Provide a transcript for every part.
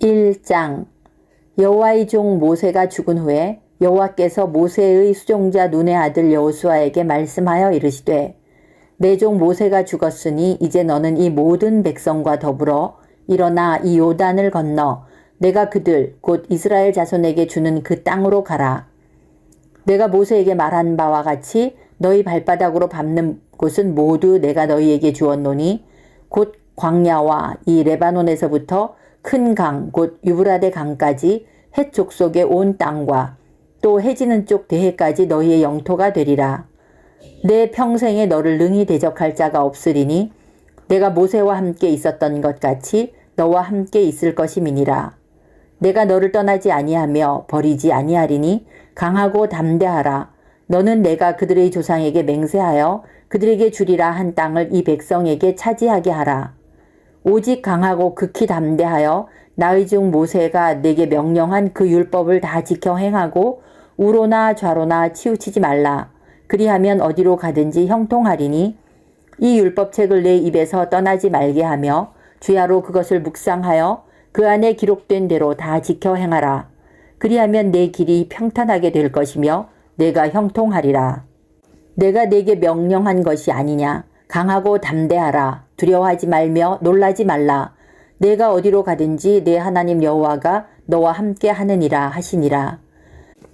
1장. 여호와의 종 모세가 죽은 후에 여호와께서 모세의 수종자 눈의 아들 여호수아에게 말씀하여 이르시되, 내 종 모세가 죽었으니 이제 너는 이 모든 백성과 더불어 일어나 이 요단을 건너 내가 그들 곧 이스라엘 자손에게 주는 그 땅으로 가라. 내가 모세에게 말한 바와 같이 너희 발바닥으로 밟는 곳은 모두 내가 너희에게 주었노니 곧 광야와 이 레바논에서부터 큰 강 곧 유브라데 강까지 헷 족속의 온 땅과 또 해지는 쪽 대해까지 너희의 영토가 되리라. 내 평생에 너를 능히 대적할 자가 없으리니 내가 모세와 함께 있었던 것 같이 너와 함께 있을 것임이니라. 내가 너를 떠나지 아니하며 버리지 아니하리니 강하고 담대하라. 너는 내가 그들의 조상에게 맹세하여 그들에게 주리라 한 땅을 이 백성에게 차지하게 하라. 오직 강하고 극히 담대하여 나의 종 모세가 내게 명령한 그 율법을 다 지켜 행하고 우로나 좌로나 치우치지 말라. 그리하면 어디로 가든지 형통하리니 이 율법책을 내 입에서 떠나지 말게 하며 주야로 그것을 묵상하여 그 안에 기록된 대로 다 지켜 행하라. 그리하면 내 길이 평탄하게 될 것이며 내가 형통하리라. 내가 내게 명령한 것이 아니냐. 강하고 담대하라. 두려워하지 말며 놀라지 말라. 내가 어디로 가든지 내 하나님 여호와가 너와 함께 하느니라 하시니라.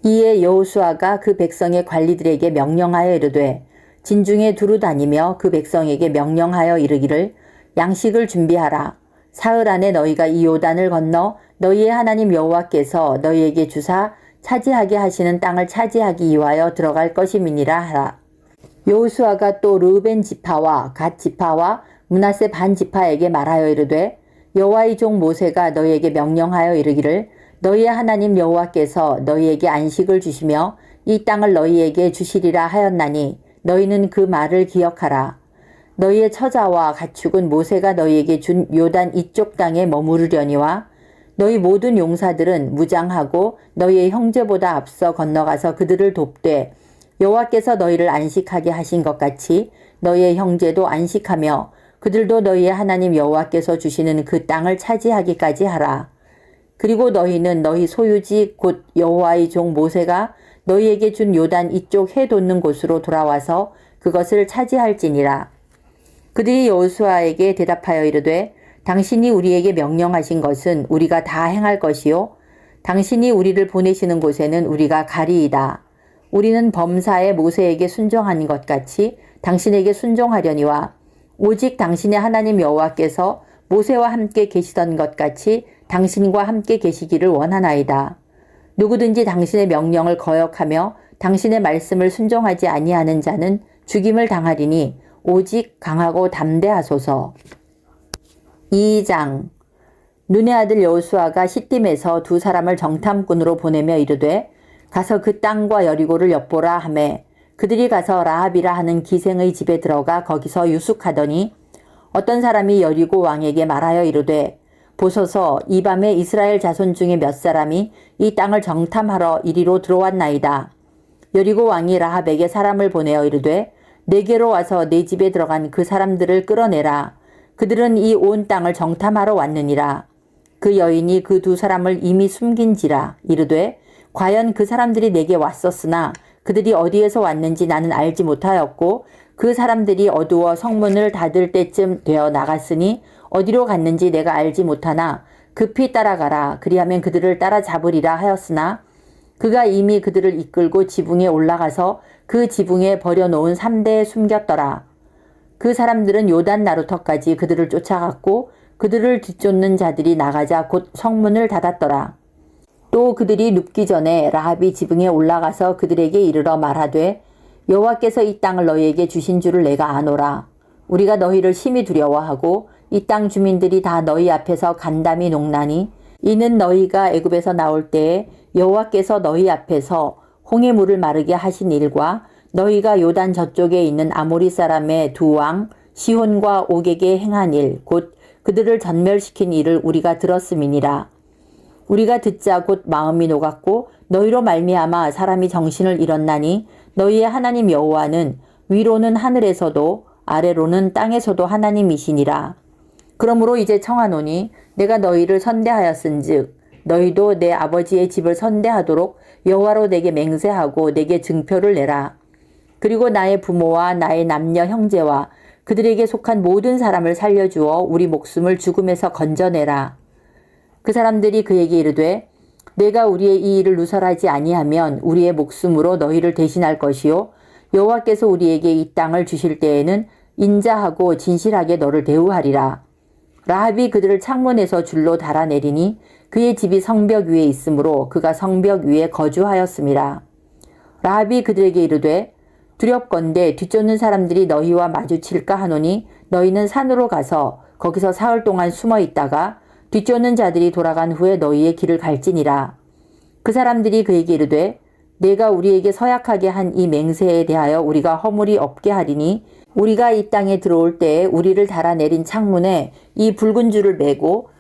이에 여호수아가 그 백성의 관리들에게 명령하여 이르되, 진중에 두루 다니며 그 백성에게 명령하여 이르기를, 양식을 준비하라. 사흘 안에 너희가 이 요단을 건너 너희의 하나님 여호와께서 너희에게 주사 차지하게 하시는 땅을 차지하기 위하여 들어갈 것임이니라 하라. 여호수아가 또 르우벤 지파와 갓 지파와 므낫세 반 지파에게 말하여 이르되, 여호와의 종 모세가 너희에게 명령하여 이르기를, 너희의 하나님 여호와께서 너희에게 안식을 주시며 이 땅을 너희에게 주시리라 하였나니 너희는 그 말을 기억하라. 너희의 처자와 가축은 모세가 너희에게 준 요단 이쪽 땅에 머무르려니와 너희 모든 용사들은 무장하고 너희의 형제보다 앞서 건너가서 그들을 돕되 여호와께서 너희를 안식하게 하신 것 같이 너희의 형제도 안식하며 그들도 너희의 하나님 여호와께서 주시는 그 땅을 차지하기까지 하라. 그리고 너희는 너희 소유지 곧 여호와의 종 모세가 너희에게 준 요단 이쪽 해 돋는 곳으로 돌아와서 그것을 차지할지니라. 그들이 여호수아에게 대답하여 이르되, 당신이 우리에게 명령하신 것은 우리가 다 행할 것이요 당신이 우리를 보내시는 곳에는 우리가 가리이다. 우리는 범사에 모세에게 순종한 것 같이 당신에게 순종하려니와 오직 당신의 하나님 여호와께서 모세와 함께 계시던 것 같이 당신과 함께 계시기를 원하나이다. 누구든지 당신의 명령을 거역하며 당신의 말씀을 순종하지 아니하는 자는 죽임을 당하리니 오직 강하고 담대하소서. 2장. 눈의 아들 여호수아가 시딤에서 두 사람을 정탐꾼으로 보내며 이르되, 가서 그 땅과 여리고를 엿보라 하매 그들이 가서 라합이라 하는 기생의 집에 들어가 거기서 유숙하더니 어떤 사람이 여리고 왕에게 말하여 이르되, 보소서 이 밤에 이스라엘 자손 중에 몇 사람이 이 땅을 정탐하러 이리로 들어왔나이다. 여리고 왕이 라합에게 사람을 보내어 이르되, 내게로 와서 내 집에 들어간 그 사람들을 끌어내라. 그들은 이 온 땅을 정탐하러 왔느니라. 그 여인이 그 두 사람을 이미 숨긴지라. 이르되, 과연 그 사람들이 내게 왔었으나 그들이 어디에서 왔는지 나는 알지 못하였고 그 사람들이 어두워 성문을 닫을 때쯤 되어 나갔으니 어디로 갔는지 내가 알지 못하나 급히 따라가라. 그리하면 그들을 따라잡으리라 하였으나 그가 이미 그들을 이끌고 지붕에 올라가서 그 지붕에 버려놓은 삼대에 숨겼더라. 그 사람들은 요단 나루터까지 그들을 쫓아갔고 그들을 뒤쫓는 자들이 나가자 곧 성문을 닫았더라. 또 그들이 눕기 전에 라합이 지붕에 올라가서 그들에게 이르러 말하되, 여호와께서 이 땅을 너희에게 주신 줄을 내가 아노라. 우리가 너희를 심히 두려워하고 이 땅 주민들이 다 너희 앞에서 간담이 녹나니 이는 너희가 애굽에서 나올 때에 여호와께서 너희 앞에서 홍해 물을 마르게 하신 일과 너희가 요단 저쪽에 있는 아모리 사람의 두 왕 시혼과 옥에게 행한 일 곧 그들을 전멸시킨 일을 우리가 들었음이니라. 우리가 듣자 곧 마음이 녹았고 너희로 말미암아 사람이 정신을 잃었나니 너희의 하나님 여호와는 위로는 하늘에서도 아래로는 땅에서도 하나님이시니라. 그러므로 이제 청하노니 내가 너희를 선대하였은즉 너희도 내 아버지의 집을 선대하도록 여호와로 내게 맹세하고 내게 증표를 내라. 그리고 나의 부모와 나의 남녀 형제와 그들에게 속한 모든 사람을 살려주어 우리 목숨을 죽음에서 건져내라. 그 사람들이 그에게 이르되 내가 우리의 이 일을 누설하지 아니하면 우리의 목숨으로 너희를 대신할 것이요 여호와께서 우리에게 이 땅을 주실 때에는 인자하고 진실하게 너를 대우하리라. 라합이 그들을 창문에서 줄로 달아내리니 그의 집이 성벽 위에 있으므로 그가 성벽 위에 거주하였음이라. 라합이 그들에게 이르되 두렵건대 뒤쫓는 사람들이 너희와 마주칠까 하노니 너희는 산으로 가서 거기서 사흘 동안 숨어 있다가 뒤쫓는 자들이 돌아간 후에 너희의 길을 갈지니라. 그 사람들이 그에게 이르되 내가 우리에게 서약하게 한 이 맹세에 대하여 우리가 허물이 없게 하리니 우리가 이 땅에 들어올 때에 우리를 달아내린 창문에 이 붉은 줄을 매고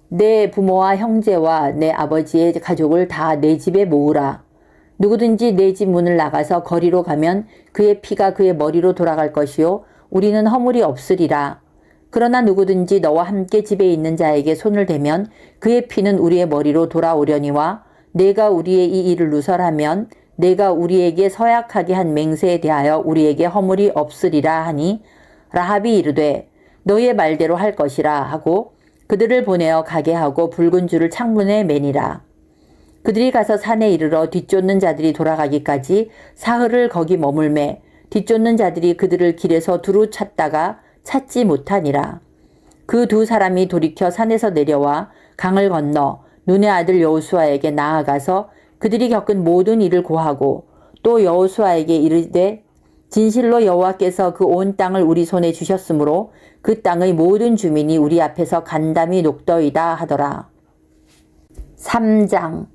내 부모와 형제와 내 아버지의 가족을 다 내 집에 모으라. 누구든지 내 집 문을 나가서 거리로 가면 그의 피가 그의 머리로 돌아갈 것이요 우리는 허물이 없으리라. 그러나 누구든지 너와 함께 집에 있는 자에게 손을 대면 그의 피는 우리의 머리로 돌아오려니와 내가 우리의 이 일을 누설하면 내가 우리에게 서약하게 한 맹세에 대하여 우리에게 허물이 없으리라 하니 라합이 이르되 너희의 말대로 할 것이라 하고 그들을 보내어 가게 하고 붉은 줄을 창문에 매니라. 그들이 가서 산에 이르러 뒤쫓는 자들이 돌아가기까지 사흘을 거기 머물매 뒤쫓는 자들이 그들을 길에서 두루 찾다가 찾지 못하니라. 그 두 사람이 돌이켜 산에서 내려와 강을 건너 눈의 아들 여호수아에게 나아가서 그들이 겪은 모든 일을 고하고 또 여호수아에게 이르되 진실로 여호와께서 그 온 땅을 우리 손에 주셨으므로 그 땅의 모든 주민이 우리 앞에서 간담이 녹더이다 하더라. 3장.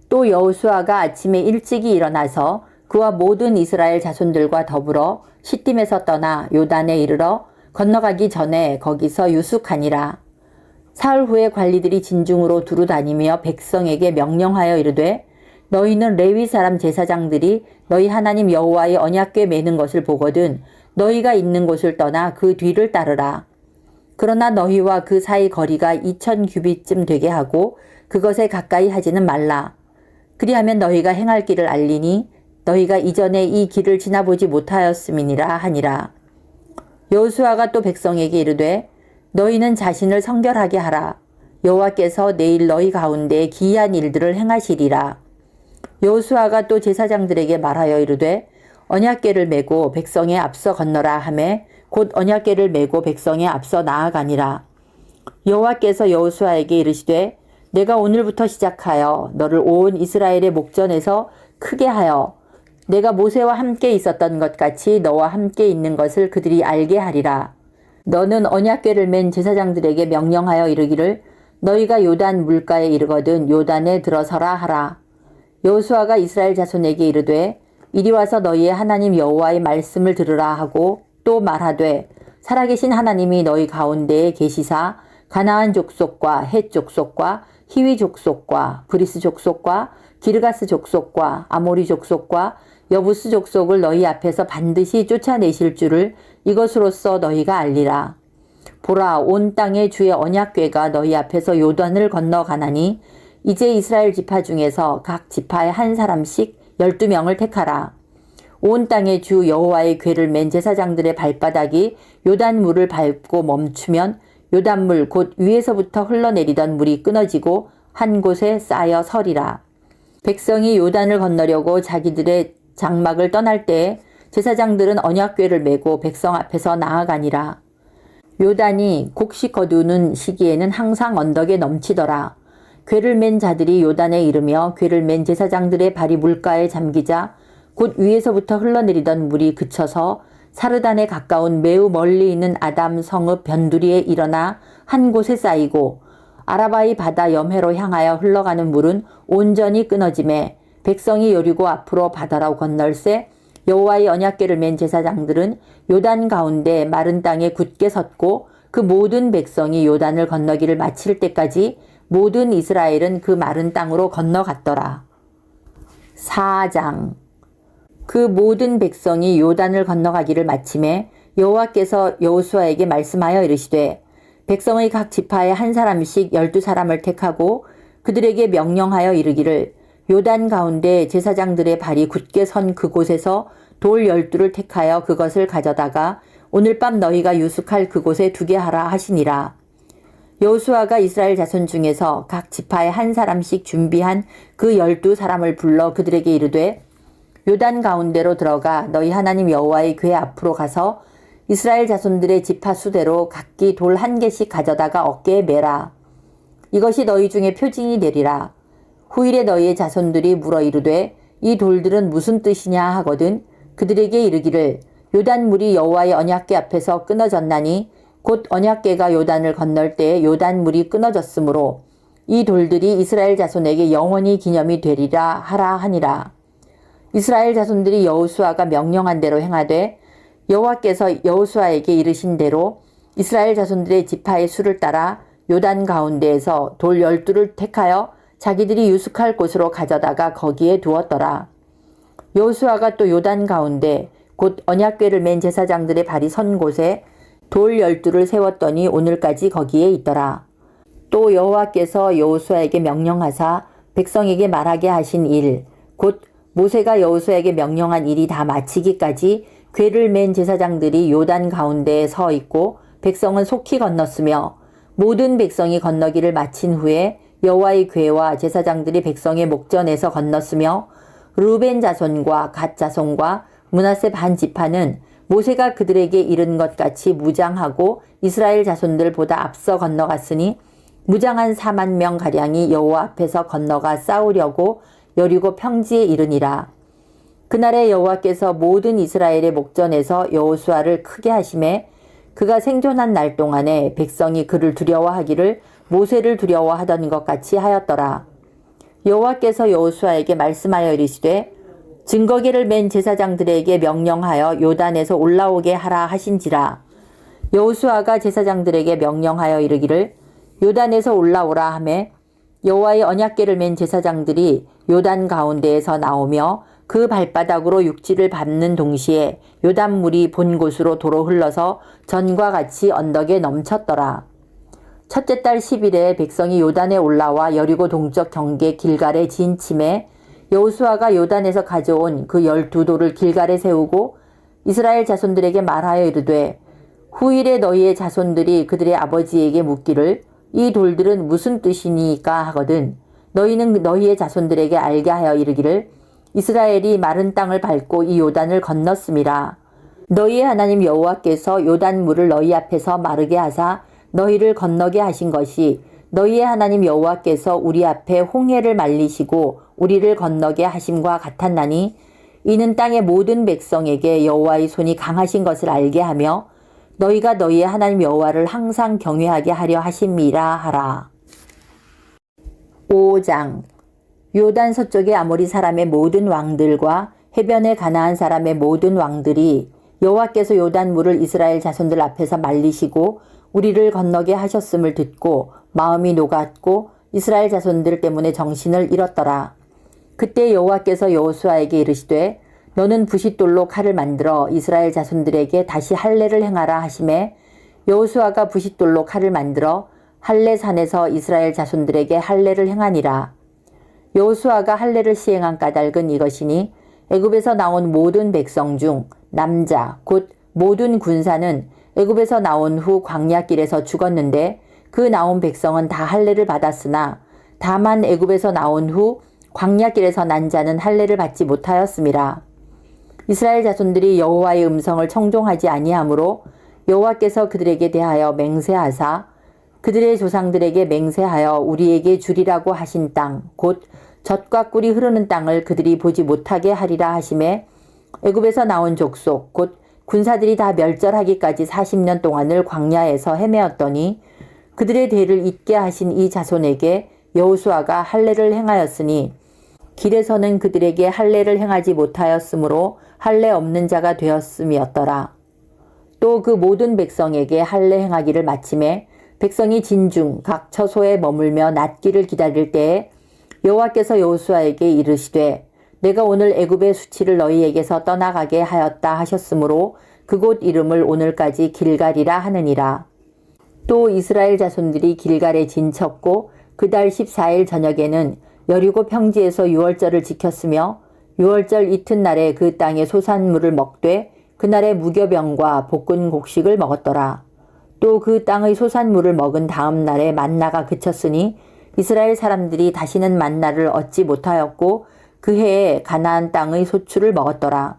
또 여호수아가 아침에 일찍이 일어나서 그와 모든 이스라엘 자손들과 더불어 시딤에서 떠나 요단에 이르러 건너가기 전에 거기서 유숙하니라. 사흘 후에 관리들이 진중으로 두루 다니며 백성에게 명령하여 이르되 너희는 레위 사람 제사장들이 너희 하나님 여호와의 언약궤 매는 것을 보거든 너희가 있는 곳을 떠나 그 뒤를 따르라. 그러나 너희와 그 사이 거리가 2000규빗쯤 되게 하고 그것에 가까이 하지는 말라. 그리하면 너희가 행할 길을 알리니 너희가 이전에 이 길을 지나보지 못하였음이니라 하니라. 여호수아가 또 백성에게 이르되 너희는 자신을 성결하게 하라. 여호와께서 내일 너희 가운데 기이한 일들을 행하시리라. 여호수아가 또 제사장들에게 말하여 이르되 언약궤를 메고 백성에 앞서 건너라 하매 곧 언약궤를 메고 백성에 앞서 나아가니라. 여호와께서 여호수아에게 이르시되 내가 오늘부터 시작하여 너를 온 이스라엘의 목전에서 크게 하여 내가 모세와 함께 있었던 것 같이 너와 함께 있는 것을 그들이 알게 하리라. 너는 언약궤를 맨 제사장들에게 명령하여 이르기를 너희가 요단 물가에 이르거든 요단에 들어서라 하라. 여호수아가 이스라엘 자손에게 이르되 이리 와서 너희의 하나님 여호와의 말씀을 들으라 하고 또 말하되 살아계신 하나님이 너희 가운데에 계시사 가나안 족속과 헷 족속과 히위 족속과 브리스 족속과 기르가스 족속과 아모리 족속과 여부스 족속을 너희 앞에서 반드시 쫓아내실 줄을 이것으로써 너희가 알리라. 보라, 온 땅의 주의 언약궤가 너희 앞에서 요단을 건너가나니 이제 이스라엘 지파 중에서 각 지파에 한 사람씩 12명을 택하라. 온 땅의 주 여호와의 궤를 맨 제사장들의 발바닥이 요단 물을 밟고 멈추면 요단물 곧 위에서부터 흘러내리던 물이 끊어지고 한 곳에 쌓여 서리라. 백성이 요단을 건너려고 자기들의 장막을 떠날 때에 제사장들은 언약궤를 메고 백성 앞에서 나아가니라. 요단이 곡식 거두는 시기에는 항상 언덕에 넘치더라. 궤를 맨 자들이 요단에 이르며 궤를 맨 제사장들의 발이 물가에 잠기자 곧 위에서부터 흘러내리던 물이 그쳐서 사르단에 가까운 매우 멀리 있는 아담 성읍 변두리에 일어나 한 곳에 쌓이고 아라바이 바다 염해로 향하여 흘러가는 물은 온전히 끊어지매 백성이 여리고 앞으로 바다로 건널새 여호와의 언약궤를 맨 제사장들은 요단 가운데 마른 땅에 굳게 섰고 그 모든 백성이 요단을 건너기를 마칠 때까지 모든 이스라엘은 그 마른 땅으로 건너갔더라. 4장. 그 모든 백성이 요단을 건너가기를 마침에 여호와께서 여호수아에게 말씀하여 이르시되 백성의 각 지파에 한 사람씩 12사람을 택하고 그들에게 명령하여 이르기를 요단 가운데 제사장들의 발이 굳게 선 그곳에서 돌 12를 택하여 그것을 가져다가 오늘 밤 너희가 유숙할 그곳에 두게 하라 하시니라. 여호수아가 이스라엘 자손 중에서 각 지파에 한 사람씩 준비한 그 12사람을 불러 그들에게 이르되 요단 가운데로 들어가 너희 하나님 여호와의 궤 앞으로 가서 이스라엘 자손들의 지파 수대로 각기 돌 한 개씩 가져다가 어깨에 매라. 이것이 너희 중에 표징이 되리라. 후일에 너희의 자손들이 물어 이르되 이 돌들은 무슨 뜻이냐 하거든 그들에게 이르기를 요단 물이 여호와의 언약궤 앞에서 끊어졌나니 곧 언약궤가 요단을 건널 때에 요단 물이 끊어졌으므로 이 돌들이 이스라엘 자손에게 영원히 기념이 되리라 하라 하니라. 이스라엘 자손들이 여호수아가 명령한 대로 행하되 여호와께서 여호수아에게 이르신 대로 이스라엘 자손들의 지파의 수를 따라 요단 가운데에서 돌 12를 택하여 자기들이 유숙할 곳으로 가져다가 거기에 두었더라. 여호수아가 또 요단 가운데 곧 언약궤를 맨 제사장들의 발이 선 곳에 돌 12를 세웠더니 오늘까지 거기에 있더라. 또 여호와께서 여호수아에게 명령하사 백성에게 말하게 하신 일, 곧 모세가 여호수아에게 명령한 일이 다 마치기까지 궤를 맨 제사장들이 요단 가운데에 서 있고 백성은 속히 건넜으며 모든 백성이 건너기를 마친 후에 여호와의 궤와 제사장들이 백성의 목전에서 건넜으며 르벤 자손과 갓 자손과 므낫세 반 지파는 모세가 그들에게 이른 것 같이 무장하고 이스라엘 자손들보다 앞서 건너갔으니 무장한 4만 명 가량이 여호와 앞에서 건너가 싸우려고 여리고 평지에 이르니라. 그날에 여호와께서 모든 이스라엘의 목전에서 여호수아를 크게 하심에 그가 생존한 날 동안에 백성이 그를 두려워하기를 모세를 두려워하던 것 같이 하였더라. 여호와께서 여호수아에게 말씀하여 이르시되 증거궤를 맨 제사장들에게 명령하여 요단에서 올라오게 하라 하신지라. 여호수아가 제사장들에게 명령하여 이르기를 요단에서 올라오라 하매 여호와의 언약궤를 맨 제사장들이 요단 가운데에서 나오며 그 발바닥으로 육지를 밟는 동시에 요단물이 본 곳으로 도로 흘러서 전과 같이 언덕에 넘쳤더라. 첫째 달 10일에 백성이 요단에 올라와 여리고 동쪽 경계 길갈에 진침해 여호수아가 요단에서 가져온 그 12돌을 길갈에 세우고 이스라엘 자손들에게 말하여 이르되 후일에 너희의 자손들이 그들의 아버지에게 묻기를 이 돌들은 무슨 뜻이니까 하거든 너희는 너희의 자손들에게 알게 하여 이르기를 이스라엘이 마른 땅을 밟고 이 요단을 건넜음이라. 너희의 하나님 여호와께서 요단 물을 너희 앞에서 마르게 하사 너희를 건너게 하신 것이 너희의 하나님 여호와께서 우리 앞에 홍해를 말리시고 우리를 건너게 하심과 같았나니 이는 땅의 모든 백성에게 여호와의 손이 강하신 것을 알게 하며 너희가 너희의 하나님 여호와를 항상 경외하게 하려 하심이라 하라. 5장 요단 서쪽의 아모리 사람의 모든 왕들과 해변의 가나안 사람의 모든 왕들이 여호와께서 요단 물을 이스라엘 자손들 앞에서 말리시고 우리를 건너게 하셨음을 듣고 마음이 녹았고 이스라엘 자손들 때문에 정신을 잃었더라. 그때 여호와께서 여호수아에게 이르시되 너는 부싯돌로 칼을 만들어 이스라엘 자손들에게 다시 할례를 행하라 하시매 여호수아가 부싯돌로 칼을 만들어 할례 산에서 이스라엘 자손들에게 할례를 행하니라. 여호수아가 할례를 시행한 까닭은 이것이니 애굽에서 나온 모든 백성 중 남자 곧 모든 군사는 애굽에서 나온 후 광야길에서 죽었는데 그 나온 백성은 다 할례를 받았으나 다만 애굽에서 나온 후 광야길에서 난 자는 할례를 받지 못하였음이라. 이스라엘 자손들이 여호와의 음성을 청종하지 아니하므로 여호와께서 그들에게 대하여 맹세하사 그들의 조상들에게 맹세하여 우리에게 주리라고 하신 땅 곧 젖과 꿀이 흐르는 땅을 그들이 보지 못하게 하리라 하심에 애굽에서 나온 족속 곧 군사들이 다 멸절하기까지 40년 동안을 광야에서 헤매었더니 그들의 대를 잇게 하신 이 자손에게 여호수아가 할례를 행하였으니 길에서는 그들에게 할례를 행하지 못하였으므로 할례 없는 자가 되었음이었더라. 또 그 모든 백성에게 할례 행하기를 마침에 백성이 진중 각 처소에 머물며 낫기를 기다릴 때에 여호와께서 여호수아에게 이르시되 내가 오늘 애굽의 수치를 너희에게서 떠나가게 하였다 하셨으므로 그곳 이름을 오늘까지 길갈이라 하느니라. 또 이스라엘 자손들이 길갈에 진쳤고 그달 14일 저녁에는 여리고 평지에서 유월절을 지켰으며 유월절 이튿날에 그 땅의 소산물을 먹되 그날에 무교병과 볶은 곡식을 먹었더라. 또 그 땅의 소산물을 먹은 다음 날에 만나가 그쳤으니 이스라엘 사람들이 다시는 만나를 얻지 못하였고 그 해에 가나안 땅의 소출을 먹었더라.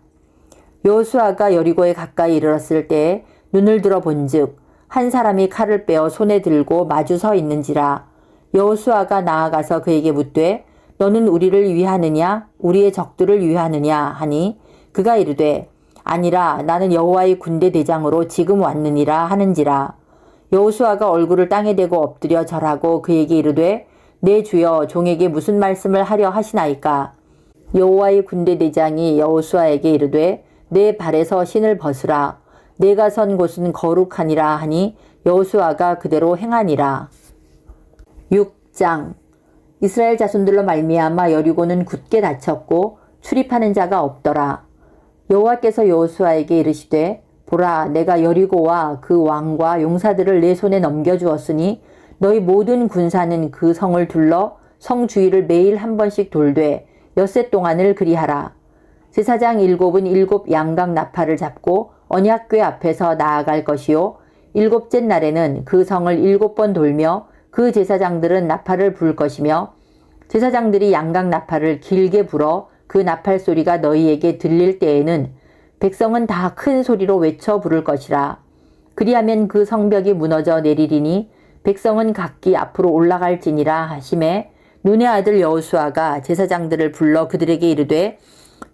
여호수아가 여리고에 가까이 이르렀을 때에 눈을 들어 본즉 한 사람이 칼을 빼어 손에 들고 마주 서 있는지라. 여호수아가 나아가서 그에게 묻되 너는 우리를 위하느냐 우리의 적들을 위하느냐 하니 그가 이르되 아니라 나는 여호와의 군대 대장으로 지금 왔느니라 하는지라. 여호수아가 얼굴을 땅에 대고 엎드려 절하고 그에게 이르되 내 주여 종에게 무슨 말씀을 하려 하시나이까. 여호와의 군대 대장이 여호수아에게 이르되 내 발에서 신을 벗으라. 내가 선 곳은 거룩하니라 하니 여호수아가 그대로 행하니라. 6장. 이스라엘 자손들로 말미암아 여리고는 굳게 닫혔고 출입하는 자가 없더라. 여호와께서 여호수아에게 이르시되 보라 내가 여리고와 그 왕과 용사들을 내 손에 넘겨주었으니 너희 모든 군사는 그 성을 둘러 성 주위를 매일 한 번씩 돌되 엿새 동안을 그리하라. 제사장 7은 7 양각 나팔을 잡고 언약궤 앞에서 나아갈 것이요 7째 날에는 그 성을 7번 돌며 그 제사장들은 나팔을 불 것이며 제사장들이 양각 나팔을 길게 불어 그 나팔 소리가 너희에게 들릴 때에는 백성은 다 큰 소리로 외쳐 부를 것이라. 그리하면 그 성벽이 무너져 내리리니 백성은 각기 앞으로 올라갈지니라 하심에 눈의 아들 여호수아가 제사장들을 불러 그들에게 이르되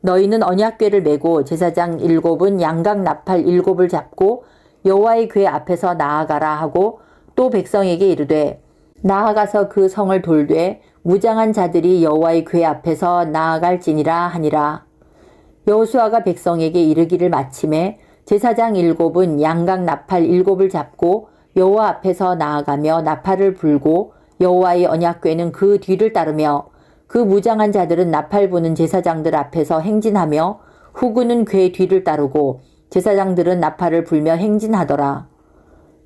너희는 언약궤를 메고 제사장 7은 양각 나팔 7을 잡고 여호와의 궤 앞에서 나아가라 하고 또 백성에게 이르되 나아가서 그 성을 돌되 무장한 자들이 여호와의 궤 앞에서 나아갈지니라 하니라. 여호수아가 백성에게 이르기를 마침에 제사장 7은 양각 나팔 7을 잡고 여호와 앞에서 나아가며 나팔을 불고 여호와의 언약궤는 그 뒤를 따르며 그 무장한 자들은 나팔 부는 제사장들 앞에서 행진하며 후군은 궤 뒤를 따르고 제사장들은 나팔을 불며 행진하더라.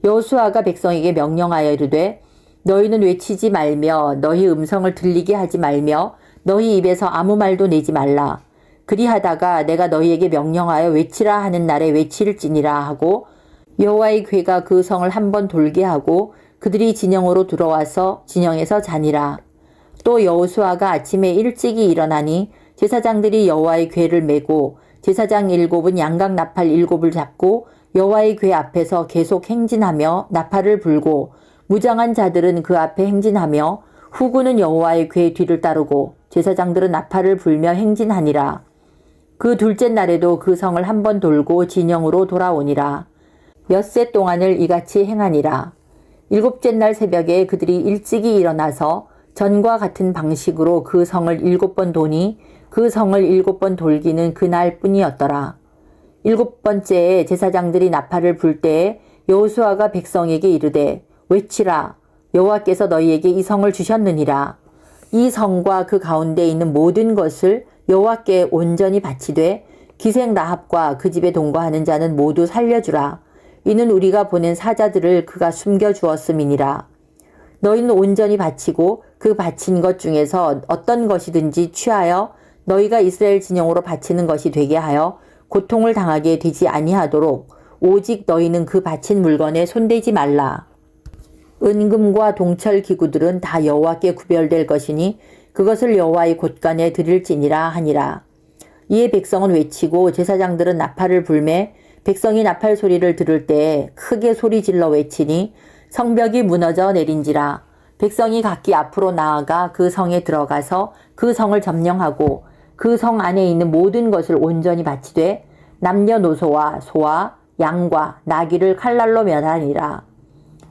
여호수아가 백성에게 명령하여 이르되 너희는 외치지 말며 너희 음성을 들리게 하지 말며 너희 입에서 아무 말도 내지 말라. 그리하다가 내가 너희에게 명령하여 외치라 하는 날에 외칠지니라 하고 여호와의 궤가 그 성을 한번 돌게 하고 그들이 진영으로 들어와서 진영에서 자니라. 또 여호수아가 아침에 일찍이 일어나니 제사장들이 여호와의 궤를 메고 제사장 7은 양각 나팔 7을 잡고 여호와의 궤 앞에서 계속 행진하며 나팔을 불고 무장한 자들은 그 앞에 행진하며 후군은 여호와의 궤 뒤를 따르고 제사장들은 나팔을 불며 행진하니라. 그 둘째 날에도 그 성을 한번 돌고 진영으로 돌아오니라. 엿새 동안을 이같이 행하니라. 7째 날 새벽에 그들이 일찍이 일어나서 전과 같은 방식으로 그 성을 7번 도니 그 성을 7번 돌기는 그날 뿐이었더라. 7번째에 제사장들이 나팔을 불 때에 여호수아가 백성에게 이르되 외치라. 여호와께서 너희에게 이 성을 주셨느니라. 이 성과 그 가운데 있는 모든 것을 여호와께 온전히 바치되 기생 라합과 그 집에 동거하는 자는 모두 살려주라. 이는 우리가 보낸 사자들을 그가 숨겨주었음이니라. 너희는 온전히 바치고 그 바친 것 중에서 어떤 것이든지 취하여 너희가 이스라엘 진영으로 바치는 것이 되게 하여 고통을 당하게 되지 아니하도록 오직 너희는 그 바친 물건에 손대지 말라. 은금과 동철 기구들은 다 여호와께 구별될 것이니 그것을 여호와의 곳간에 드릴지니라 하니라. 이에 백성은 외치고 제사장들은 나팔을 불매 백성이 나팔 소리를 들을 때에 크게 소리질러 외치니 성벽이 무너져 내린지라. 백성이 각기 앞으로 나아가 그 성에 들어가서 그 성을 점령하고 그 성 안에 있는 모든 것을 온전히 바치되 남녀노소와 소와 양과 나귀를 칼날로 멸하니라.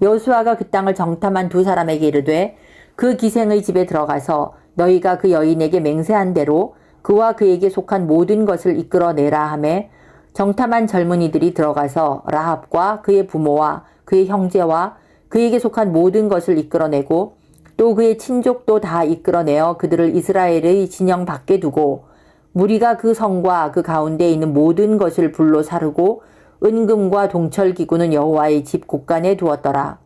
여호수아가 그 땅을 정탐한 두 사람에게 이르되 그 기생의 집에 들어가서 너희가 그 여인에게 맹세한 대로 그와 그에게 속한 모든 것을 이끌어내라 하매 정탐한 젊은이들이 들어가서 라합과 그의 부모와 그의 형제와 그에게 속한 모든 것을 이끌어내고 또 그의 친족도 다 이끌어내어 그들을 이스라엘의 진영 밖에 두고 무리가 그 성과 그 가운데 있는 모든 것을 불로 사르고 은금과 동철 기구는 여호와의 집 곳간에 두었더라.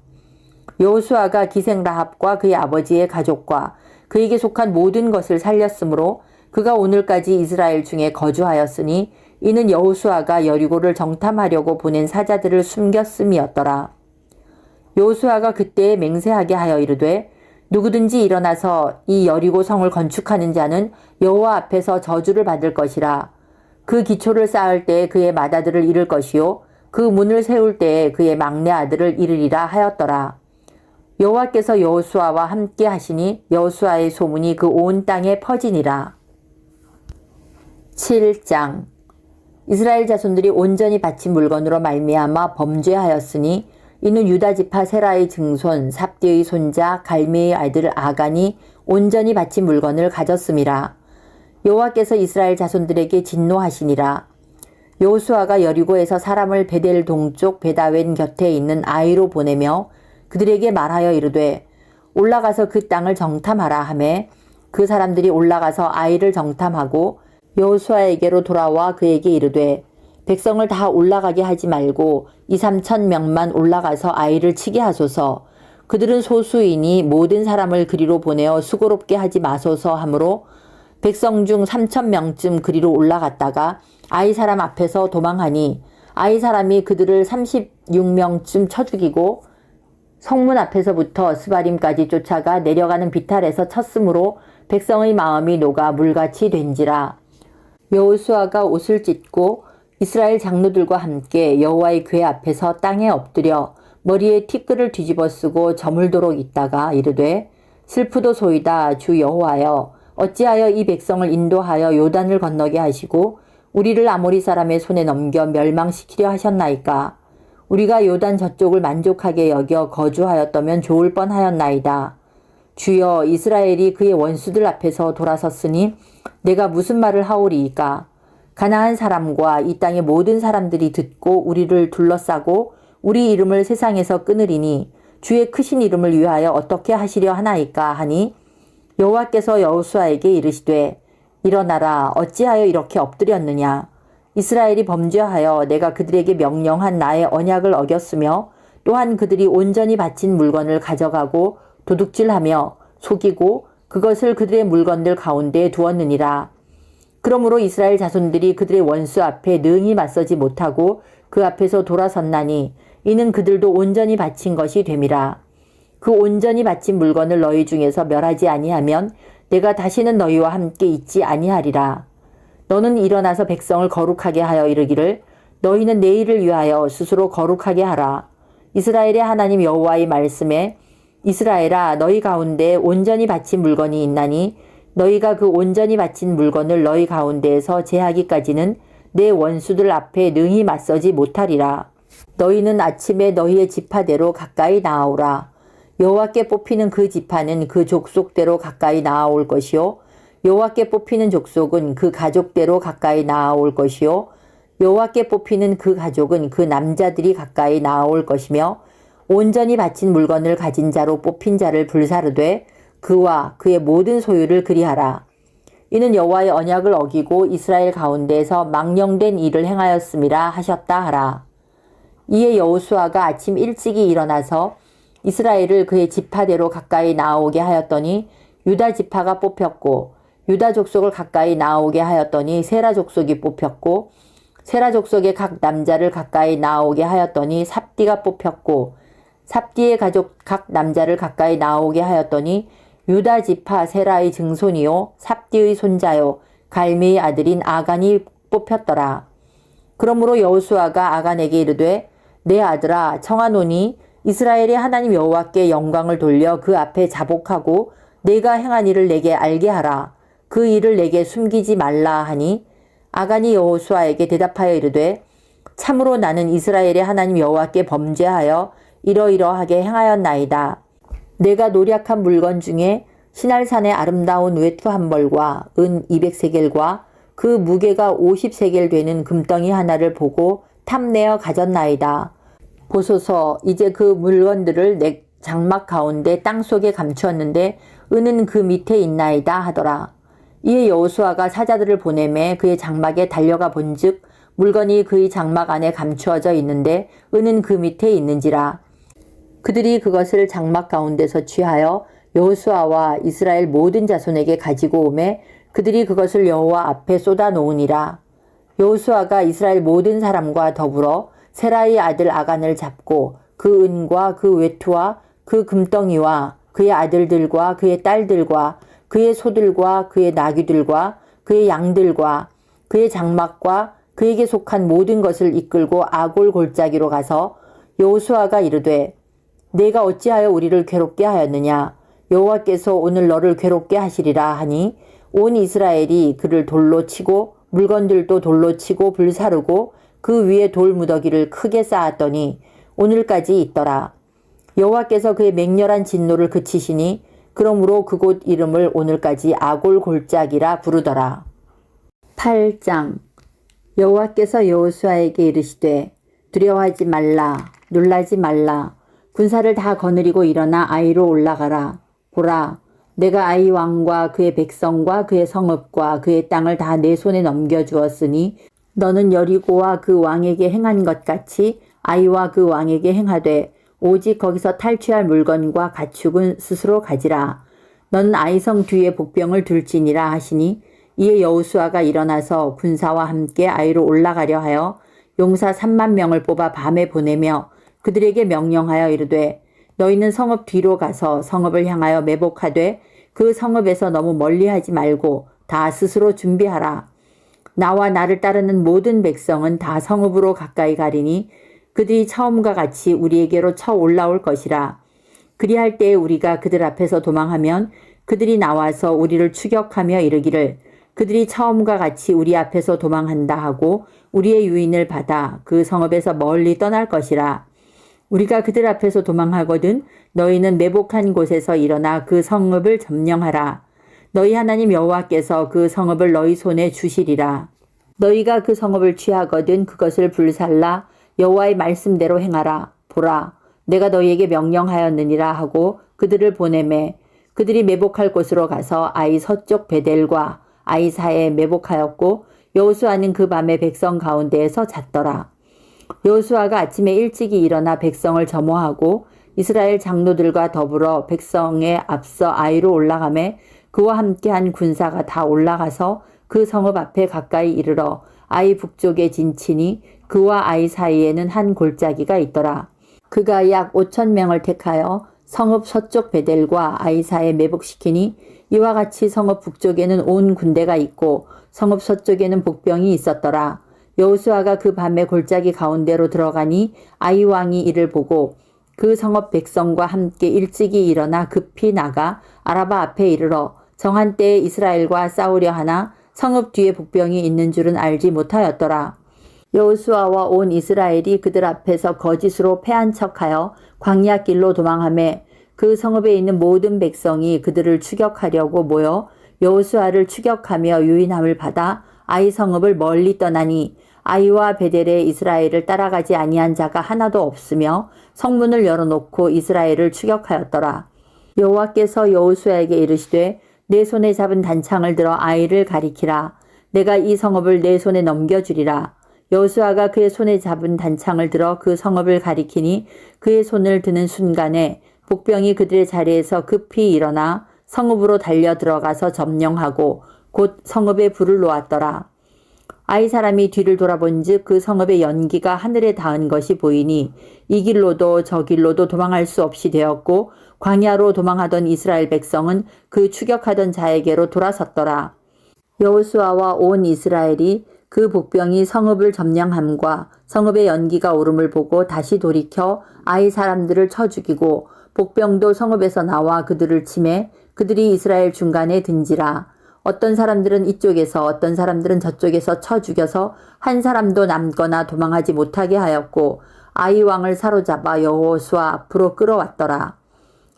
여호수아가 기생 라합과 그의 아버지의 가족과 그에게 속한 모든 것을 살렸으므로 그가 오늘까지 이스라엘 중에 거주하였으니 이는 여호수아가 여리고를 정탐하려고 보낸 사자들을 숨겼음이었더라. 여호수아가 그때에 맹세하게 하여 이르되 누구든지 일어나서 이 여리고 성을 건축하는 자는 여호와 앞에서 저주를 받을 것이라. 그 기초를 쌓을 때에 그의 맏아들을 잃을 것이요 그 문을 세울 때에 그의 막내 아들을 잃으리라 하였더라. 여호와께서 여호수아와 함께 하시니 여호수아의 소문이 그 온 땅에 퍼지니라. 7장. 이스라엘 자손들이 온전히 바친 물건으로 말미암아 범죄하였으니 이는 유다 지파 세라의 증손 삽디의 손자 갈미의 아들 아간이 온전히 바친 물건을 가졌음이라. 여호와께서 이스라엘 자손들에게 진노하시니라. 여호수아가 여리고에서 사람을 베델 동쪽 베다웬 곁에 있는 아이로 보내며 그들에게 말하여 이르되 올라가서 그 땅을 정탐하라 하매 그 사람들이 올라가서 아이를 정탐하고 여호수아에게로 돌아와 그에게 이르되 백성을 다 올라가게 하지 말고 2-3천 명만 올라가서 아이를 치게 하소서. 그들은 소수이니 모든 사람을 그리로 보내어 수고롭게 하지 마소서 하므로 백성 중 3,000명쯤 그리로 올라갔다가 아이 사람 앞에서 도망하니 아이 사람이 그들을 36명쯤 쳐 죽이고 성문 앞에서부터 스바림까지 쫓아가 내려가는 비탈에서 쳤으므로 백성의 마음이 녹아 물같이 된지라. 여호수아가 옷을 찢고 이스라엘 장로들과 함께 여호와의 궤 앞에서 땅에 엎드려 머리에 티끌을 뒤집어 쓰고 저물도록 있다가 이르되 슬프도소이다 주 여호와여 어찌하여 이 백성을 인도하여 요단을 건너게 하시고 우리를 아모리 사람의 손에 넘겨 멸망시키려 하셨나이까. 우리가 요단 저쪽을 만족하게 여겨 거주하였다면 좋을 뻔하였나이다. 주여 이스라엘이 그의 원수들 앞에서 돌아섰으니 내가 무슨 말을 하오리이까. 가나안 사람과 이 땅의 모든 사람들이 듣고 우리를 둘러싸고 우리 이름을 세상에서 끊으리니 주의 크신 이름을 위하여 어떻게 하시려 하나이까 하니 여호와께서 여호수아에게 이르시되 일어나라 어찌하여 이렇게 엎드렸느냐. 이스라엘이 범죄하여 내가 그들에게 명령한 나의 언약을 어겼으며 또한 그들이 온전히 바친 물건을 가져가고 도둑질하며 속이고 그것을 그들의 물건들 가운데 두었느니라. 그러므로 이스라엘 자손들이 그들의 원수 앞에 능히 맞서지 못하고 그 앞에서 돌아섰나니 이는 그들도 온전히 바친 것이 됨이라. 그 온전히 바친 물건을 너희 중에서 멸하지 아니하면 내가 다시는 너희와 함께 있지 아니하리라. 너는 일어나서 백성을 거룩하게 하여 이르기를 너희는 내일을 위하여 스스로 거룩하게 하라. 이스라엘의 하나님 여호와의 말씀에 이스라엘아 너희 가운데 온전히 바친 물건이 있나니 너희가 그 온전히 바친 물건을 너희 가운데에서 제하기까지는 내 원수들 앞에 능히 맞서지 못하리라. 너희는 아침에 너희의 지파대로 가까이 나아오라. 여호와께 뽑히는 그 지파는 그 족속대로 가까이 나아올 것이요 여호와께 뽑히는 족속은 그 가족대로 가까이 나아올 것이요 여호와께 뽑히는 그 가족은 그 남자들이 가까이 나아올 것이며 온전히 바친 물건을 가진 자로 뽑힌 자를 불사르되 그와 그의 모든 소유를 그리하라. 이는 여호와의 언약을 어기고 이스라엘 가운데에서 망령된 일을 행하였음이라 하셨다 하라. 이에 여호수아가 아침 일찍이 일어나서 이스라엘을 그의 지파대로 가까이 나아오게 하였더니 유다 지파가 뽑혔고 유다 족속을 가까이 나아오게 하였더니 세라 족속이 뽑혔고 세라 족속의 각 남자를 가까이 나아오게 하였더니 삽디가 뽑혔고 삽디의 가족 각 남자를 가까이 나아오게 하였더니 유다 지파 세라의 증손이요 삽디의 손자요 갈미의 아들인 아간이 뽑혔더라. 그러므로 여호수아가 아간에게 이르되 내 아들아 청하노니 이스라엘의 하나님 여호와께 영광을 돌려 그 앞에 자복하고 내가 행한 일을 내게 알게 하라. 그 일을 내게 숨기지 말라 하니 아간이 여호수아에게 대답하여 이르되 참으로 나는 이스라엘의 하나님 여호와께 범죄하여 이러이러하게 행하였나이다. 내가 노략한 물건 중에 시날산의 아름다운 외투 한 벌과 은 200세겔과 그 무게가 50세겔 되는 금덩이 하나를 보고 탐내어 가졌나이다. 보소서 이제 그 물건들을 내 장막 가운데 땅속에 감추었는데 은은 그 밑에 있나이다 하더라. 이에 여호수아가 사자들을 보내매 그의 장막에 달려가 본즉 물건이 그의 장막 안에 감추어져 있는데 은은 그 밑에 있는지라. 그들이 그것을 장막 가운데서 취하여 여호수아와 이스라엘 모든 자손에게 가지고 오매 그들이 그것을 여호와 앞에 쏟아 놓으니라. 여호수아가 이스라엘 모든 사람과 더불어 세라의 아들 아간을 잡고 그 은과 그 외투와 그 금덩이와 그의 아들들과 그의 딸들과 그의 소들과 그의 나귀들과 그의 양들과 그의 장막과 그에게 속한 모든 것을 이끌고 아골 골짜기로 가서 여호수아가 이르되 내가 어찌하여 우리를 괴롭게 하였느냐 여호와께서 오늘 너를 괴롭게 하시리라 하니 온 이스라엘이 그를 돌로 치고 물건들도 돌로 치고 불사르고 그 위에 돌 무더기를 크게 쌓았더니 오늘까지 있더라. 여호와께서 그의 맹렬한 진노를 그치시니 그러므로 그곳 이름을 오늘까지 아골 골짜기라 부르더라. 8장. 여호와께서 여호수아에게 이르시되 두려워하지 말라 놀라지 말라 군사를 다 거느리고 일어나 아이로 올라가라. 보라 내가 아이 왕과 그의 백성과 그의 성읍과 그의 땅을 다 내 손에 넘겨주었으니 너는 여리고와 그 왕에게 행한 것 같이 아이와 그 왕에게 행하되 오직 거기서 탈취할 물건과 가축은 스스로 가지라. 너는 아이성 뒤에 복병을 둘지니라 하시니 이에 여호수아가 일어나서 군사와 함께 아이로 올라가려 하여 용사 3만 명을 뽑아 밤에 보내며 그들에게 명령하여 이르되 너희는 성읍 뒤로 가서 성읍을 향하여 매복하되 그 성읍에서 너무 멀리하지 말고 다 스스로 준비하라. 나와 나를 따르는 모든 백성은 다 성읍으로 가까이 가리니 그들이 처음과 같이 우리에게로 쳐 올라올 것이라. 그리할 때에 우리가 그들 앞에서 도망하면 그들이 나와서 우리를 추격하며 이르기를 그들이 처음과 같이 우리 앞에서 도망한다 하고 우리의 유인을 받아 그 성읍에서 멀리 떠날 것이라. 우리가 그들 앞에서 도망하거든 너희는 매복한 곳에서 일어나 그 성읍을 점령하라. 너희 하나님 여호와께서 그 성읍을 너희 손에 주시리라. 너희가 그 성읍을 취하거든 그것을 불살라 여호와의 말씀대로 행하라. 보라 내가 너희에게 명령하였느니라 하고 그들을 보내매 그들이 매복할 곳으로 가서 아이 서쪽 베델과 아이 사이에 매복하였고 여호수아는 그 밤에 백성 가운데에서 잤더라. 여호수아가 아침에 일찍이 일어나 백성을 점호하고 이스라엘 장로들과 더불어 백성에 앞서 아이로 올라가매 그와 함께한 군사가 다 올라가서 그 성읍 앞에 가까이 이르러 아이 북쪽에 진치니 그와 아이 사이에는 한 골짜기가 있더라. 그가 약 5천 명을 택하여 성읍 서쪽 베델과 아이 사이에 매복시키니 이와 같이 성읍 북쪽에는 온 군대가 있고 성읍 서쪽에는 복병이 있었더라. 여호수아가 그 밤에 골짜기 가운데로 들어가니 아이 왕이 이를 보고 그 성읍 백성과 함께 일찍이 일어나 급히 나가 아라바 앞에 이르러 정한 때에 이스라엘과 싸우려 하나 성읍 뒤에 복병이 있는 줄은 알지 못하였더라. 여호수아와 온 이스라엘이 그들 앞에서 거짓으로 패한 척하여 광야 길로 도망하매 그 성읍에 있는 모든 백성이 그들을 추격하려고 모여 여호수아를 추격하며 유인함을 받아 아이 성읍을 멀리 떠나니 아이와 베델에 이스라엘을 따라가지 아니한 자가 하나도 없으며 성문을 열어놓고 이스라엘을 추격하였더라. 여호와께서 여호수아에게 이르시되 내 손에 잡은 단창을 들어 아이를 가리키라. 내가 이 성읍을 내 손에 넘겨주리라. 여호수아가 그의 손에 잡은 단창을 들어 그 성읍을 가리키니 그의 손을 드는 순간에 복병이 그들의 자리에서 급히 일어나 성읍으로 달려 들어가서 점령하고 곧 성읍에 불을 놓았더라. 아이 사람이 뒤를 돌아본즉 그 성읍의 연기가 하늘에 닿은 것이 보이니 이 길로도 저 길로도 도망할 수 없이 되었고 광야로 도망하던 이스라엘 백성은 그 추격하던 자에게로 돌아섰더라. 여호수아와 온 이스라엘이 그 복병이 성읍을 점령함과 성읍의 연기가 오름을 보고 다시 돌이켜 아이 사람들을 쳐 죽이고 복병도 성읍에서 나와 그들을 치매 그들이 이스라엘 중간에 든지라. 어떤 사람들은 이쪽에서 어떤 사람들은 저쪽에서 쳐 죽여서 한 사람도 남거나 도망하지 못하게 하였고 아이 왕을 사로잡아 여호수아 앞으로 끌어왔더라.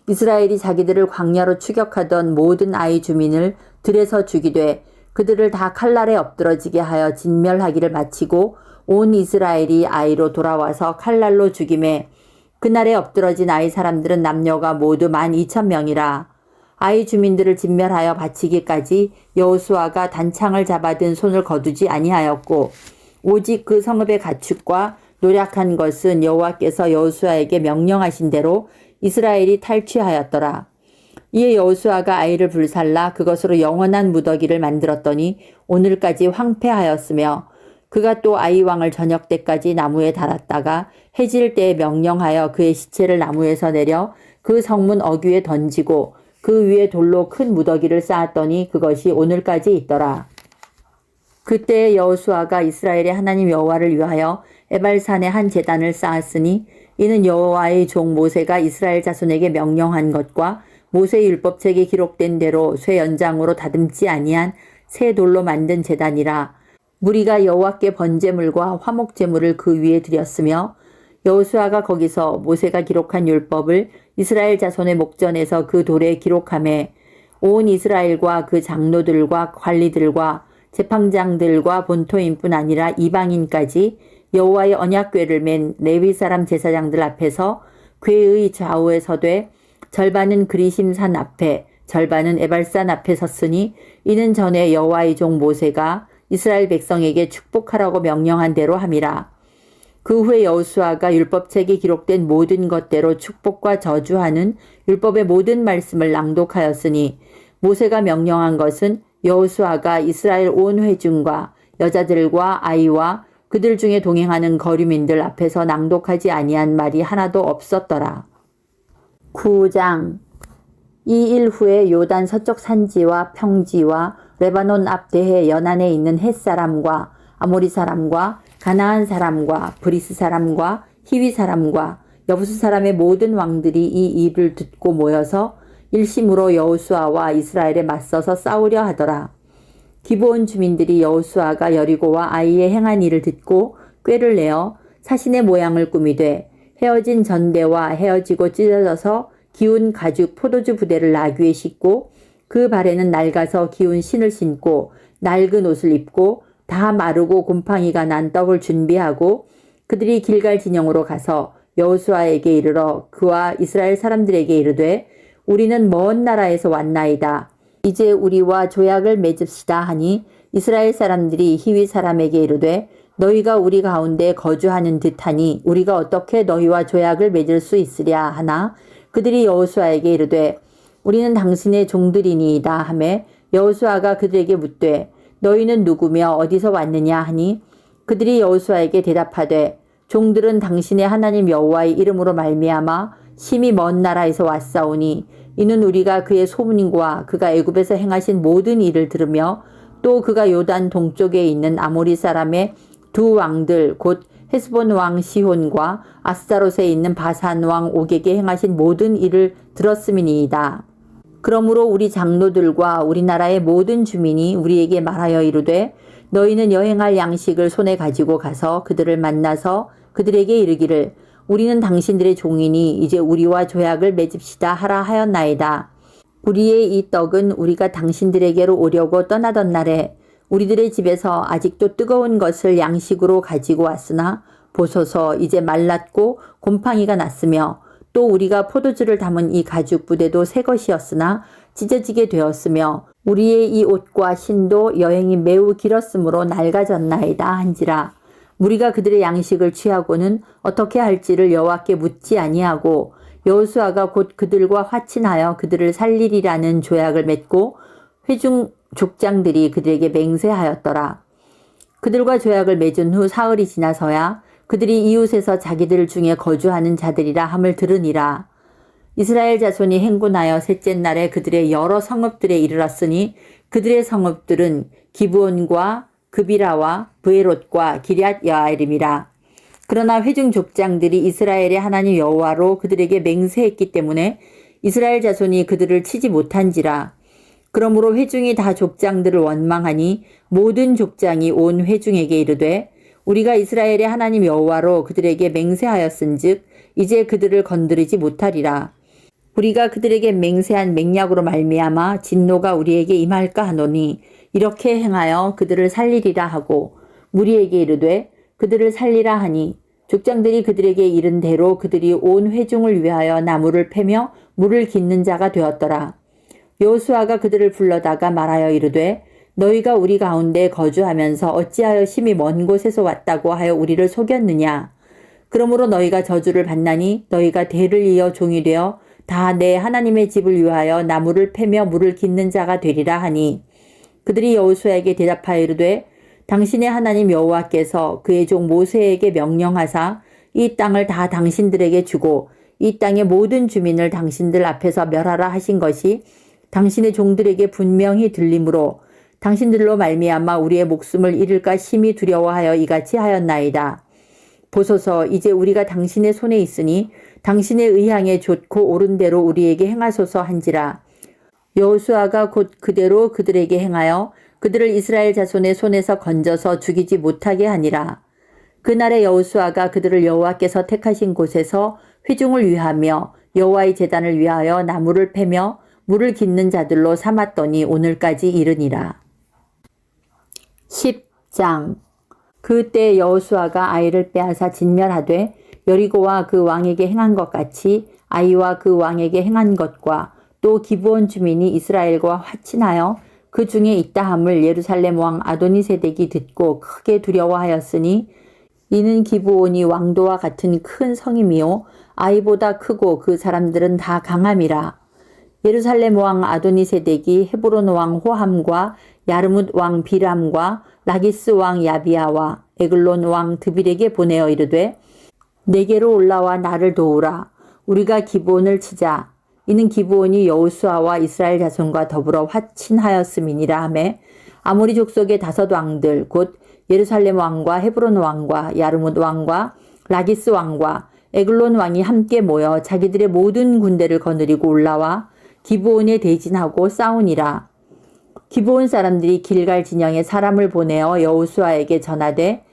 이스라엘이 자기들을 광야로 추격하던 모든 아이 주민을 들에서 죽이되 그들을 다 칼날에 엎드러지게 하여 진멸하기를 마치고 온 이스라엘이 아이로 돌아와서 칼날로 죽임에 그날에 엎드러진 아이 사람들은 남녀가 모두 12,000명이라. 아이 주민들을 진멸하여 바치기까지 여호수아가 단창을 잡아든 손을 거두지 아니하였고 오직 그 성읍의 가축과 노력한 것은 여호와께서 여호수아에게 명령하신 대로 이스라엘이 탈취하였더라. 이에 여호수아가 아이를 불살라 그것으로 영원한 무더기를 만들었더니 오늘까지 황폐하였으며 그가 또 아이 왕을 저녁 때까지 나무에 달았다가 해질 때에 명령하여 그의 시체를 나무에서 내려 그 성문 어귀에 던지고 그 위에 돌로 큰 무더기를 쌓았더니 그것이 오늘까지 있더라. 그때 여호수아가 이스라엘의 하나님 여호와를 위하여 에발산에 한 제단을 쌓았으니 이는 여호와의 종 모세가 이스라엘 자손에게 명령한 것과 모세의 율법책에 기록된 대로 쇠 연장으로 다듬지 아니한 새 돌로 만든 제단이라. 무리가 여호와께 번제물과 화목제물을 그 위에 드렸으며 여호수아가 거기서 모세가 기록한 율법을 이스라엘 자손의 목전에서 그 돌에 기록하매 온 이스라엘과 그 장로들과 관리들과 재판장들과 본토인뿐 아니라 이방인까지 여호와의 언약궤를 맨 레위 사람 제사장들 앞에서 궤의 좌우에 서되 절반은 그리심산 앞에 절반은 에발산 앞에 섰으니 이는 전에 여호와의 종 모세가 이스라엘 백성에게 축복하라고 명령한 대로 함이라. 그 후에 여호수아가 율법책에 기록된 모든 것대로 축복과 저주하는 율법의 모든 말씀을 낭독하였으니 모세가 명령한 것은 여호수아가 이스라엘 온 회중과 여자들과 아이와 그들 중에 동행하는 거류민들 앞에서 낭독하지 아니한 말이 하나도 없었더라. 9장. 이 일 후에 요단 서쪽 산지와 평지와 레바논 앞 대해 연안에 있는 헷사람과 아모리 사람과 가나안 사람과 브리스 사람과 히위 사람과 여부스 사람의 모든 왕들이 이 일을 듣고 모여서 일심으로 여호수아와 이스라엘에 맞서서 싸우려 하더라. 기브온 주민들이 여호수아가 여리고와 아이의 행한 일을 듣고 꾀를 내어 사신의 모양을 꾸미되 헤어진 전대와 헤어지고 찢어져서 기운 가죽 포도주 부대를 나귀에 싣고 그 발에는 낡아서 기운 신을 신고 낡은 옷을 입고 다 마르고 곰팡이가 난 떡을 준비하고 그들이 길갈 진영으로 가서 여호수아에게 이르러 그와 이스라엘 사람들에게 이르되 우리는 먼 나라에서 왔나이다. 이제 우리와 조약을 맺읍시다 하니 이스라엘 사람들이 히위 사람에게 이르되 너희가 우리 가운데 거주하는 듯하니 우리가 어떻게 너희와 조약을 맺을 수 있으랴 하나 그들이 여호수아에게 이르되 우리는 당신의 종들이니이다 하매 여호수아가 그들에게 묻되 너희는 누구며 어디서 왔느냐 하니 그들이 여호수아에게 대답하되 종들은 당신의 하나님 여호와의 이름으로 말미암아 심히 먼 나라에서 왔사오니 이는 우리가 그의 소문과 그가 애굽에서 행하신 모든 일을 들으며 또 그가 요단 동쪽에 있는 아모리 사람의 두 왕들 곧 헤스본 왕 시혼과 아스타롯에 있는 바산 왕 옥에게 행하신 모든 일을 들었음이니이다. 그러므로 우리 장로들과 우리나라의 모든 주민이 우리에게 말하여 이르되 너희는 여행할 양식을 손에 가지고 가서 그들을 만나서 그들에게 이르기를 우리는 당신들의 종이니 이제 우리와 조약을 맺읍시다 하라 하였나이다. 우리의 이 떡은 우리가 당신들에게로 오려고 떠나던 날에 우리들의 집에서 아직도 뜨거운 것을 양식으로 가지고 왔으나 보소서 이제 말랐고 곰팡이가 났으며 또 우리가 포도주를 담은 이 가죽 부대도 새 것이었으나 찢어지게 되었으며 우리의 이 옷과 신도 여행이 매우 길었으므로 낡아졌나이다 한지라. 우리가 그들의 양식을 취하고는 어떻게 할지를 여호와께 묻지 아니하고 여호수아가 곧 그들과 화친하여 그들을 살리리라는 조약을 맺고 회중 족장들이 그들에게 맹세하였더라. 그들과 조약을 맺은 후 사흘이 지나서야 그들이 이웃에서 자기들 중에 거주하는 자들이라 함을 들으니라. 이스라엘 자손이 행군하여 셋째 날에 그들의 여러 성읍들에 이르렀으니 그들의 성읍들은 기브온과 그비라와 브에롯과 기럇 여아림이라. 그러나 회중 족장들이 이스라엘의 하나님 여호와로 그들에게 맹세했기 때문에 이스라엘 자손이 그들을 치지 못한지라. 그러므로 회중이 다 족장들을 원망하니 모든 족장이 온 회중에게 이르되 우리가 이스라엘의 하나님 여호와로 그들에게 맹세하였은즉 이제 그들을 건드리지 못하리라. 우리가 그들에게 맹세한 맹약으로 말미암아 진노가 우리에게 임할까 하노니 이렇게 행하여 그들을 살리리라 하고 무리에게 이르되 그들을 살리라 하니 족장들이 그들에게 이른 대로 그들이 온 회중을 위하여 나무를 패며 물을 깃는 자가 되었더라. 여호수아가 그들을 불러다가 말하여 이르되 너희가 우리 가운데 거주하면서 어찌하여 심히 먼 곳에서 왔다고 하여 우리를 속였느냐. 그러므로 너희가 저주를 받나니 너희가 대를 이어 종이 되어 다 내 하나님의 집을 위하여 나무를 패며 물을 깃는 자가 되리라 하니 그들이 여호수아에게 대답하여 이르되 당신의 하나님 여호와께서 그의 종 모세에게 명령하사 이 땅을 다 당신들에게 주고 이 땅의 모든 주민을 당신들 앞에서 멸하라 하신 것이 당신의 종들에게 분명히 들림으로 당신들로 말미암아 우리의 목숨을 잃을까 심히 두려워하여 이같이 하였나이다. 보소서 이제 우리가 당신의 손에 있으니 당신의 의향에 좋고 옳은 대로 우리에게 행하소서 한지라. 여호수아가 곧 그대로 그들에게 행하여 그들을 이스라엘 자손의 손에서 건져서 죽이지 못하게 하니라. 그날에 여호수아가 그들을 여호와께서 택하신 곳에서 회중을 위하며 여호와의 제단을 위하여 나무를 패며 물을 깃는 자들로 삼았더니 오늘까지 이르니라. 10장. 그때 여호수아가 아이를 빼앗아 진멸하되 여리고와 그 왕에게 행한 것 같이 아이와 그 왕에게 행한 것과 또 기브온 주민이 이스라엘과 화친하여 그 중에 있다함을 예루살렘 왕 아도니세덱이 듣고 크게 두려워하였으니 이는 기브온이 왕도와 같은 큰 성임이요 아이보다 크고 그 사람들은 다 강함이라. 예루살렘 왕 아도니세덱이 헤브론 왕 호함과 야르뭇 왕 비람과 라기스 왕 야비아와 에글론 왕 드빌에게 보내어 이르되 내게로 올라와 나를 도우라. 우리가 기브온을 치자. 이는 기브온이 여호수아와 이스라엘 자손과 더불어 화친하였음이니라 하매 아모리 족속의 5 왕들 곧 예루살렘 왕과 헤브론 왕과 야르뭇 왕과 라기스 왕과 에글론 왕이 함께 모여 자기들의 모든 군대를 거느리고 올라와 기브온에 대진하고 싸우니라. 기브온 사람들이 길갈 진영에 사람을 보내어 여호수아에게 전하되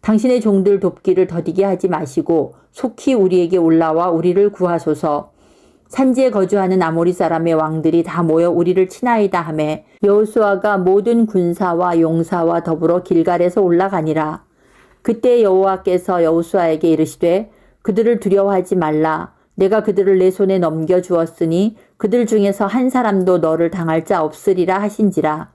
당신의 종들 돕기를 더디게 하지 마시고 속히 우리에게 올라와 우리를 구하소서. 산지에 거주하는 아모리 사람의 왕들이 다 모여 우리를 치나이다 하매 여호수아가 모든 군사와 용사와 더불어 길갈에서 올라가니라. 그때 여호와께서 여호수아에게 이르시되 그들을 두려워하지 말라. 내가 그들을 내 손에 넘겨주었으니 그들 중에서 한 사람도 너를 당할 자 없으리라 하신지라.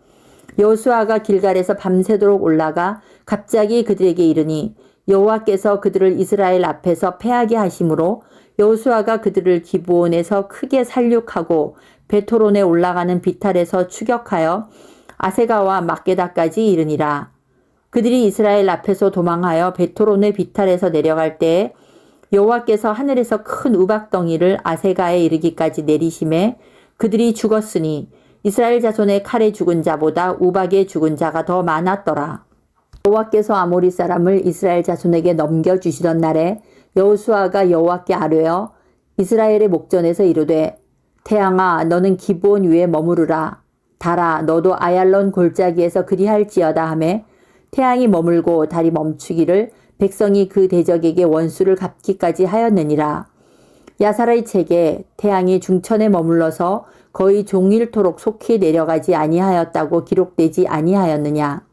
여호수아가 길갈에서 밤새도록 올라가 갑자기 그들에게 이르니 여호와께서 그들을 이스라엘 앞에서 패하게 하심으로 여호수아가 그들을 기브온에서 크게 살육하고 베토론에 올라가는 비탈에서 추격하여 아세가와 막게다까지 이르니라. 그들이 이스라엘 앞에서 도망하여 베토론의 비탈에서 내려갈 때에 여호와께서 하늘에서 큰 우박덩이를 아세가에 이르기까지 내리심에 그들이 죽었으니 이스라엘 자손의 칼에 죽은 자보다 우박에 죽은 자가 더 많았더라. 여호와께서 아모리 사람을 이스라엘 자손에게 넘겨주시던 날에 여호수아가 여호와께 아뢰어 이스라엘의 목전에서 이르되 태양아 너는 기브온 위에 머무르라. 달아 너도 아얄론 골짜기에서 그리할지어다 하매 태양이 머물고 달이 멈추기를 백성이 그 대적에게 원수를 갚기까지 하였느니라. 야사라의 책에 태양이 중천에 머물러서 거의 종일토록 속히 내려가지 아니하였다고 기록되지 아니하였느냐.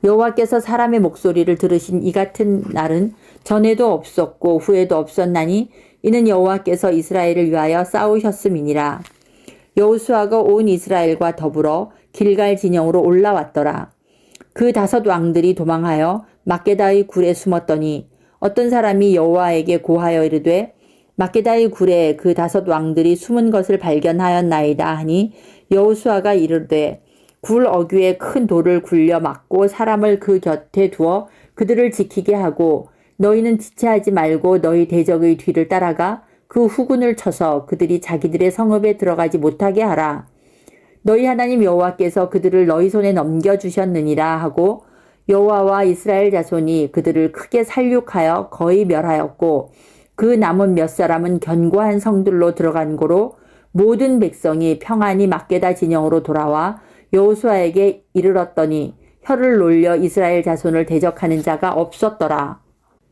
여호와께서 사람의 목소리를 들으신 이 같은 날은 전에도 없었고 후에도 없었나니 이는 여호와께서 이스라엘을 위하여 싸우셨음이니라. 여호수아가 온 이스라엘과 더불어 길갈 진영으로 올라왔더라. 그 5 왕들이 도망하여 막게다의 굴에 숨었더니 어떤 사람이 여호와에게 고하여 이르되 막게다의 굴에 그 5 왕들이 숨은 것을 발견하였나이다 하니 여호수아가 이르되 굴 어귀에 큰 돌을 굴려 막고 사람을 그 곁에 두어 그들을 지키게 하고 너희는 지체하지 말고 너희 대적의 뒤를 따라가 그 후군을 쳐서 그들이 자기들의 성읍에 들어가지 못하게 하라. 너희 하나님 여호와께서 그들을 너희 손에 넘겨주셨느니라 하고 여호와와 이스라엘 자손이 그들을 크게 살육하여 거의 멸하였고 그 남은 몇 사람은 견고한 성들로 들어간 고로 모든 백성이 평안히 막게다 진영으로 돌아와 여호수아에게 이르렀더니 혀를 놀려 이스라엘 자손을 대적하는 자가 없었더라.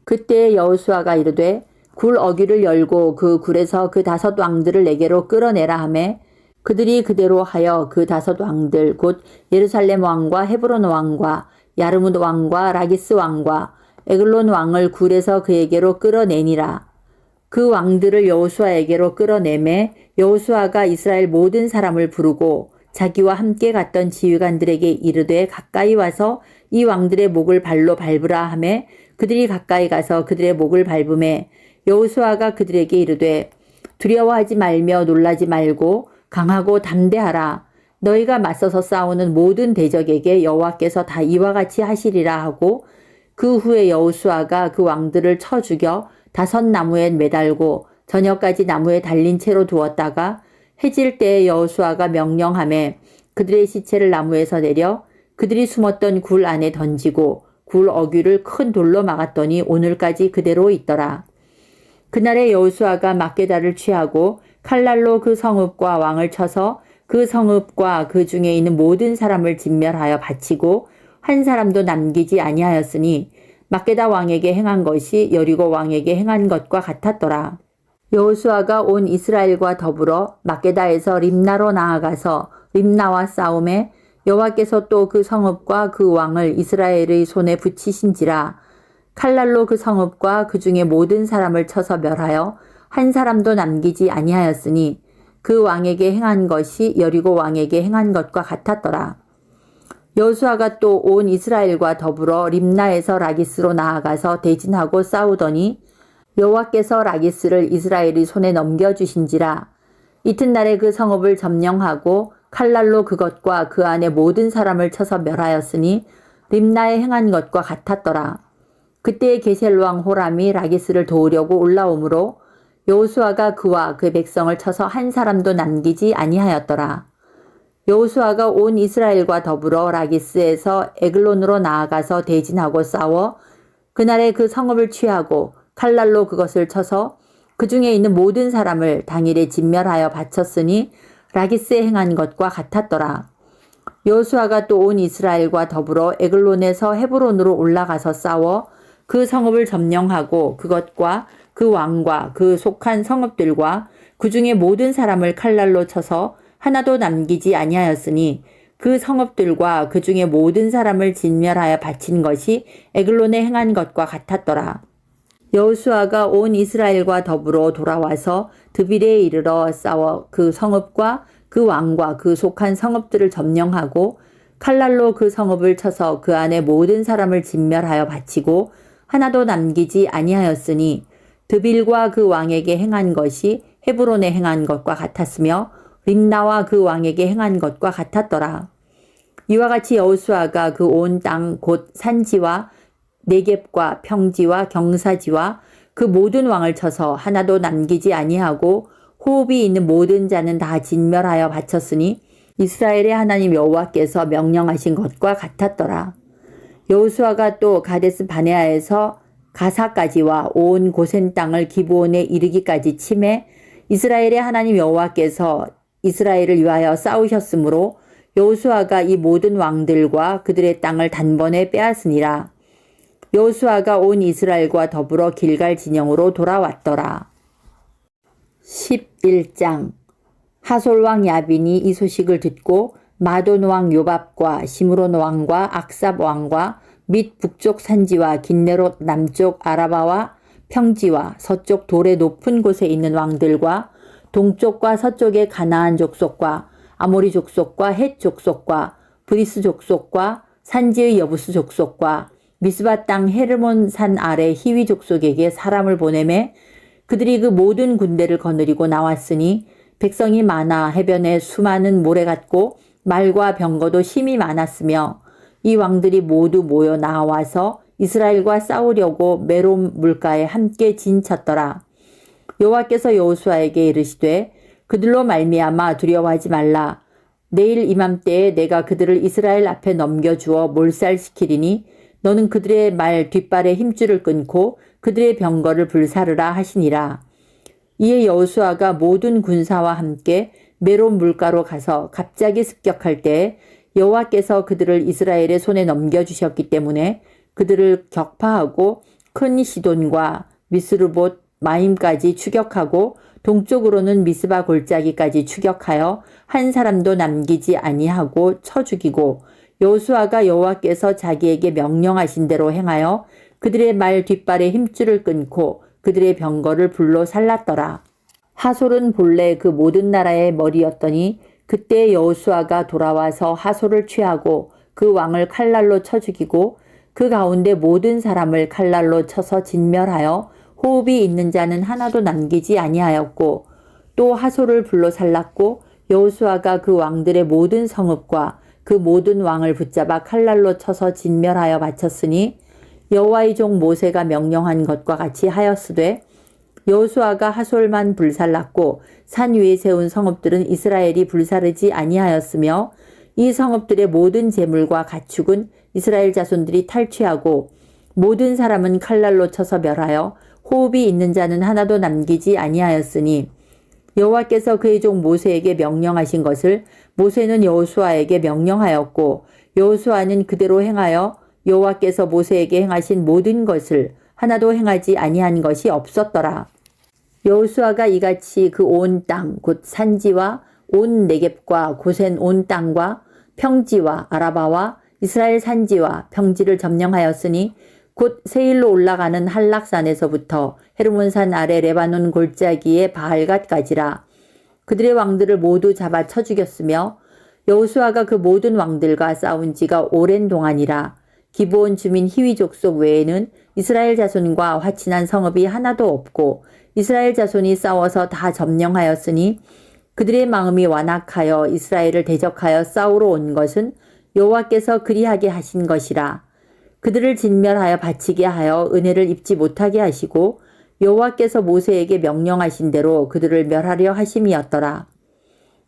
그때 여호수아가 이르되 굴 어귀를 열고 그 굴에서 그 5 왕들을 내게로 끌어내라 하매 그들이 그대로 하여 그 5 왕들 곧 예루살렘 왕과 헤브론 왕과 야르뭇 왕과 라기스 왕과 에글론 왕을 굴에서 그에게로 끌어내니라. 그 왕들을 여호수아에게로 끌어내매 여호수아가 이스라엘 모든 사람을 부르고 자기와 함께 갔던 지휘관들에게 이르되 가까이 와서 이 왕들의 목을 발로 밟으라 하매 그들이 가까이 가서 그들의 목을 밟음에 여호수아가 그들에게 이르되 두려워하지 말며 놀라지 말고 강하고 담대하라. 너희가 맞서서 싸우는 모든 대적에게 여호와께서 다 이와 같이 하시리라 하고 그 후에 여호수아가 그 왕들을 쳐 죽여 5 나무에 매달고 저녁까지 나무에 달린 채로 두었다가 해질 때에 여호수아가 명령하매 그들의 시체를 나무에서 내려 그들이 숨었던 굴 안에 던지고 굴 어귀를 큰 돌로 막았더니 오늘까지 그대로 있더라. 그날에 여호수아가 막게다를 취하고 칼날로 그 성읍과 왕을 쳐서 그 성읍과 그 중에 있는 모든 사람을 진멸하여 바치고 한 사람도 남기지 아니하였으니 막게다 왕에게 행한 것이 여리고 왕에게 행한 것과 같았더라. 여호수아가 온 이스라엘과 더불어 막게다에서 림나로 나아가서 림나와 싸움에 여호와께서 또 그 성읍과 그 왕을 이스라엘의 손에 붙이신지라. 칼날로 그 성읍과 그 중에 모든 사람을 쳐서 멸하여 한 사람도 남기지 아니하였으니 그 왕에게 행한 것이 여리고 왕에게 행한 것과 같았더라. 여호수아가 또 온 이스라엘과 더불어 림나에서 라기스로 나아가서 대진하고 싸우더니 여호와께서 라기스를 이스라엘의 손에 넘겨주신지라. 이튿날에 그 성읍을 점령하고 칼날로 그것과 그 안에 모든 사람을 쳐서 멸하였으니 림나에 행한 것과 같았더라. 그때에 게셀 왕 호람이 라기스를 도우려고 올라오므로 여호수아가 그와 그 백성을 쳐서 한 사람도 남기지 아니하였더라. 여호수아가 온 이스라엘과 더불어 라기스에서 에글론으로 나아가서 대진하고 싸워 그날에 그 성읍을 취하고 칼날로 그것을 쳐서 그 중에 있는 모든 사람을 당일에 진멸하여 바쳤으니 라기스에 행한 것과 같았더라. 여호수아가 또 온 이스라엘과 더불어 에글론에서 헤브론으로 올라가서 싸워 그 성읍을 점령하고 그것과 그 왕과 그 속한 성읍들과 그 중에 모든 사람을 칼날로 쳐서 하나도 남기지 아니하였으니 그 성읍들과 그 중에 모든 사람을 진멸하여 바친 것이 에글론에 행한 것과 같았더라. 여호수아가 온 이스라엘과 더불어 돌아와서 드빌에 이르러 싸워 그 성읍과 그 왕과 그 속한 성읍들을 점령하고 칼날로 그 성읍을 쳐서 그 안에 모든 사람을 진멸하여 바치고 하나도 남기지 아니하였으니 드빌과 그 왕에게 행한 것이 헤브론에 행한 것과 같았으며 림나와 그 왕에게 행한 것과 같았더라. 이와 같이 여호수아가 그 온 땅 곧 산지와 네겝과 평지와 경사지와 그 모든 왕을 쳐서 하나도 남기지 아니하고 호흡이 있는 모든 자는 다 진멸하여 바쳤으니 이스라엘의 하나님 여호와께서 명령하신 것과 같았더라. 여호수아가 또 가데스 바네아에서 가사까지와 온 고센 땅을 기브온에 이르기까지 치매 이스라엘의 하나님 여호와께서 이스라엘을 위하여 싸우셨으므로 여호수아가 이 모든 왕들과 그들의 땅을 단번에 빼앗으니라. 여호수아가 온 이스라엘과 더불어 길갈 진영으로 돌아왔더라. 11장. 하솔 왕 야빈이 이 소식을 듣고 마돈 왕 요밥과 시므론 왕과 악삽 왕과 및 북쪽 산지와 긴네롯 남쪽 아라바와 평지와 서쪽 돌의 높은 곳에 있는 왕들과 동쪽과 서쪽의 가나안 족속과 아모리 족속과 헷 족속과 브리스 족속과 산지의 여부스 족속과 미스바 땅 헤르몬 산 아래 히위 족속에게 사람을 보내매 그들이 그 모든 군대를 거느리고 나왔으니 백성이 많아 해변에 수많은 모래 같고 말과 병거도 심히 많았으며 이 왕들이 모두 모여 나와서 이스라엘과 싸우려고 메롬 물가에 함께 진쳤더라. 여호와께서 여호수아에게 이르시되 그들로 말미암아 두려워하지 말라. 내일 이맘때에 내가 그들을 이스라엘 앞에 넘겨주어 몰살시키리니 너는 그들의 말 뒷발에 힘줄을 끊고 그들의 병거를 불사르라 하시니라. 이에 여호수아가 모든 군사와 함께 메론 물가로 가서 갑자기 습격할 때에 여호와께서 그들을 이스라엘의 손에 넘겨주셨기 때문에 그들을 격파하고 큰 시돈과 미스르봇 마임까지 추격하고 동쪽으로는 미스바 골짜기까지 추격하여 한 사람도 남기지 아니하고 쳐 죽이고 여호수아가 여호와께서 자기에게 명령하신 대로 행하여 그들의 말 뒷발에 힘줄을 끊고 그들의 병거를 불로 살랐더라. 하솔은 본래 그 모든 나라의 머리였더니 그때 여호수아가 돌아와서 하솔을 취하고 그 왕을 칼날로 쳐 죽이고 그 가운데 모든 사람을 칼날로 쳐서 진멸하여 호흡이 있는 자는 하나도 남기지 아니하였고 또 하소를 불로 살랐고 여호수아가 그 왕들의 모든 성읍과 그 모든 왕을 붙잡아 칼날로 쳐서 진멸하여 바쳤으니 여호와의 종 모세가 명령한 것과 같이 하였으되 여호수아가 하솔만 불살랐고 산 위에 세운 성읍들은 이스라엘이 불사르지 아니하였으며 이 성읍들의 모든 재물과 가축은 이스라엘 자손들이 탈취하고 모든 사람은 칼날로 쳐서 멸하여 호흡이 있는 자는 하나도 남기지 아니하였으니 여호와께서 그의 종 모세에게 명령하신 것을 모세는 여호수아에게 명령하였고 여호수아는 그대로 행하여 여호와께서 모세에게 행하신 모든 것을 하나도 행하지 아니한 것이 없었더라. 여호수아가 이같이 그 온 땅 곧 산지와 온 네겝과 고센 온 땅과 평지와 아라바와 이스라엘 산지와 평지를 점령하였으니 곧 세일로 올라가는 한락산에서부터 헤르몬산 아래 레바논 골짜기의 바알갓까지라. 그들의 왕들을 모두 잡아 쳐 죽였으며 여호수아가 그 모든 왕들과 싸운 지가 오랜 동안이라. 기브온 주민 히위 족속 외에는 이스라엘 자손과 화친한 성읍이 하나도 없고 이스라엘 자손이 싸워서 다 점령하였으니 그들의 마음이 완악하여 이스라엘을 대적하여 싸우러 온 것은 여호와께서 그리하게 하신 것이라. 그들을 진멸하여 바치게 하여 은혜를 입지 못하게 하시고 여호와께서 모세에게 명령하신 대로 그들을 멸하려 하심이었더라.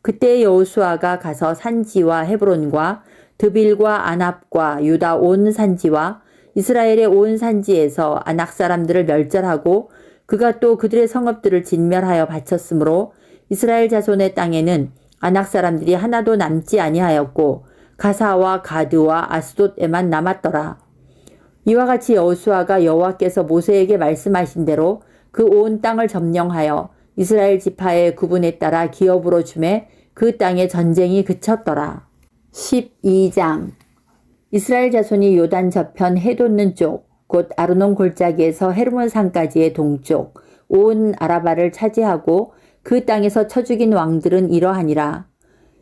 그때 여호수아가 가서 산지와 헤브론과 드빌과 아납과 유다 온 산지와 이스라엘의 온 산지에서 아낙 사람들을 멸절하고 그가 또 그들의 성읍들을 진멸하여 바쳤으므로 이스라엘 자손의 땅에는 아낙 사람들이 하나도 남지 아니하였고 가사와 가드와 아스돗에만 남았더라. 이와 같이 여호수아가 여호와께서 모세에게 말씀하신 대로 그 온 땅을 점령하여 이스라엘 지파의 구분에 따라 기업으로 주매 그 땅에 전쟁이 그쳤더라. 12장 이스라엘 자손이 요단 저편 해돋는 쪽 곧 아르논 골짜기에서 헤르몬 산까지의 동쪽 온 아라바를 차지하고 그 땅에서 쳐 죽인 왕들은 이러하니라.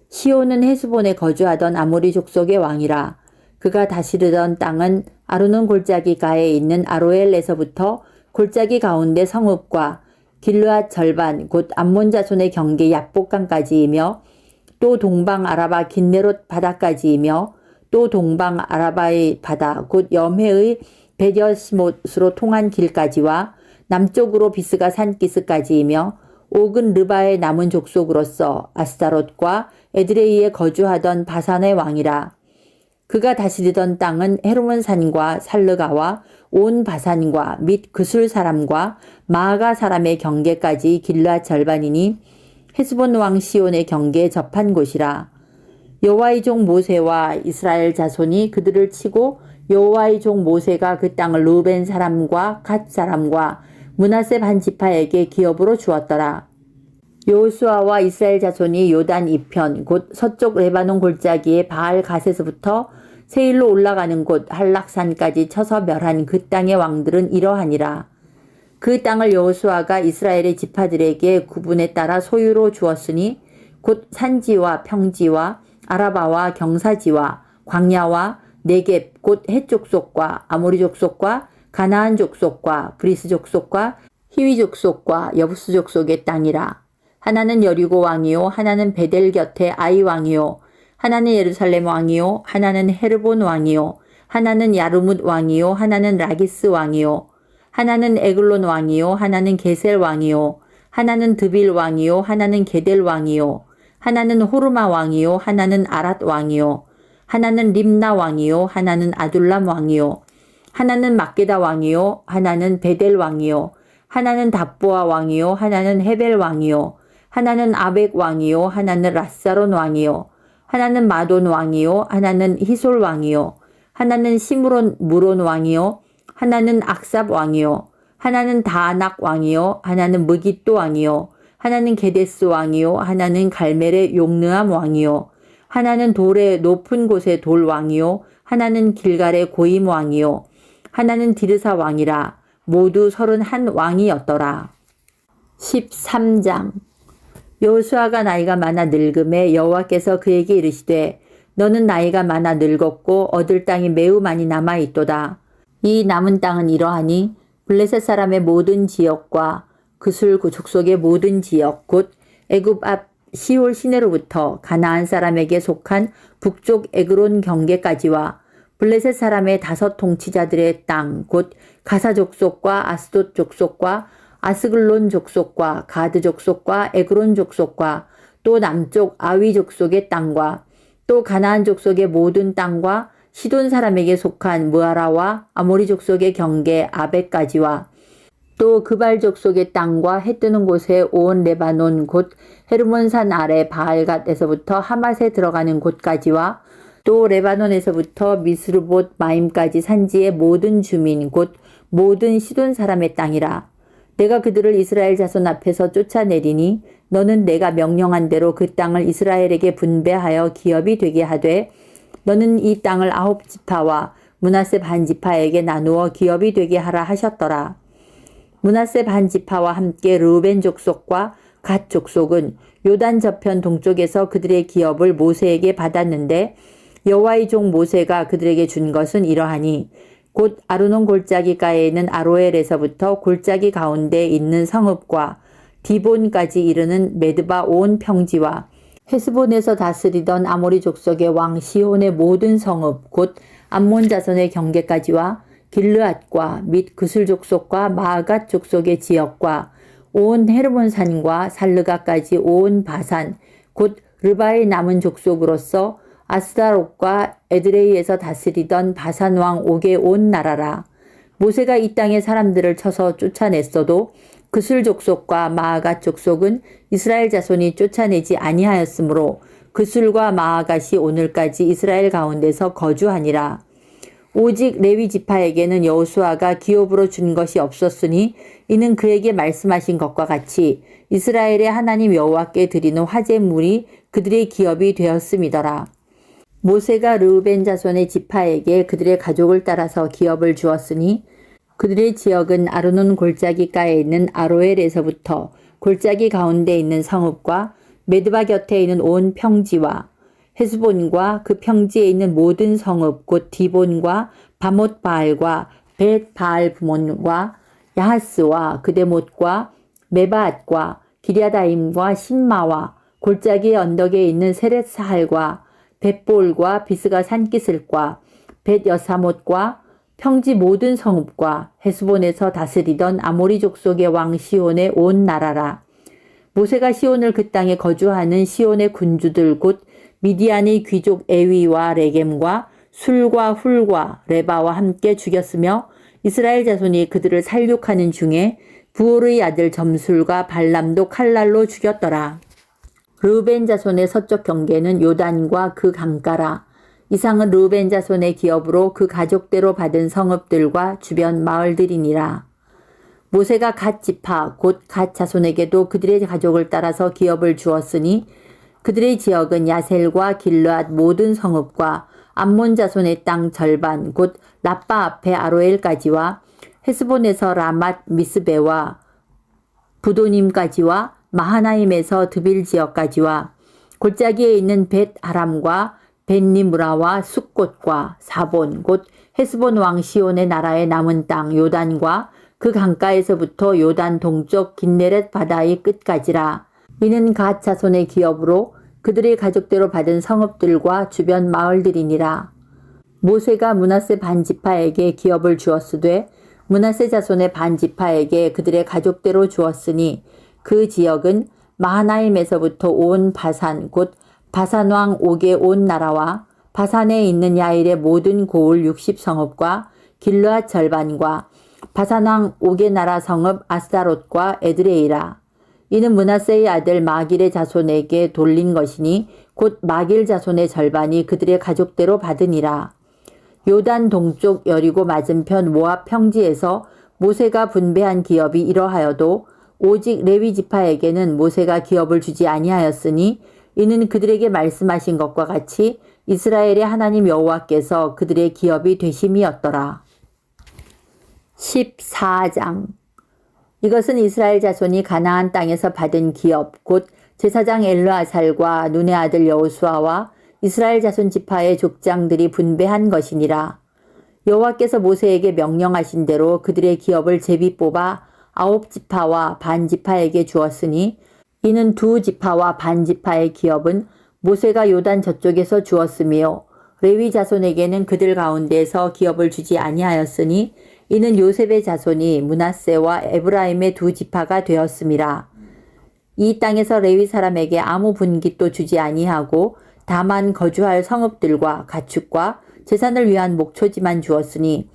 시온은 헤스본에 거주하던 아모리 족속의 왕이라. 그가 다스리던 땅은 아르논 골짜기가에 있는 아로엘에서부터 골짜기 가운데 성읍과 길르앗 절반 곧 암몬 자손의 경계 약복강까지이며 또 동방 아라바 긴네롯 바다까지이며 또 동방 아라바의 바다 곧 염해의 베디어시못으로 통한 길까지와 남쪽으로 비스가 산기스까지이며 옥은 르바의 남은 족속으로서 아스타롯과 에드레이에 거주하던 바산의 왕이라. 그가 다스리던 땅은 헤르몬 산과 살르가와 온 바산과 및 그술 사람과 마아가 사람의 경계까지 길르앗 절반이니 헤스본 왕 시온의 경계에 접한 곳이라. 여호와의 종 모세와 이스라엘 자손이 그들을 치고 여호와의 종 모세가 그 땅을 루벤 사람과 갓 사람과 므낫세 반 지파에게 기업으로 주었더라. 여호수아와 이스라엘 자손이 요단 이편 곧 서쪽 레바논 골짜기의 바알 갓에서부터 세일로 올라가는 곳 한락산까지 쳐서 멸한 그 땅의 왕들은 이러하니라. 그 땅을 여호수아가 이스라엘의 지파들에게 구분에 따라 소유로 주었으니 곧 산지와 평지와 아라바와 경사지와 광야와 네겝 곧 헷 족속과 아모리 족속과 가나안 족속과 브리스 족속과 히위 족속과 여부스 족속의 땅이라. 하나는 여리고 왕이요 하나는 베델 곁에 아이 왕이요 하나는 예루살렘 왕이요 하나는 헤르본 왕이요 하나는 야르뭇 왕이요 하나는 라기스 왕이요 하나는 에글론 왕이요 하나는 게셀 왕이요 하나는 드빌 왕이요 하나는 게델 왕이요 하나는 호르마 왕이요 하나는 아랏 왕이요 하나는 림나 왕이요 하나는 아둘람 왕이요 하나는 막게다 왕이요 하나는 베델 왕이요 하나는 답보아 왕이요 하나는 헤벨 왕이요 하나는 아벡 왕이요 하나는 라사론 왕이요 하나는 마돈 왕이요 하나는 히솔 왕이요 하나는 시므론 무론 왕이요 하나는 악삽 왕이요 하나는 다아낙 왕이요 하나는 무깃도 왕이요 하나는 게데스 왕이요 하나는 갈멜의 용느암 왕이요 하나는 돌의 높은 곳의 돌 왕이요 하나는 길갈의 고임 왕이요 하나는 디르사 왕이라. 모두 31 왕이었더라. 13장 여호수아가 나이가 많아 늙음에 여호와께서 그에게 이르시되 너는 나이가 많아 늙었고 얻을 땅이 매우 많이 남아 있도다. 이 남은 땅은 이러하니 블레셋 사람의 모든 지역과 그술 족속의 모든 지역 곧 애굽 앞 시올 시내로부터 가나안 사람에게 속한 북쪽 에그론 경계까지와 블레셋 사람의 5 통치자들의 땅 곧 가사 족속과 아스돗 족속과 아스글론 족속과 가드 족속과 에그론 족속과 또 남쪽 아위 족속의 땅과 또 가나안 족속의 모든 땅과 시돈 사람에게 속한 무아라와 아모리 족속의 경계 아벡까지와 또 그발 족속의 땅과 해 뜨는 곳에 온 레바논 곧 헤르몬산 아래 바알갓에서부터 하맛에 들어가는 곳까지와 또 레바논에서부터 미스르봇 마임까지 산지의 모든 주민 곧 모든 시돈 사람의 땅이라. 내가 그들을 이스라엘 자손 앞에서 쫓아내리니 너는 내가 명령한 대로 그 땅을 이스라엘에게 분배하여 기업이 되게 하되 너는 이 땅을 9지파와 므낫세 반지파에게 나누어 기업이 되게 하라 하셨더라. 므낫세 반지파와 함께 르우벤 족속과 갓 족속은 요단 저편 동쪽에서 그들의 기업을 모세에게 받았는데 여호와의 종 모세가 그들에게 준 것은 이러하니 곧 아르논 골짜기가에 있는 아로엘에서부터 골짜기 가운데 있는 성읍과 디본까지 이르는 메드바 온 평지와 헤스본에서 다스리던 아모리 족속의 왕 시온의 모든 성읍 곧 암몬 자손의 경계까지와 길르앗과 및 그술 족속과 마아갓 족속의 지역과 온 헤르몬 산과 살르가까지 온 바산 곧 르바의 남은 족속으로서 아스다롯과 에드레이에서 다스리던 바산 왕 옥의 온 나라라. 모세가 이 땅의 사람들을 쳐서 쫓아냈어도 그술 족속과 마아갓 족속은 이스라엘 자손이 쫓아내지 아니하였으므로 그술과 마아갓이 오늘까지 이스라엘 가운데서 거주하니라. 오직 레위 지파에게는 여호수아가 기업으로 준 것이 없었으니 이는 그에게 말씀하신 것과 같이 이스라엘의 하나님 여호와께 드리는 화제물이 그들의 기업이 되었음이더라. 모세가 르우벤 자손의 지파에게 그들의 가족을 따라서 기업을 주었으니 그들의 지역은 아르논 골짜기가에 있는 아로엘에서부터 골짜기 가운데 있는 성읍과 메드바 곁에 있는 온 평지와 헤스본과 그 평지에 있는 모든 성읍 곧 디본과 바못 바알과 벳 바알 부몬과 야하스와 그데못과 메바앗과 기랴다임과 신마와 골짜기 언덕에 있는 세렛 사할과 벳볼과 비스가 산기슬과 벳 여사못과 평지 모든 성읍과 헤스본에서 다스리던 아모리 족속의 왕 시온의 온 나라라. 모세가 시온을 그 땅에 거주하는 시온의 군주들 곧 미디안의 귀족 에위와 레겜과 술과 훌과 레바와 함께 죽였으며 이스라엘 자손이 그들을 살육하는 중에 부올의 아들 점술과 발람도 칼날로 죽였더라. 르우벤 자손의 서쪽 경계는 요단과 그 강가라. 이상은 르우벤 자손의 기업으로 그 가족대로 받은 성읍들과 주변 마을들이니라. 모세가 갓 지파 곧 갓 자손에게도 그들의 가족을 따라서 기업을 주었으니 그들의 지역은 야셀과 길르앗 모든 성읍과 암몬 자손의 땅 절반 곧 라빠 앞에 아로엘까지와 헤스본에서 라맛 미스베와 부도님까지와 마하나임에서 드빌 지역까지와 골짜기에 있는 벳 아람과 벳니무라와 숫곳과 사본 곧 헤스본 왕 시온의 나라의 남은 땅 요단과 그 강가에서부터 요단 동쪽 긴네렛 바다의 끝까지라. 이는 갓 자손의 기업으로 그들의 가족대로 받은 성읍들과 주변 마을들이니라. 모세가 므낫세 반지파에게 기업을 주었으되 므낫세 자손의 반지파에게 그들의 가족대로 주었으니 그 지역은 마하나임에서부터 온 바산 곧 바산 왕 옥의 온 나라와 바산에 있는 야일의 모든 고을 60성읍과 길르앗 절반과 바산 왕 옥의 나라 성읍 아스다롯과 에드레이라. 이는 므낫세의 아들 마길의 자손에게 돌린 것이니 곧 마길 자손의 절반이 그들의 가족대로 받으니라. 요단 동쪽 여리고 맞은편 모압 평지에서 모세가 분배한 기업이 이러하여도 오직 레위 지파에게는 모세가 기업을 주지 아니하였으니 이는 그들에게 말씀하신 것과 같이 이스라엘의 하나님 여호와께서 그들의 기업이 되심이었더라. 14장 이것은 이스라엘 자손이 가나안 땅에서 받은 기업 곧 제사장 엘르아살과 눈의 아들 여호수아와 이스라엘 자손 지파의 족장들이 분배한 것이니라. 여호와께서 모세에게 명령하신 대로 그들의 기업을 제비 뽑아 9지파와 반 지파에게 주었으니 이는 2지파와 반 지파의 기업은 모세가 요단 저쪽에서 주었으며 레위 자손에게는 그들 가운데에서 기업을 주지 아니하였으니 이는 요셉의 자손이 므낫세와 에브라임의 2지파가 되었음이라. 이 땅에서 레위 사람에게 아무 분깃도 주지 아니하고 다만 거주할 성읍들과 가축과 제산을 위한 목초지만 주었으니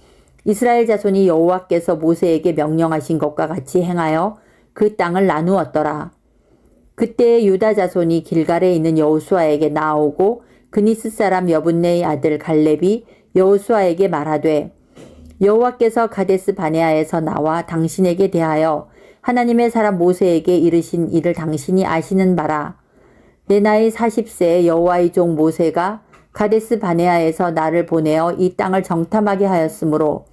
이스라엘 자손이 여호와께서 모세에게 명령하신 것과 같이 행하여 그 땅을 나누었더라. 그때 유다 자손이 길갈에 있는 여호수아에게 나오고 그니스 사람 여분네의 아들 갈렙이 여호수아에게 말하되 여호와께서 가데스 바네아에서 나와 당신에게 대하여 하나님의 사람 모세에게 이르신 일을 당신이 아시는 바라. 내 나이 40세에 여호와의 종 모세가 가데스 바네아에서 나를 보내어 이 땅을 정탐하게 하였으므로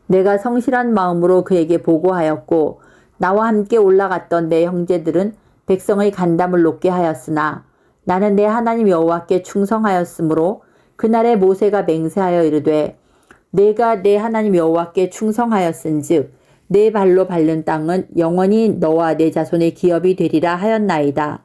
내가 성실한 마음으로 그에게 보고하였고 나와 함께 올라갔던 내 형제들은 백성의 간담을 높게 하였으나 나는 내 하나님 여호와께 충성하였으므로 그날에 모세가 맹세하여 이르되 내가 내 하나님 여호와께 충성하였은즉 내 발로 밟는 땅은 영원히 너와 내 자손의 기업이 되리라 하였나이다.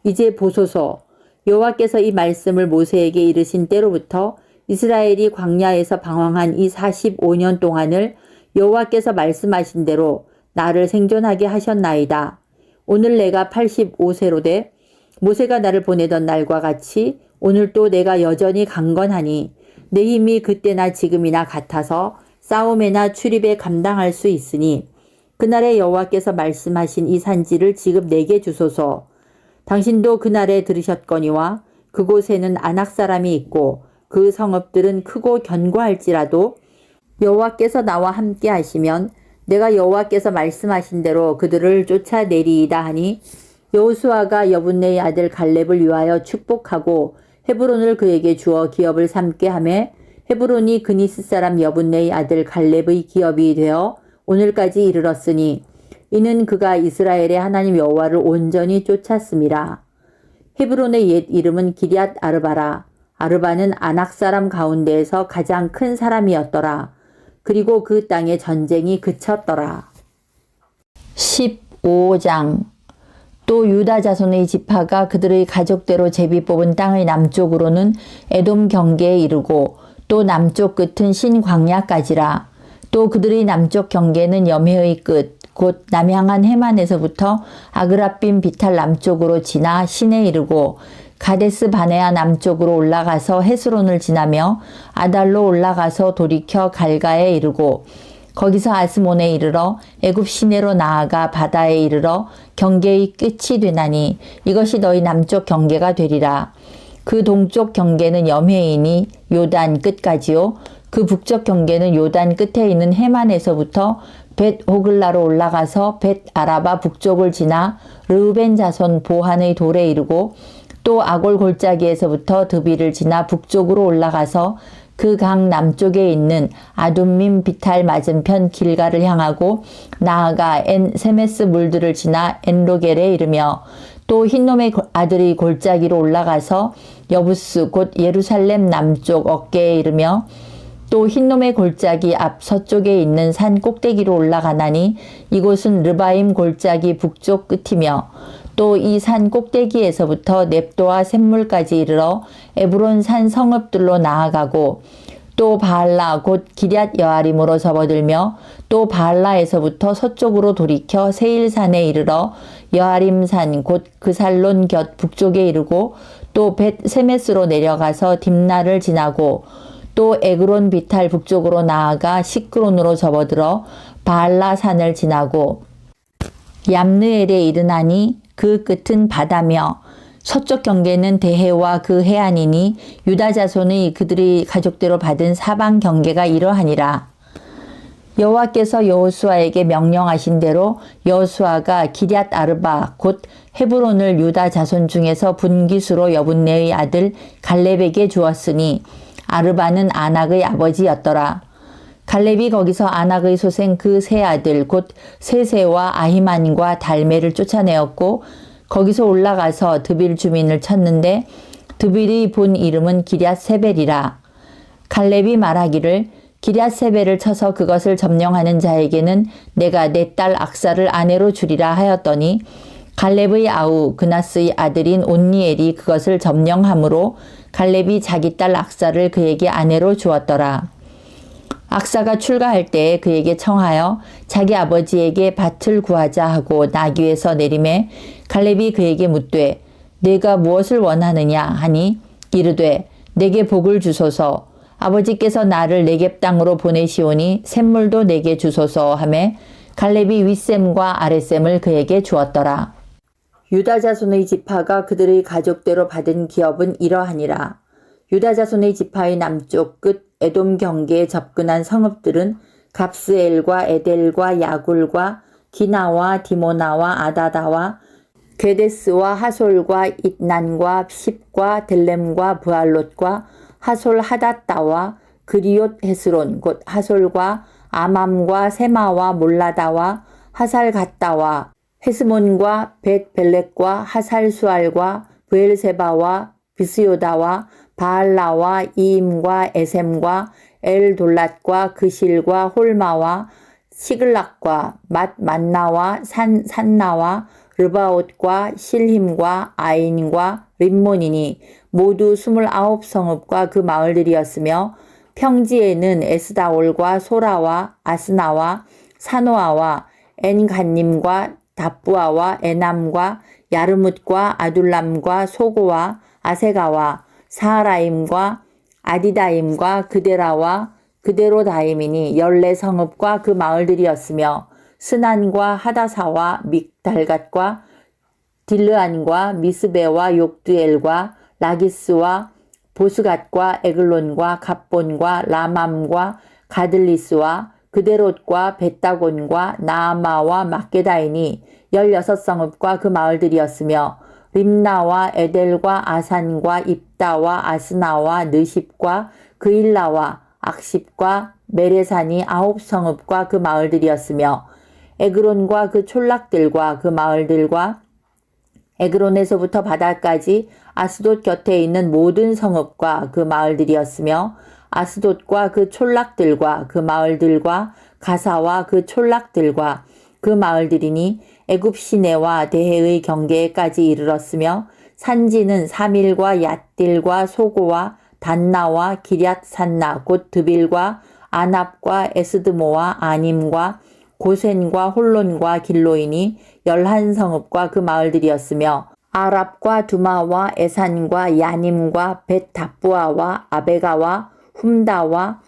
이제 보소서 여호와께서 이 말씀을 모세에게 이르신 때로부터 이스라엘이 광야에서 방황한 이 45년 동안을 여호와께서 말씀하신 대로 나를 생존하게 하셨나이다. 오늘 내가 85세로 돼 모세가 나를 보내던 날과 같이 오늘 또 내가 여전히 강건하니 내 힘이 그때나 지금이나 같아서 싸움에나 출입에 감당할 수 있으니 그날에 여호와께서 말씀하신 이 산지를 지금 내게 주소서. 당신도 그날에 들으셨거니와 그곳에는 아낙 사람이 있고 그 성읍들은 크고 견고할지라도 여호와께서 나와 함께 하시면 내가 여호와께서 말씀하신 대로 그들을 쫓아내리이다 하니 여호수아가 여분네의 아들 갈렙을 위하여 축복하고 헤브론을 그에게 주어 기업을 삼게 하매 헤브론이 그니스 사람 여분네의 아들 갈렙의 기업이 되어 오늘까지 이르렀으니 이는 그가 이스라엘의 하나님 여호와를 온전히 쫓았음이라. 헤브론의 옛 이름은 기럇 아르바라. 아르바는 아낙 사람 가운데에서 가장 큰 사람이었더라. 그리고 그 땅에 전쟁이 그쳤더라. 15장. 또 유다 자손의 지파가 그들의 가족대로 제비 뽑은 땅의 남쪽으로는 에돔 경계에 이르고 또 남쪽 끝은 신광야까지라. 또 그들의 남쪽 경계는 염해의 끝 곧 남향한 해만에서부터 아그라빔 비탈 남쪽으로 지나 신에 이르고 가데스 바네아 남쪽으로 올라가서 헤스론을 지나며 아달로 올라가서 돌이켜 갈가에 이르고 거기서 아스몬에 이르러 애굽 시내로 나아가 바다에 이르러 경계의 끝이 되나니 이것이 너희 남쪽 경계가 되리라. 그 동쪽 경계는 염해이니 요단 끝까지요. 그 북쪽 경계는 요단 끝에 있는 해만에서부터 벳 호글라로 올라가서 벳 아라바 북쪽을 지나 르우벤 자손 보한의 돌에 이르고 또 아골 골짜기에서부터 드비를 지나 북쪽으로 올라가서 그 강 남쪽에 있는 아둠밈 비탈 맞은편 길가를 향하고 나아가 엔 세메스 물들을 지나 엔로겔에 이르며 또 흰놈의 아들의 골짜기로 올라가서 여부스 곧 예루살렘 남쪽 어깨에 이르며 또 흰놈의 골짜기 앞 서쪽에 있는 산 꼭대기로 올라가나니 이곳은 르바임 골짜기 북쪽 끝이며 또 이 산 꼭대기에서부터 넵도와 샘물까지 이르러 에브론 산 성읍들로 나아가고 또 바알라 곧 기럇 여아림으로 접어들며 또 바알라에서부터 서쪽으로 돌이켜 세일산에 이르러 여아림산 곧 그살론 곁 북쪽에 이르고 또 벳 세메스로 내려가서 딥나를 지나고 또 에그론 비탈 북쪽으로 나아가 시크론으로 접어들어 바알라 산을 지나고 얌느엘에 이르나니 그 끝은 바다며 서쪽 경계는 대해와 그 해안이니 유다 자손의 그들의 가족대로 받은 사방 경계가 이러하니라. 여호와께서 여호수아에게 명령하신 대로 여호수아가 기럇 아르바 곧 헤브론을 유다 자손 중에서 분깃으로 여분네의 아들 갈렙에게 주었으니 아르바는 아낙의 아버지였더라. 갈렙이 거기서 아낙의 소생 그 세 아들 곧 세세와 아히만과 달메를 쫓아내었고 거기서 올라가서 드빌 주민을 쳤는데 드빌의 본 이름은 기럇세벨이라. 갈렙이 말하기를 기럇세벨을 쳐서 그것을 점령하는 자에게는 내가 내 딸 악사를 아내로 주리라 하였더니 갈렙의 아우 그나스의 아들인 온니엘이 그것을 점령함으로 갈렙이 자기 딸 악사를 그에게 아내로 주었더라. 악사가 출가할 때에 그에게 청하여 자기 아버지에게 밭을 구하자 하고 나귀에서 내림에 갈렙이 그에게 묻되 내가 무엇을 원하느냐 하니 이르되 내게 복을 주소서. 아버지께서 나를 네겝 땅으로 보내시오니 샘물도 내게 주소서 하매 갈렙이 윗샘과 아랫샘을 그에게 주었더라. 유다 자손의 지파가 그들의 가족대로 받은 기업은 이러하니라. 유다 자손의 지파의 남쪽 끝 에돔 경계에 접근한 성읍들은 갑스엘과 에델과 야굴과 기나와 디모나와 아다다와 게데스와 하솔과 it난과 십과 델렘과 브알롯과 하솔 하닷다와 그리옷 헤스론 곧 하솔과 아맘과 세마와 몰라다와 하살 갓다와 헤스몬과 벳 벨렉과 하살 수알과 브엘세바와 비스요다와 바알라와 이임과 에셈과 엘돌랏과 그실과 홀마와 시글락과 맛만나와 산나와 르바옷과 실힘과 아인과 림몬이니 모두 29성읍과 그 마을들이었으며 평지에는 에스다올과 소라와 아스나와 사노아와 엔간님과 답부아와 에남과 야르뭇과 아둘람과 소고와 아세가와 사하라임과 아디다임과 그데라와 그데로다임이니 14성읍과 그 마을들이었으며 스난과 하다사와 믹달갓과 딜르안과 미스베와 욕두엘과 라기스와 보스갓과 에글론과 갑본과 라맘과 가들리스와 그데롯과 벳다곤과 나아마와 막게다이니 16성읍과 그 마을들이었으며 림나와 에델과 아산과 입다와 아스나와 느십과 그일라와 악십과 메레산이 9성읍과 그 마을들이었으며 에그론과 그 촌락들과 그 마을들과 에그론에서부터 바다까지 아스돗 곁에 있는 모든 성읍과 그 마을들이었으며 아스돗과 그 촌락들과 그 마을들과 가사와 그 촌락들과 그 마을들이니 애굽 시내와 대해의 경계에까지 이르렀으며 산지는 사밀과 얏딜과 소고와 단나와 기럇 산나 곧 드빌과 아납과 에스드모와 아님과 고센과 홀론과 길로이니 11성읍과 그 마을들이었으며 아랍과 두마와 에산과 야님과 벳다부아와 아베가와 훔다와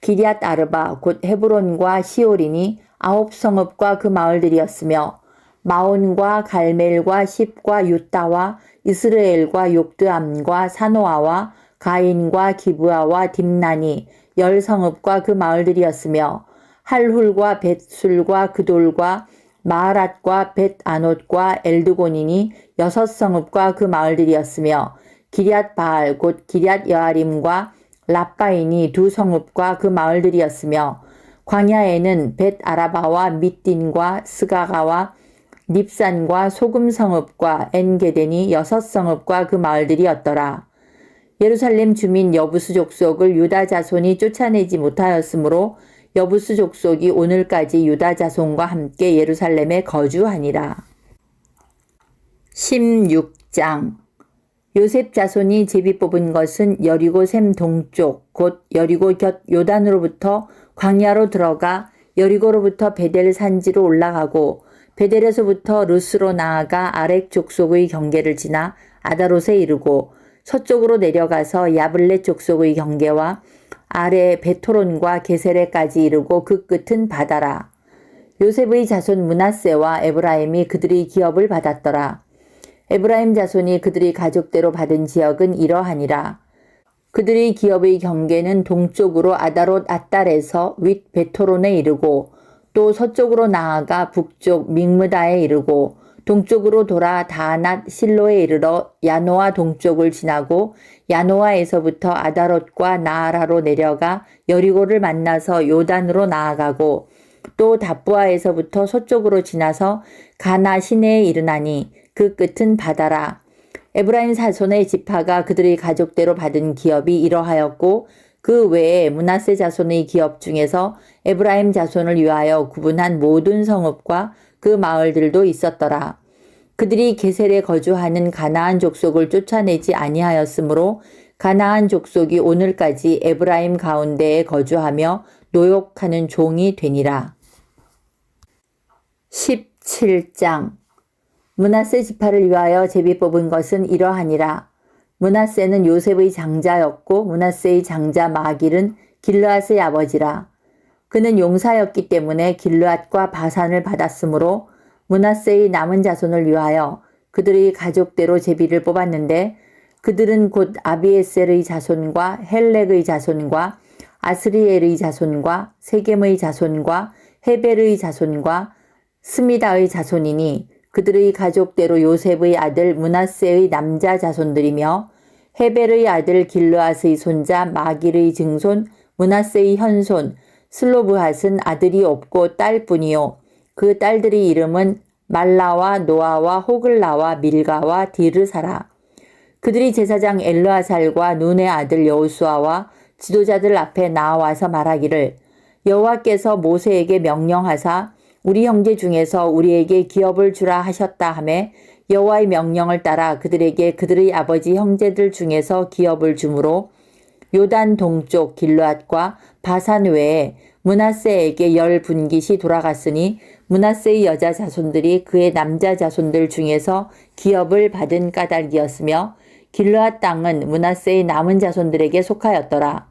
기럇 아르바 곧 헤브론과 시올이니 9성읍과 그 마을들이었으며 마온과 갈멜과 십과 유다와 이스르엘과 욕드암과 사노아와 가인과 기브아와 딥나니 10성읍과 그 마을들이었으며 할훌과 벳술과 그돌과 마하랏과 벳아롯과 엘드곤이니 6성읍과 그 마을들이었으며 기럇 바알 곧 기럇 여아림과 랍바인이 2성읍과 그 마을들이었으며 광야에는 벳 아라바와 밑딘과 스가가와 닙산과 소금성읍과 엔게덴이 6성읍과 그 마을들이었더라. 예루살렘 주민 여부스 족속을 유다 자손이 쫓아내지 못하였으므로 여부스 족속이 오늘까지 유다 자손과 함께 예루살렘에 거주하니라. 16장 요셉 자손이 제비 뽑은 것은 여리고 샘 동쪽 곧 여리고 곁 요단으로부터 광야로 들어가 여리고로부터 베델 산지로 올라가고 베델에서부터 루스로 나아가 아렉 족속의 경계를 지나 아다롯에 이르고 서쪽으로 내려가서 야블렛 족속의 경계와 아래 베토론과 게세레까지 이르고 그 끝은 바다라. 요셉의 자손 므낫세와 에브라임이 그들의 기업을 받았더라. 에브라임 자손이 그들의 가족대로 받은 지역은 이러하니라. 그들의 기업의 경계는 동쪽으로 아다롯 앗달에서 윗 베토론에 이르고 또 서쪽으로 나아가 북쪽 믹므다에 이르고 동쪽으로 돌아 다낫 실로에 이르러 야노아 동쪽을 지나고 야노아에서부터 아다롯과 나아라로 내려가 여리고를 만나서 요단으로 나아가고 또 답부아에서부터 서쪽으로 지나서 가나 시내에 이르나니 그 끝은 바다라. 에브라임 자손의 지파가 그들의 가족대로 받은 기업이 이러하였고 그 외에 므낫세 자손의 기업 중에서 에브라임 자손을 위하여 구분한 모든 성읍과 그 마을들도 있었더라. 그들이 게셀에 거주하는 가나안 족속을 쫓아내지 아니하였으므로 가나안 족속이 오늘까지 에브라임 가운데에 거주하며 노역하는 종이 되니라. 17장 므낫세 지파를 위하여 제비 뽑은 것은 이러하니라. 므낫세는 요셉의 장자였고 므낫세의 장자 마길은 길르앗의 아버지라. 그는 용사였기 때문에 길르앗과 바산을 받았으므로 므낫세의 남은 자손을 위하여 그들의 가족대로 제비를 뽑았는데 그들은 곧 아비에셀의 자손과 헬렉의 자손과 아스리엘의 자손과 세겜의 자손과 헤벨의 자손과 스미다의 자손이니 그들의 가족대로 요셉의 아들 므낫세의 남자 자손들이며 헤벨의 아들 길르앗의 손자 마길의 증손 므낫세의 현손 슬로브핫은 아들이 없고 딸뿐이요 그 딸들의 이름은 말라와 노아와 호글라와 밀가와 디르사라. 그들이 제사장 엘르아살과 눈의 아들 여호수아와 지도자들 앞에 나와서 말하기를 여호와께서 모세에게 명령하사 우리 형제 중에서 우리에게 기업을 주라 하셨다 하매 여호와의 명령을 따라 그들에게 그들의 아버지 형제들 중에서 기업을 주므로 요단 동쪽 길르앗과 바산 외에 므낫세에게 10분깃이 돌아갔으니 므낫세의 여자 자손들이 그의 남자 자손들 중에서 기업을 받은 까닭이었으며 길르앗 땅은 므낫세의 남은 자손들에게 속하였더라.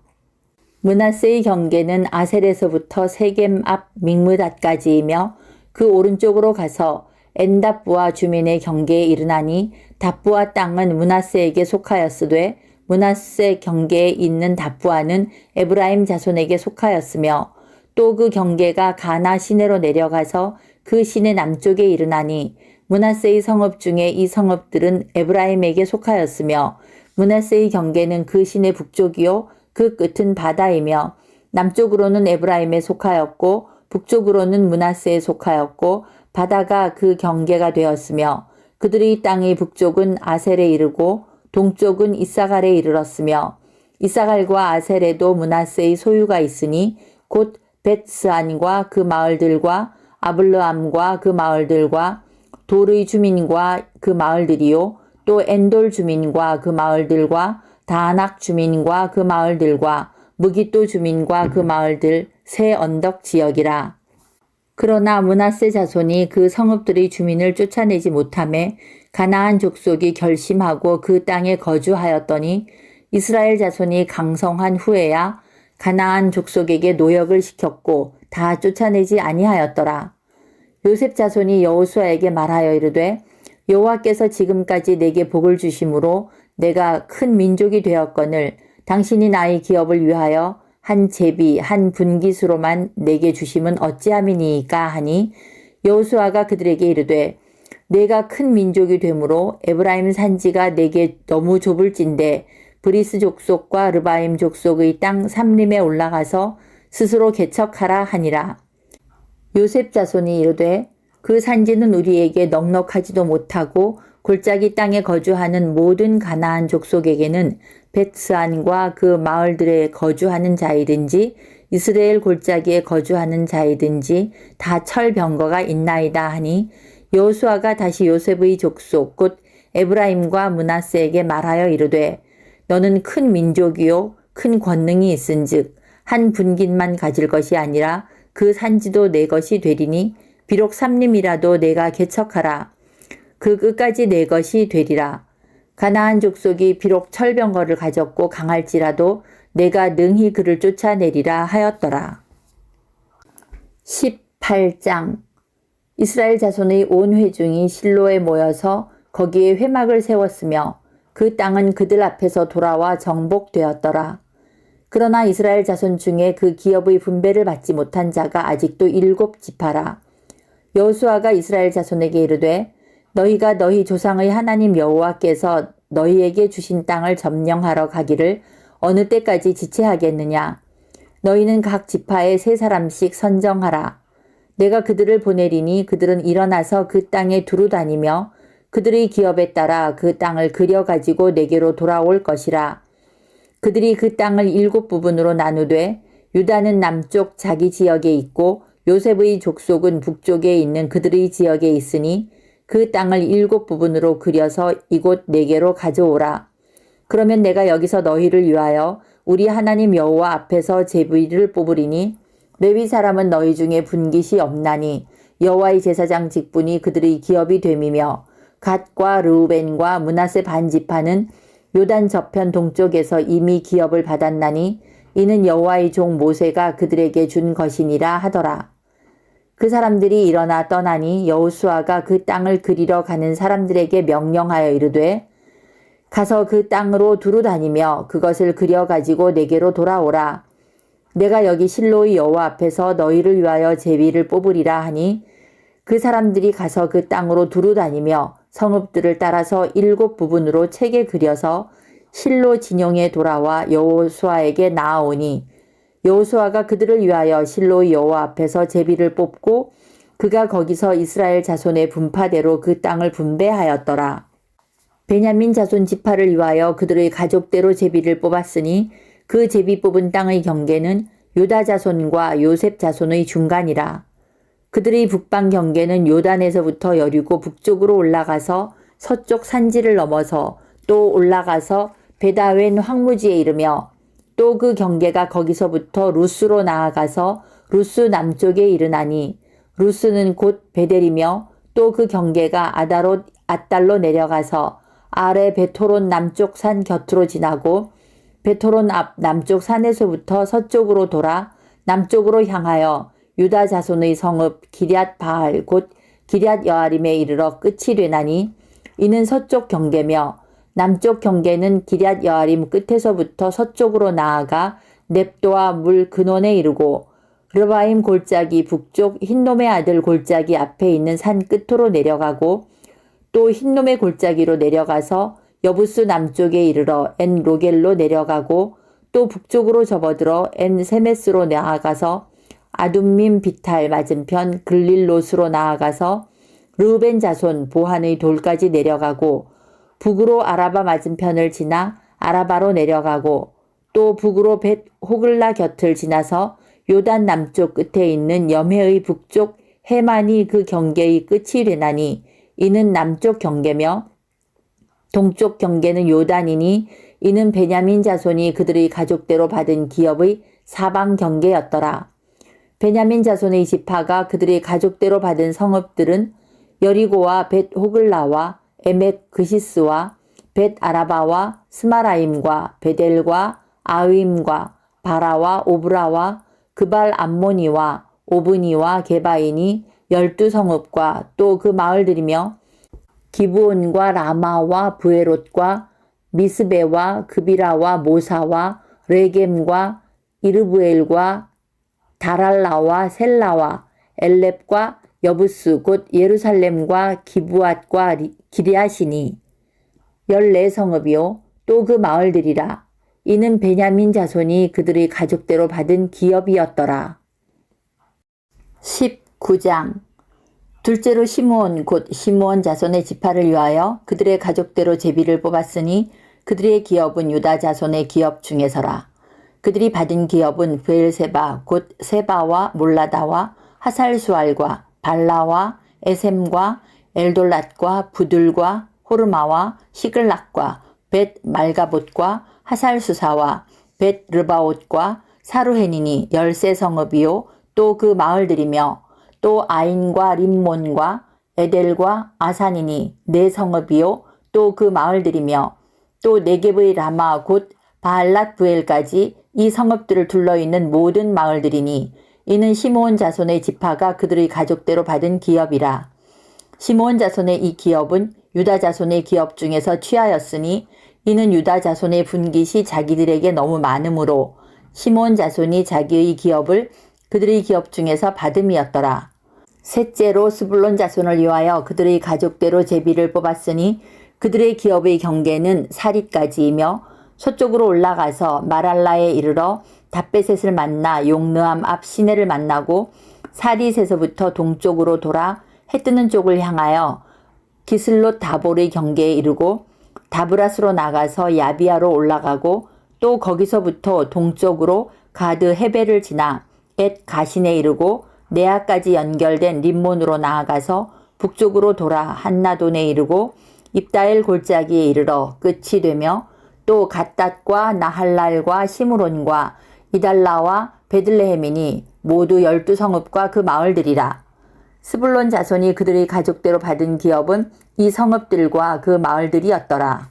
므낫세의 경계는 아셀에서부터 세겜 앞 믹므닷까지이며 그 오른쪽으로 가서 엔답부아 주민의 경계에 이르나니 답부아 땅은 므낫세에게 속하였으되 므낫세 경계에 있는 답부아는 에브라임 자손에게 속하였으며 또 그 경계가 가나 시내로 내려가서 그 시내 남쪽에 이르나니 므낫세의 성읍 중에 이 성읍들은 에브라임에게 속하였으며 므낫세의 경계는 그 시내 북쪽이요 그 끝은 바다이며 남쪽으로는 에브라임에 속하였고 북쪽으로는 므낫세에 속하였고 바다가 그 경계가 되었으며 그들의 땅의 북쪽은 아셀에 이르고 동쪽은 이사갈에 이르렀으며 이사갈과 아셀에도 므낫세의 소유가 있으니 곧 벳스안과 그 마을들과 아블르암과 그 마을들과 돌의 주민과 그 마을들이요 또 엔돌 주민과 그 마을들과 다낙 주민과 그 마을들과 무깃도 주민과 그 마을들 세 언덕 지역이라. 그러나 므낫세 자손이 그 성읍들의 주민을 쫓아내지 못하매 가나안 족속이 결심하고 그 땅에 거주하였더니 이스라엘 자손이 강성한 후에야 가나안 족속에게 노역을 시켰고 다 쫓아내지 아니하였더라. 요셉 자손이 여호수아에게 말하여 이르되 여호와께서 지금까지 내게 복을 주심으로 내가 큰 민족이 되었거늘 당신이 나의 기업을 위하여 한 제비 한 분깃으로만 내게 주심은 어찌함이니이까 하니 여호수아가 그들에게 이르되 내가 큰 민족이 되므로 에브라임 산지가 내게 너무 좁을진대 브리스 족속과 르바임 족속의 땅 삼림에 올라가서 스스로 개척하라 하니라. 요셉 자손이 이르되 그 산지는 우리에게 넉넉하지도 못하고 골짜기 땅에 거주하는 모든 가나안 족속에게는 벳스안과 그 마을들에 거주하는 자이든지 이스라엘 골짜기에 거주하는 자이든지 다 철병거가 있나이다 하니 여호수아가 다시 요셉의 족속 곧 에브라임과 므낫세에게 말하여 이르되 너는 큰 민족이요 큰 권능이 있은즉 한 분깃만 가질 것이 아니라 그 산지도 내 것이 되리니 비록 삼림이라도 내가 개척하라. 그 끝까지 내 것이 되리라. 가나안 족속이 비록 철병거를 가졌고 강할지라도 내가 능히 그를 쫓아내리라 하였더라. 18장 이스라엘 자손의 온 회중이 실로에 모여서 거기에 회막을 세웠으며 그 땅은 그들 앞에서 돌아와 정복되었더라. 그러나 이스라엘 자손 중에 그 기업의 분배를 받지 못한 자가 아직도 7지파라. 여호수아가 이스라엘 자손에게 이르되 너희가 너희 조상의 하나님 여호와께서 너희에게 주신 땅을 점령하러 가기를 어느 때까지 지체하겠느냐. 너희는 각 지파에 3사람씩 선정하라. 내가 그들을 보내리니 그들은 일어나서 그 땅에 두루 다니며 그들의 기업에 따라 그 땅을 그려 가지고 내게로 돌아올 것이라. 그들이 그 땅을 7부분으로 나누되 유다는 남쪽 자기 지역에 있고 요셉의 족속은 북쪽에 있는 그들의 지역에 있으니 그 땅을 7부분으로 그려서 이곳 내게로 가져오라. 그러면 내가 여기서 너희를 위하여 우리 하나님 여호와 앞에서 제비를 뽑으리니 레위 사람은 너희 중에 분깃이 없나니 여호와의 제사장 직분이 그들의 기업이 됨이며 갓과 르우벤과 므낫세 반지파는 요단 저편 동쪽에서 이미 기업을 받았나니 이는 여호와의 종 모세가 그들에게 준 것이니라 하더라. 그 사람들이 일어나 떠나니 여호수아가 그 땅을 그리러 가는 사람들에게 명령하여 이르되 가서 그 땅으로 두루 다니며 그것을 그려 가지고 내게로 돌아오라. 내가 여기 실로의 여호와 앞에서 너희를 위하여 제비를 뽑으리라 하니 그 사람들이 가서 그 땅으로 두루 다니며 성읍들을 따라서 7부분으로 책에 그려서 실로 진영에 돌아와 여호수아에게 나아오니 여호수아가 그들을 위하여 실로의 여호와 앞에서 제비를 뽑고 그가 거기서 이스라엘 자손의 분파대로 그 땅을 분배하였더라. 베냐민 자손 지파를 위하여 그들의 가족대로 제비를 뽑았으니 그 제비 뽑은 땅의 경계는 유다 자손과 요셉 자손의 중간이라. 그들의 북방 경계는 요단에서부터 여리고 북쪽으로 올라가서 서쪽 산지를 넘어서 또 올라가서 베다웬 황무지에 이르며 또 그 경계가 거기서부터 루스로 나아가서 루스 남쪽에 이르나니 루스는 곧 베델이며 또 그 경계가 아다롯 앗달로 내려가서 아래 베토론 남쪽 산 곁으로 지나고 베토론 앞 남쪽 산에서부터 서쪽으로 돌아 남쪽으로 향하여 유다 자손의 성읍 기럇 바알 곧 기럇 여아림에 이르러 끝이 되나니 이는 서쪽 경계며 남쪽 경계는 기럇 여아림 끝에서부터 서쪽으로 나아가 넵도와 물 근원에 이르고 르바임 골짜기 북쪽 흰놈의 아들 골짜기 앞에 있는 산 끝으로 내려가고 또 흰놈의 골짜기로 내려가서 여부스 남쪽에 이르러 엔 로겔로 내려가고 또 북쪽으로 접어들어 엔 세메스로 나아가서 아둠밈 비탈 맞은편 글릴롯으로 나아가서 르우벤 자손 보한의 돌까지 내려가고 북으로 아라바 맞은편을 지나 아라바로 내려가고 또 북으로 벳 호글라 곁을 지나서 요단 남쪽 끝에 있는 염해의 북쪽 해만이 그 경계의 끝이 되나니 이는 남쪽 경계며 동쪽 경계는 요단이니 이는 베냐민 자손이 그들의 가족대로 받은 기업의 사방 경계였더라. 베냐민 자손의 지파가 그들의 가족대로 받은 성읍들은 여리고와 벳 호글라와 에멕 그시스와 벳 아라바와 스마라임과 베델과 아윈과 바라와 오브라와 그발 암모니와 오브니와 게바인이 12성읍과 또 그 마을들이며 기브온과 라마와 부에롯과 미스베와 그비라와 모사와 레겜과 이르부엘과 다랄라와 셀라와 엘렙과 여부스 곧 예루살렘과 기브앗과 기리앗이니 14성읍이요 또 그 마을들이라. 이는 베냐민 자손이 그들의 가족대로 받은 기업이었더라. 19장 둘째로 시므온 곧 시므온 자손의 지파를 위하여 그들의 가족대로 제비를 뽑았으니 그들의 기업은 유다 자손의 기업 중에서라. 그들이 받은 기업은 브엘세바 곧 세바와 몰라다와 하살수알과 발라와 에셈과 엘돌랏과 부들과 호르마와 시글락과 벳 말가봇과 하살수사와 벳 르바옷과 사루헨이니 13성읍이요 또 그 마을들이며 또 아인과 림몬과 에델과 아산이니 4성읍이요 또 그 마을들이며 또 네겝의 라마 곧 바알랏 부엘까지 이 성읍들을 둘러있는 모든 마을들이니 이는 시므온 자손의 지파가 그들의 가족대로 받은 기업이라. 시므온 자손의 이 기업은 유다 자손의 기업 중에서 취하였으니 이는 유다 자손의 분깃이 자기들에게 너무 많으므로 시므온 자손이 자기의 기업을 그들의 기업 중에서 받음이었더라. 셋째로 스불론 자손을 위하여 그들의 가족대로 제비를 뽑았으니 그들의 기업의 경계는 사리까지이며 서쪽으로 올라가서 마랄라에 이르러 답베셋을 만나 용르암 앞 시내를 만나고 사릿에서부터 동쪽으로 돌아 해 뜨는 쪽을 향하여 기슬롯 다볼의 경계에 이르고 다브라스로 나가서 야비아로 올라가고 또 거기서부터 동쪽으로 가드 헤벨을 지나 엣 가신에 이르고 네아까지 연결된 림몬으로 나아가서 북쪽으로 돌아 한나돈에 이르고 입다엘 골짜기에 이르러 끝이 되며 또 갓닷과 나할랄과 시므론과 이달라와 베들레헴이니 모두 12성읍과 그 마을들이라. 스불론 자손이 그들의 가족대로 받은 기업은 이 성읍들과 그 마을들이었더라.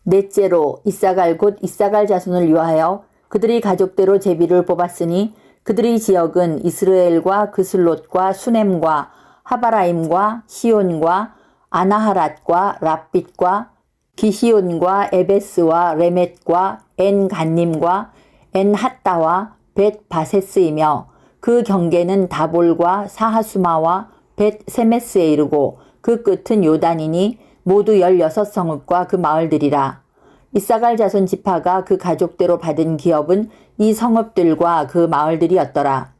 넷째로 이사갈 곧 이사갈 자손을 위하여 그들의 가족대로 제비를 뽑았으니 그들의 지역은 이스르엘과 그슬롯과 수넴과 하바라임과 시온과 아나하랏과 랍빗과 기시온과 에베스와 레멧과 엔간님과 엔핫다와 벳바세스이며 그 경계는 다볼과 사하수마와 벳세메스에 이르고 그 끝은 요단이니 모두 16성읍과 그 마을들이라. 이사갈 자손 지파가 그 가족대로 받은 기업은 이 성읍들과 그 마을들이었더라.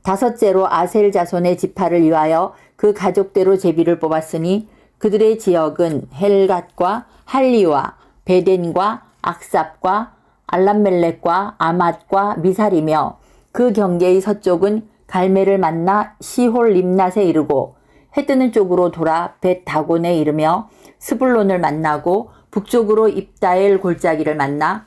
다섯째로 아셀 자손의 지파를 위하여 그 가족대로 제비를 뽑았으니 그들의 지역은 헬갓과 할리와 베덴과 악삽과 알람멜렉과 아맛과 미살이며 그 경계의 서쪽은 갈멜을 만나 시홀 림낫에 이르고 해뜨는 쪽으로 돌아 벳 다곤에 이르며 스불론을 만나고 북쪽으로 입다엘 골짜기를 만나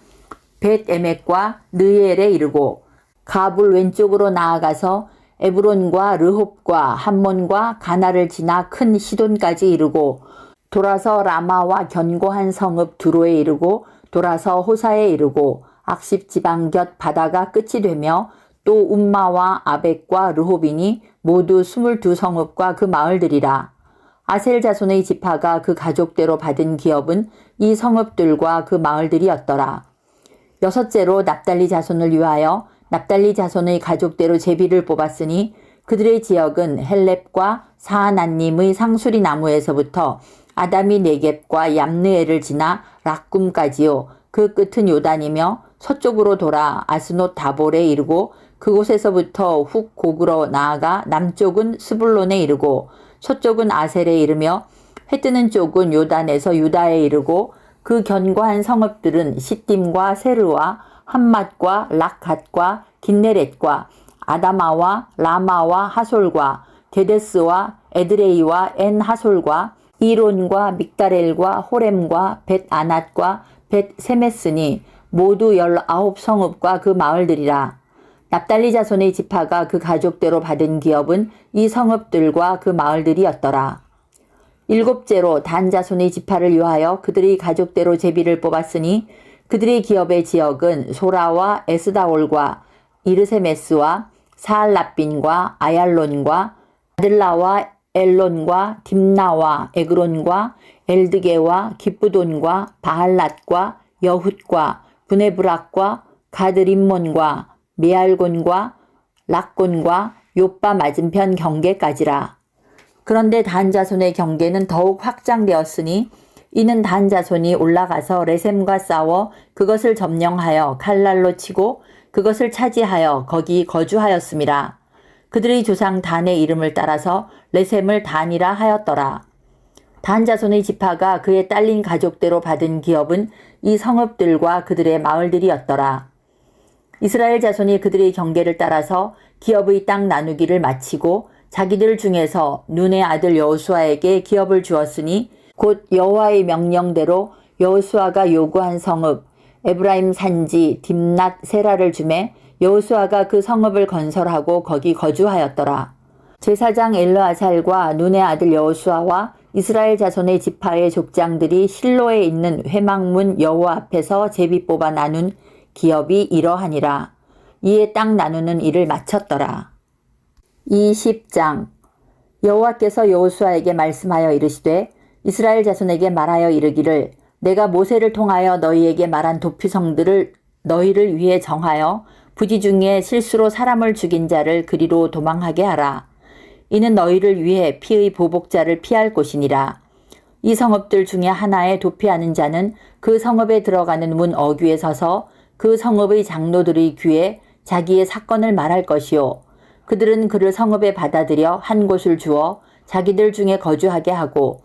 벳 에멕과 느엘에 이르고 가불 왼쪽으로 나아가서 에브론과 르홉과 함몬과 가나를 지나 큰 시돈까지 이르고 돌아서 라마와 견고한 성읍 두로에 이르고 돌아서 호사에 이르고 악십 지방 곁 바다가 끝이 되며 또 움마와 아벡과 르홉이니 모두 22성읍과 그 마을들이라. 아셀 자손의 지파가 그 가족대로 받은 기업은 이 성읍들과 그 마을들이었더라. 여섯째로 납달리 자손을 위하여 납달리 자손의 가족대로 제비를 뽑았으니 그들의 지역은 헬렙과 사하난님의 상수리 나무에서부터 아다미 네겝과 얌느에를 지나 락꿈까지요. 그 끝은 요단이며 서쪽으로 돌아 아스노 다볼에 이르고 그곳에서부터 훅 고구러 나아가 남쪽은 스불론에 이르고 서쪽은 아셀에 이르며 해뜨는 쪽은 요단에서 유다에 이르고 그 견고한 성읍들은 시딤과 세르와 함맛과 락갓과 긴네렛과 아다마와 라마와 하솔과 게데스와 에드레이와 엔 하솔과 이론과 믹다렐과 호렘과 벳 아낫과 벳 세메스니 모두 19성읍과 그 마을들이라. 납달리 자손의 지파가 그 가족대로 받은 기업은 이 성읍들과 그 마을들이었더라. 일곱째로 단 자손의 지파를 위하여 그들의 가족대로 제비를 뽑았으니 그들의 기업의 지역은 소라와 에스다올과 이르세메스와 사알라빈과 아얄론과 아들라와 엘론과 딥나와 에그론과 엘드게와 기쁘돈과 바할랏과 여훗과 브네브락과 가드림몬과 메알곤과 락곤과 요빠 맞은편 경계까지라. 그런데 단 자손의 경계는 더욱 확장되었으니 이는 단 자손이 올라가서 레셈과 싸워 그것을 점령하여 칼날로 치고 그것을 차지하여 거기 거주하였음이라. 그들의 조상 단의 이름을 따라서 레셈을 단이라 하였더라. 단 자손의 지파가 그의 딸린 가족대로 받은 기업은 이 성읍들과 그들의 마을들이었더라. 이스라엘 자손이 그들의 경계를 따라서 기업의 땅 나누기를 마치고 자기들 중에서 눈의 아들 여호수아에게 기업을 주었으니 곧 여호와의 명령대로 여호수아가 요구한 성읍 에브라임 산지 딥낫 세라를 주매 여호수아가 그 성읍을 건설하고 거기 거주하였더라. 제사장 엘르아살과 눈의 아들 여호수아와 이스라엘 자손의 지파의 족장들이 실로에 있는 회막문 여호와 앞에서 제비 뽑아 나눈 기업이 이러하니라. 이에 땅 나누는 일을 마쳤더라. 20장 여호와께서 여호수아에게 말씀하여 이르시되 이스라엘 자손에게 말하여 이르기를 내가 모세를 통하여 너희에게 말한 도피성들을 너희를 위해 정하여 부지 중에 실수로 사람을 죽인 자를 그리로 도망하게 하라. 이는 너희를 위해 피의 보복자를 피할 곳이니라. 이 성읍들 중에 하나에 도피하는 자는 그 성읍에 들어가는 문 어귀에 서서 그 성읍의 장로들의 귀에 자기의 사건을 말할 것이요. 그들은 그를 성읍에 받아들여 한 곳을 주어 자기들 중에 거주하게 하고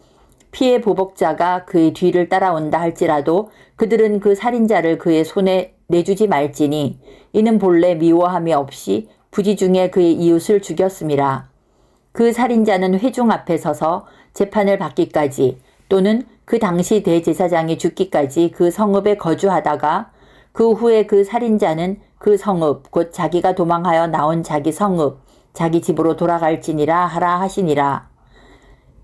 피해 보복자가 그의 뒤를 따라온다 할지라도 그들은 그 살인자를 그의 손에 내주지 말지니 이는 본래 미워함이 없이 부지중에 그의 이웃을 죽였음이라. 그 살인자는 회중 앞에 서서 재판을 받기까지 또는 그 당시 대제사장이 죽기까지 그 성읍에 거주하다가 그 후에 그 살인자는 그 성읍 곧 자기가 도망하여 나온 자기 성읍 자기 집으로 돌아갈지니라 하라 하시니라.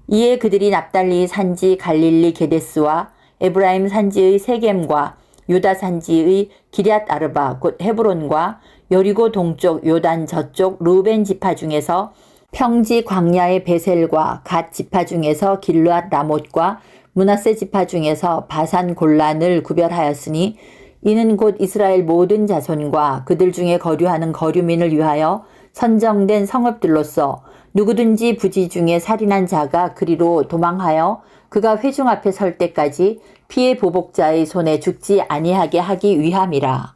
이에 그들이 납달리 산지 갈릴리 게데스와 에브라임 산지의 세겜과 유다 산지의 기럇 아르바 곧 헤브론과 여리고 동쪽 요단 저쪽 루벤 지파 중에서 평지 광야의 베셀과 갓 지파 중에서 길르앗 라못과 므낫세 지파 중에서 바산 골란을 구별하였으니 이는 곧 이스라엘 모든 자손과 그들 중에 거류하는 거류민을 위하여 선정된 성읍들로서 누구든지 부지 중에 살인한 자가 그리로 도망하여 그가 회중 앞에 설 때까지 피해 보복자의 손에 죽지 아니하게 하기 위함이라.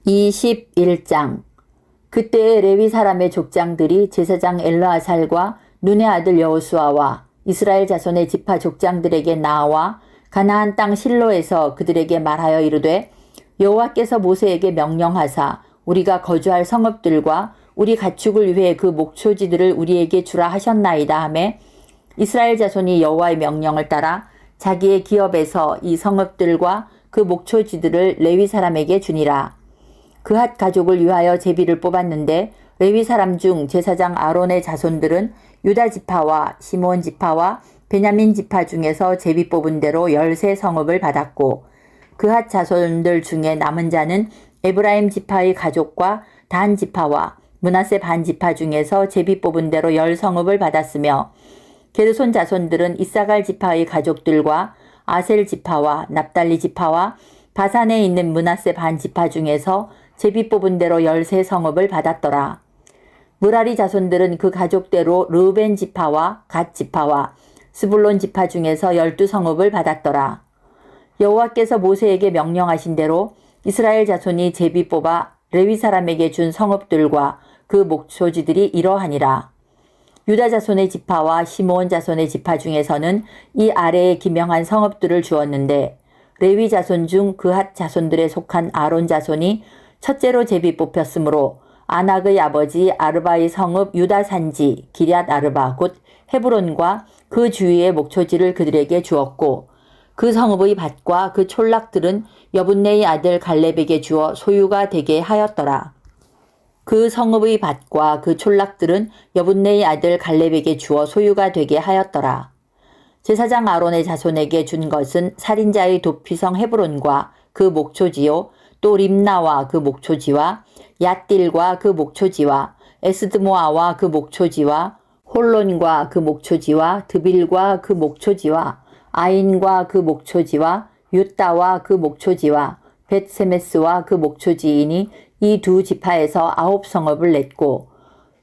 21장 그때에 레위 사람의 족장들이 제사장 엘르아살과 눈의 아들 여호수아와 이스라엘 자손의 지파 족장들에게 나와 가나안 땅 실로에서 그들에게 말하여 이르되 여호와께서 모세에게 명령하사 우리가 거주할 성읍들과 우리 가축을 위해 그 목초지들을 우리에게 주라 하셨나이다 하매 이스라엘 자손이 여호와의 명령을 따라 자기의 기업에서 이 성읍들과 그 목초지들을 레위 사람에게 주니라. 그핫 가족을 위하여 제비를 뽑았는데 레위 사람 중 제사장 아론의 자손들은 유다 지파와 시므온 지파와 베냐민 지파 중에서 제비 뽑은 대로 13성읍을 받았고 그핫 자손들 중에 남은 자는 에브라임 지파의 가족과 단 지파와 므낫세 반 지파 중에서 제비 뽑은 대로 10성읍을 받았으며 게르손 자손들은 이사갈 지파의 가족들과 아셀 지파와 납달리 지파와 바산에 있는 므낫세 반 지파 중에서 제비 뽑은 대로 13성읍을 받았더라. 무라리 자손들은 그 가족대로 르우벤 지파와 갓 지파와 스불론 지파 중에서 12성읍을 받았더라. 여호와께서 모세에게 명령하신 대로 이스라엘 자손이 제비 뽑아 레위 사람에게 준 성읍들과 그 목초지들이 이러하니라. 유다 자손의 지파와 시므온 자손의 지파 중에서는 이 아래에 기명한 성읍들을 주었는데 레위 자손 중 그핫 자손들에 속한 아론 자손이 첫째로 제비 뽑혔으므로 아낙의 아버지 아르바의 성읍 유다 산지 기럇 아르바 곧 헤브론과 그 주위의 목초지를 그들에게 주었고 그 성읍의 밭과 그 촌락들은 여분네의 아들 갈렙에게 주어 소유가 되게 하였더라. 그 성읍의 밭과 그 촌락들은 여분네의 아들 갈렙에게 주어 소유가 되게 하였더라. 제사장 아론의 자손에게 준 것은 살인자의 도피성 헤브론과 그 목초지요 또 림나와 그 목초지와 얏딜과 그 목초지와 에스드모아와 그 목초지와 홀론과 그 목초지와 드빌과 그 목초지와 아인과 그 목초지와 유따와 그 목초지와 벳세메스와 그 목초지이니 이 두 지파에서 9성읍을 냈고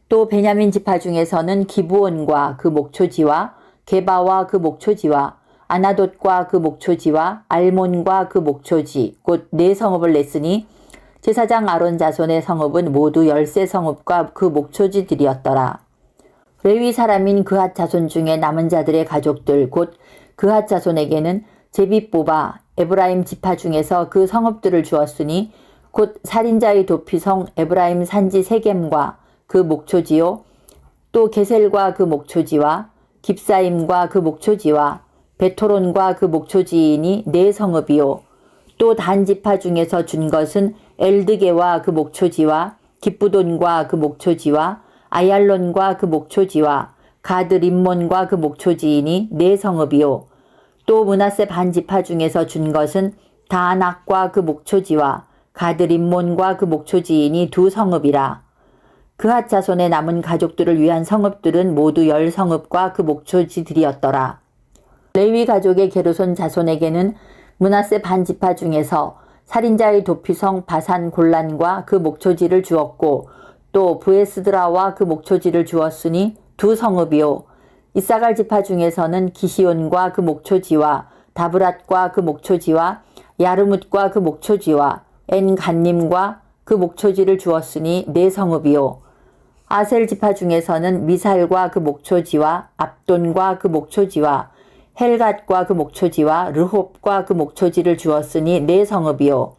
또 베냐민 지파 중에서는 기브온과 그 목초지와 게바와 그 목초지와 아나돗과 그 목초지와 알몬과 그 목초지 곧 4성읍을 냈으니 제사장 아론 자손의 성읍은 모두 13성읍과 그 목초지들이었더라. 레위 사람인 그핫 자손 중에 남은 자들의 가족들 곧 그핫 자손에게는 제비 뽑아 에브라임 지파 중에서 그 성읍들을 주었으니 곧 살인자의 도피성 에브라임 산지 세겜과 그 목초지요 또 게셀과 그 목초지와 깁사임과 그 목초지와 베토론과 그 목초지이니 4성읍이요 또 단 지파 중에서 준 것은 엘드게와 그 목초지와 기쁘돈과 그 목초지와 아얄론과 그 목초지와 가드 림몬과 그 목초지이니 4성읍이요 또 므낫세 반 지파 중에서 준 것은 다낙과 그 목초지와 가드 림몬과 그 목초지이니 2성읍이라. 그핫 자손의 남은 가족들을 위한 성읍들은 모두 10성읍과 그 목초지들이었더라. 레위 가족의 게르손 자손에게는 므낫세 반 지파 중에서 살인자의 도피성 바산 골란과 그 목초지를 주었고 또 브에스드라와 그 목초지를 주었으니 2성읍이요 이사갈 지파 중에서는 기시온과 그 목초지와 다브랏과 그 목초지와 야르뭇과 그 목초지와 엔간님과 그 목초지를 주었으니 4성읍이요 아셀 지파 중에서는 미살과 그 목초지와 압돈과 그 목초지와 헬갓과 그 목초지와 르홉과 그 목초지를 주었으니 네 성읍이요.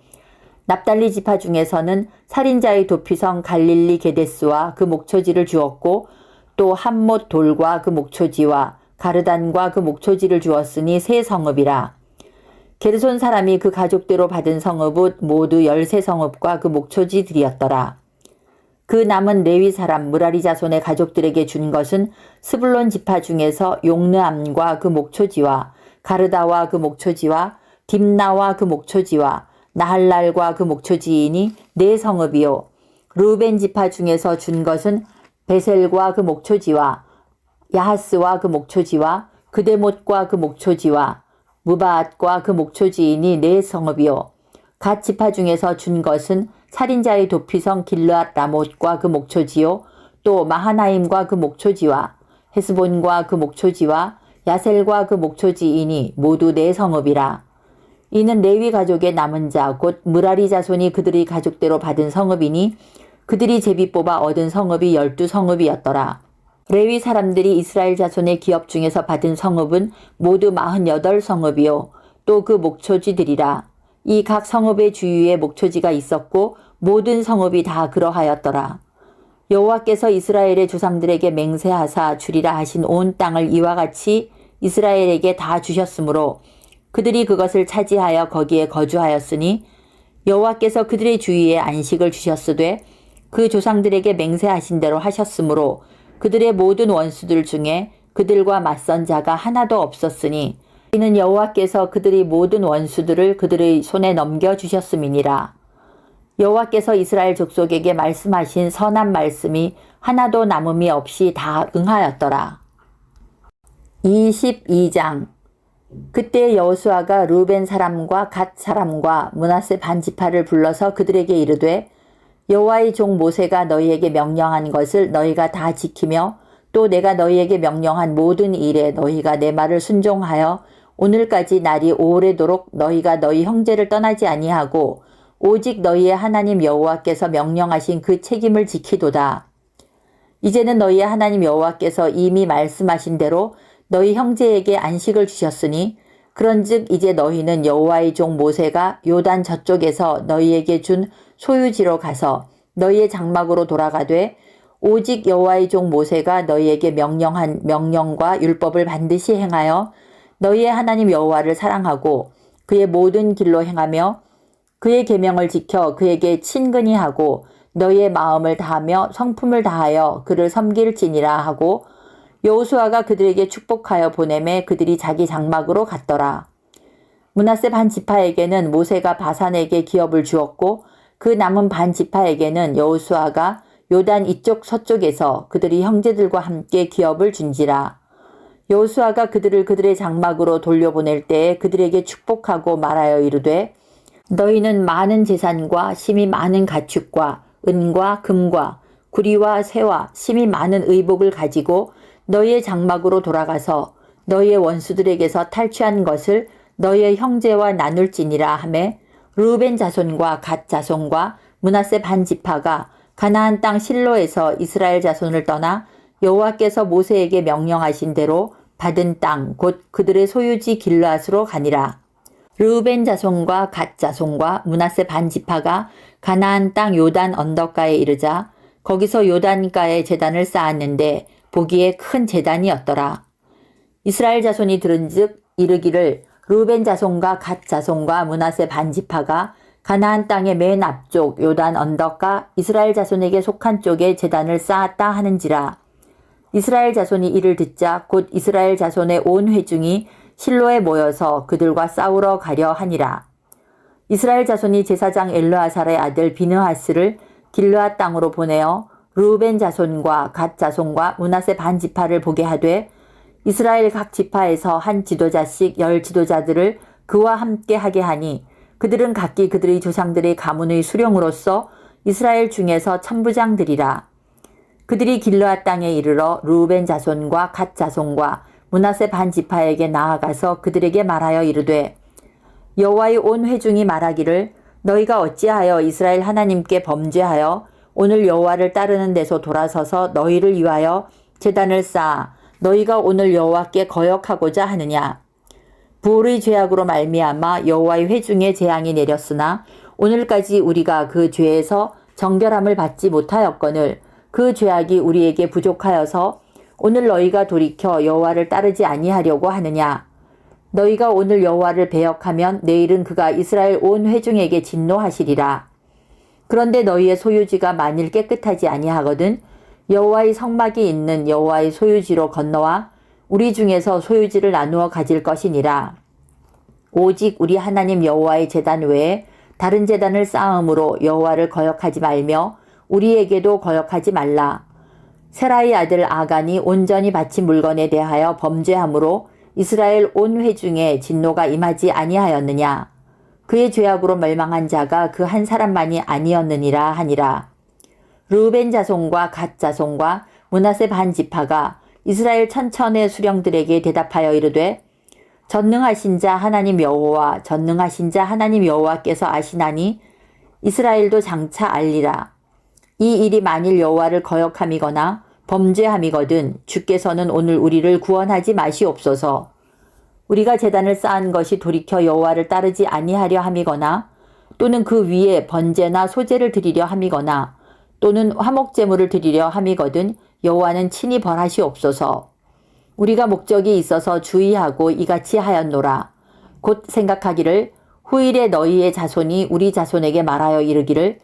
납달리 지파 중에서는 살인자의 도피성 갈릴리 게데스와 그 목초지를 주었고 또 함못 돌과 그 목초지와 가르단과 그 목초지를 주었으니 세 성읍이라. 게르손 사람이 그 가족대로 받은 성읍은 모두 13성읍과 그 목초지들이었더라. 그 남은 레위 사람 무라리 자손의 가족들에게 준 것은 스불론 지파 중에서 용르암과 그 목초지와 가르다와 그 목초지와 딥나와 그 목초지와 나할랄과 그 목초지이니 네 성읍이요. 르우벤 지파 중에서 준 것은 베셀과 그 목초지와 야하스와 그 목초지와 그데못과 그 목초지와 무바앗과 그 목초지이니 네 성읍이요. 갓 지파 중에서 준 것은 살인자의 도피성 길르앗 라못과 그 목초지요. 또 마하나임과 그 목초지와 헤스본과 그 목초지와 야셀과 그 목초지이니 모두 네 성읍이라. 이는 레위 가족의 남은 자 곧 무라리 자손이 그들의 가족대로 받은 성읍이니 그들이 제비 뽑아 얻은 성읍이 12성읍이었더라. 레위 사람들이 이스라엘 자손의 기업 중에서 받은 성읍은 모두 48성읍이요. 또 그 목초지들이라. 이 각 성읍의 주위에 목초지가 있었고 모든 성읍이 다 그러하였더라. 여호와께서 이스라엘의 조상들에게 맹세하사 주리라 하신 온 땅을 이와 같이 이스라엘에게 다 주셨으므로 그들이 그것을 차지하여 거기에 거주하였으니 여호와께서 그들의 주위에 안식을 주셨으되 그 조상들에게 맹세하신 대로 하셨으므로 그들의 모든 원수들 중에 그들과 맞선 자가 하나도 없었으니 이는 여호와께서 그들의 모든 원수들을 그들의 손에 넘겨주셨음이니라. 여호와께서 이스라엘 족속에게 말씀하신 선한 말씀이 하나도 남음이 없이 다 응하였더라. 22장. 그때 여호수아가 르우벤 사람과 갓 사람과 므낫세 반지파를 불러서 그들에게 이르되 여호와의 종 모세가 너희에게 명령한 것을 너희가 다 지키며 또 내가 너희에게 명령한 모든 일에 너희가 내 말을 순종하여 오늘까지 날이 오래도록 너희가 너희 형제를 떠나지 아니하고 오직 너희의 하나님 여호와께서 명령하신 그 책임을 지키도다. 이제는 너희의 하나님 여호와께서 이미 말씀하신 대로 너희 형제에게 안식을 주셨으니 그런즉 이제 너희는 여호와의 종 모세가 요단 저쪽에서 너희에게 준 소유지로 가서 너희의 장막으로 돌아가되 오직 여호와의 종 모세가 너희에게 명령한 명령과 율법을 반드시 행하여 너희의 하나님 여호와를 사랑하고 그의 모든 길로 행하며 그의 계명을 지켜 그에게 친근히 하고 너희의 마음을 다하며 성품을 다하여 그를 섬길지니라 하고 여호수아가 그들에게 축복하여 보내매 그들이 자기 장막으로 갔더라. 므낫세 반 지파에게는 모세가 바산에게 기업을 주었고 그 남은 반 지파에게는 여호수아가 요단 이쪽 서쪽에서 그들이 형제들과 함께 기업을 준지라. 여호수아가 그들을 그들의 장막으로 돌려보낼 때에 그들에게 축복하고 말하여 이르되 너희는 많은 재산과 심히 많은 가축과 은과 금과 구리와 새와 심히 많은 의복을 가지고 너희의 장막으로 돌아가서 너희의 원수들에게서 탈취한 것을 너희의 형제와 나눌지니라 하매 르우벤 자손과 갓 자손과 므낫세 반 지파가 가나안 땅 실로에서 이스라엘 자손을 떠나 여호와께서 모세에게 명령하신 대로 받은 땅 곧 그들의 소유지 길르앗으로 가니라. 르우벤 자손과 갓 자손과 므낫세 반 지파가 가나안 땅 요단 언덕가에 이르자 거기서 요단가에 제단을 쌓았는데 보기에 큰 제단이었더라. 이스라엘 자손이 들은즉 이르기를 르우벤 자손과 갓 자손과 므낫세 반 지파가 가나안 땅의 맨 앞쪽 요단 언덕가 이스라엘 자손에게 속한 쪽에 제단을 쌓았다 하는지라. 이스라엘 자손이 이를 듣자 곧 이스라엘 자손의 온 회중이 실로에 모여서 그들과 싸우러 가려 하니라. 이스라엘 자손이 제사장 엘르아살의 아들 비느하스를 길르앗 땅으로 보내어 르우벤 자손과 갓 자손과 므낫세 반 지파를 보게 하되 이스라엘 각 지파에서 한 지도자씩 10 지도자들을 그와 함께 하게 하니 그들은 각기 그들의 조상들의 가문의 수령으로서 이스라엘 중에서 천부장들이라. 그들이 길르앗 땅에 이르러 르우벤 자손과 갓 자손과 므낫세 반 지파에게 나아가서 그들에게 말하여 이르되 여호와의 온 회중이 말하기를 너희가 어찌하여 이스라엘 하나님께 범죄하여 오늘 여호와를 따르는 데서 돌아서서 너희를 위하여 제단을 쌓아 너희가 오늘 여호와께 거역하고자 하느냐. 부올의 죄악으로 말미암아 여호와의 회중에 재앙이 내렸으나 오늘까지 우리가 그 죄에서 정결함을 받지 못하였거늘 그 죄악이 우리에게 부족하여서 오늘 너희가 돌이켜 여호와를 따르지 아니하려고 하느냐. 너희가 오늘 여호와를 배역하면 내일은 그가 이스라엘 온 회중에게 진노하시리라. 그런데 너희의 소유지가 만일 깨끗하지 아니하거든 여호와의 성막이 있는 여호와의 소유지로 건너와 우리 중에서 소유지를 나누어 가질 것이니라. 오직 우리 하나님 여호와의 제단 외에 다른 제단을 쌓음으로 여호와를 거역하지 말며 우리에게도 거역하지 말라. 세라의 아들 아간이 온전히 바친 물건에 대하여 범죄함으로 이스라엘 온 회중에 진노가 임하지 아니하였느냐. 그의 죄악으로 멸망한 자가 그 한 사람만이 아니었느니라 하니라. 르우벤 자손과 갓 자손과 므낫세 반 지파가 이스라엘 천천의 수령들에게 대답하여 이르되 전능하신 자 하나님 여호와 전능하신 자 하나님 여호와께서 아시나니 이스라엘도 장차 알리라. 이 일이 만일 여호와를 거역함이거나 범죄함이거든 주께서는 오늘 우리를 구원하지 마시옵소서. 우리가 제단을 쌓은 것이 돌이켜 여호와를 따르지 아니하려 함이거나 또는 그 위에 번제나 소제를 드리려 함이거나 또는 화목제물을 드리려 함이거든 여호와는 친히 벌하시옵소서. 우리가 목적이 있어서 주의하고 이같이 하였노라. 곧 생각하기를 후일에 너희의 자손이 우리 자손에게 말하여 이르기를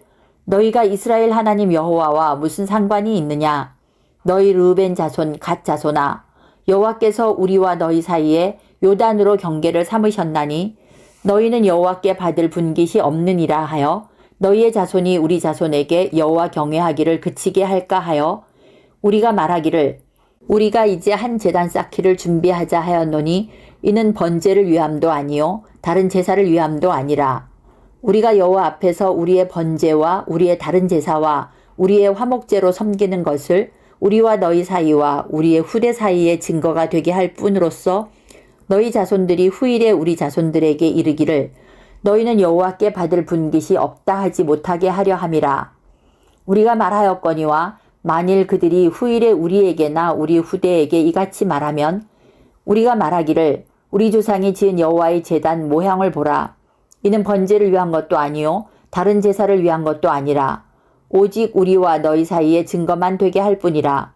너희가 이스라엘 하나님 여호와와 무슨 상관이 있느냐. 너희 르우벤 자손 갓 자손아 여호와께서 우리와 너희 사이에 요단으로 경계를 삼으셨나니 너희는 여호와께 받을 분깃이 없느니라 하여 너희의 자손이 우리 자손에게 여호와 경외하기를 그치게 할까 하여 우리가 말하기를 우리가 이제 한 제단 쌓기를 준비하자 하였노니 이는 번제를 위함도 아니요 다른 제사를 위함도 아니라. 우리가 여호와 앞에서 우리의 번제와 우리의 다른 제사와 우리의 화목제로 섬기는 것을 우리와 너희 사이와 우리의 후대 사이의 증거가 되게 할 뿐으로써 너희 자손들이 후일에 우리 자손들에게 이르기를 너희는 여호와께 받을 분깃이 없다 하지 못하게 하려 함이라. 우리가 말하였거니와 만일 그들이 후일에 우리에게나 우리 후대에게 이같이 말하면 우리가 말하기를 우리 조상이 지은 여호와의 제단 모형을 보라. 이는 번제를 위한 것도 아니요 다른 제사를 위한 것도 아니라 오직 우리와 너희 사이에 증거만 되게 할 뿐이라.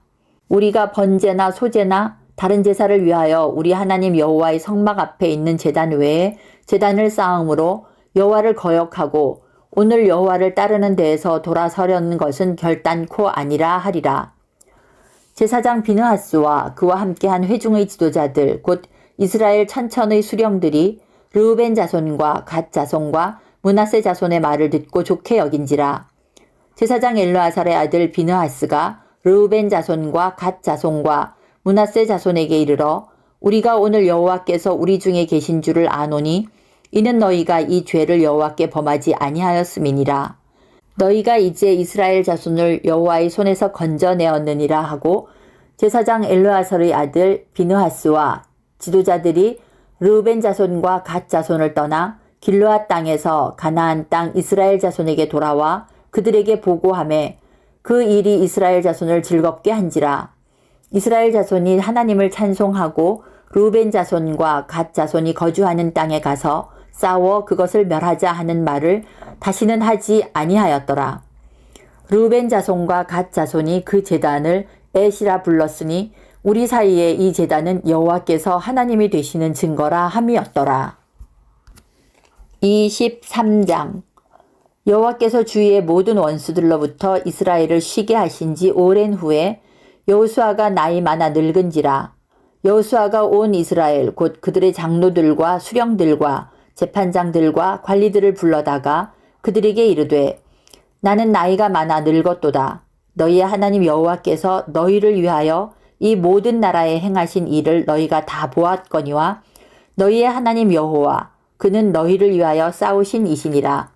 우리가 번제나 소제나 다른 제사를 위하여 우리 하나님 여호와의 성막 앞에 있는 제단 외에 제단을 쌓음으로 여호와를 거역하고 오늘 여호와를 따르는 데에서 돌아서려는 것은 결단코 아니라 하리라. 제사장 비느하스와 그와 함께한 회중의 지도자들 곧 이스라엘 천천의 수령들이 르우벤 자손과 갓 자손과 므낫세 자손의 말을 듣고 좋게 여긴지라. 제사장 엘르아살의 아들 비느하스가 르우벤 자손과 갓 자손과 므낫세 자손에게 이르러 우리가 오늘 여호와께서 우리 중에 계신 줄을 아노니 이는 너희가 이 죄를 여호와께 범하지 아니하였음이니라. 너희가 이제 이스라엘 자손을 여호와의 손에서 건져내었느니라 하고 제사장 엘르아살의 아들 비느하스와 지도자들이 르우벤 자손과 갓 자손을 떠나 길르앗 땅에서 가나안 땅 이스라엘 자손에게 돌아와 그들에게 보고하매 그 일이 이스라엘 자손을 즐겁게 한지라. 이스라엘 자손이 하나님을 찬송하고 르우벤 자손과 갓 자손이 거주하는 땅에 가서 싸워 그것을 멸하자 하는 말을 다시는 하지 아니하였더라. 르우벤 자손과 갓 자손이 그 제단을 에시라 불렀으니 우리 사이에 이 제단은 여호와께서 하나님이 되시는 증거라 함이었더라. 23장 여호와께서 주위의 모든 원수들로부터 이스라엘을 쉬게 하신 지 오랜 후에 여호수아가 나이 많아 늙은지라. 여호수아가 온 이스라엘 곧 그들의 장로들과 수령들과 재판장들과 관리들을 불러다가 그들에게 이르되 나는 나이가 많아 늙었도다. 너희의 하나님 여호와께서 너희를 위하여 이 모든 나라에 행하신 일을 너희가 다 보았거니와 너희의 하나님 여호와 그는 너희를 위하여 싸우신 이시니라.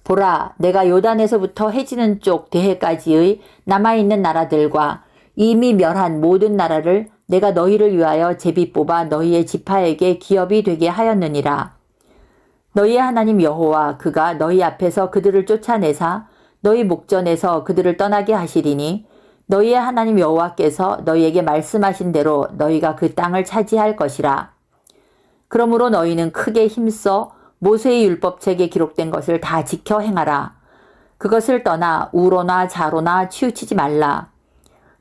보라, 내가 요단에서부터 해지는 쪽 대해까지의 남아있는 나라들과 이미 멸한 모든 나라를 내가 너희를 위하여 제비 뽑아 너희의 지파에게 기업이 되게 하였느니라. 너희의 하나님 여호와 그가 너희 앞에서 그들을 쫓아내사 너희 목전에서 그들을 떠나게 하시리니 너희의 하나님 여호와께서 너희에게 말씀하신 대로 너희가 그 땅을 차지할 것이라. 그러므로 너희는 크게 힘써 모세의 율법책에 기록된 것을 다 지켜 행하라. 그것을 떠나 우로나 좌로나 치우치지 말라.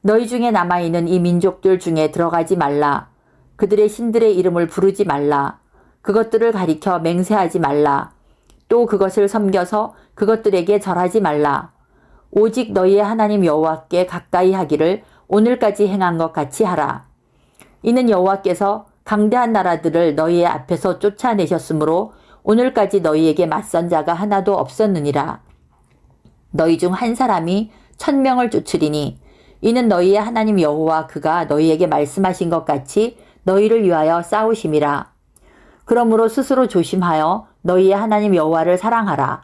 너희 중에 남아있는 이 민족들 중에 들어가지 말라. 그들의 신들의 이름을 부르지 말라. 그것들을 가리켜 맹세하지 말라. 또 그것을 섬겨서 그것들에게 절하지 말라. 오직 너희의 하나님 여호와께 가까이 하기를 오늘까지 행한 것 같이 하라. 이는 여호와께서 강대한 나라들을 너희의 앞에서 쫓아내셨으므로 오늘까지 너희에게 맞선 자가 하나도 없었느니라. 너희 중 한 사람이 1000명을 쫓으리니 이는 너희의 하나님 여호와 그가 너희에게 말씀하신 것 같이 너희를 위하여 싸우심이라. 그러므로 스스로 조심하여 너희의 하나님 여호와를 사랑하라.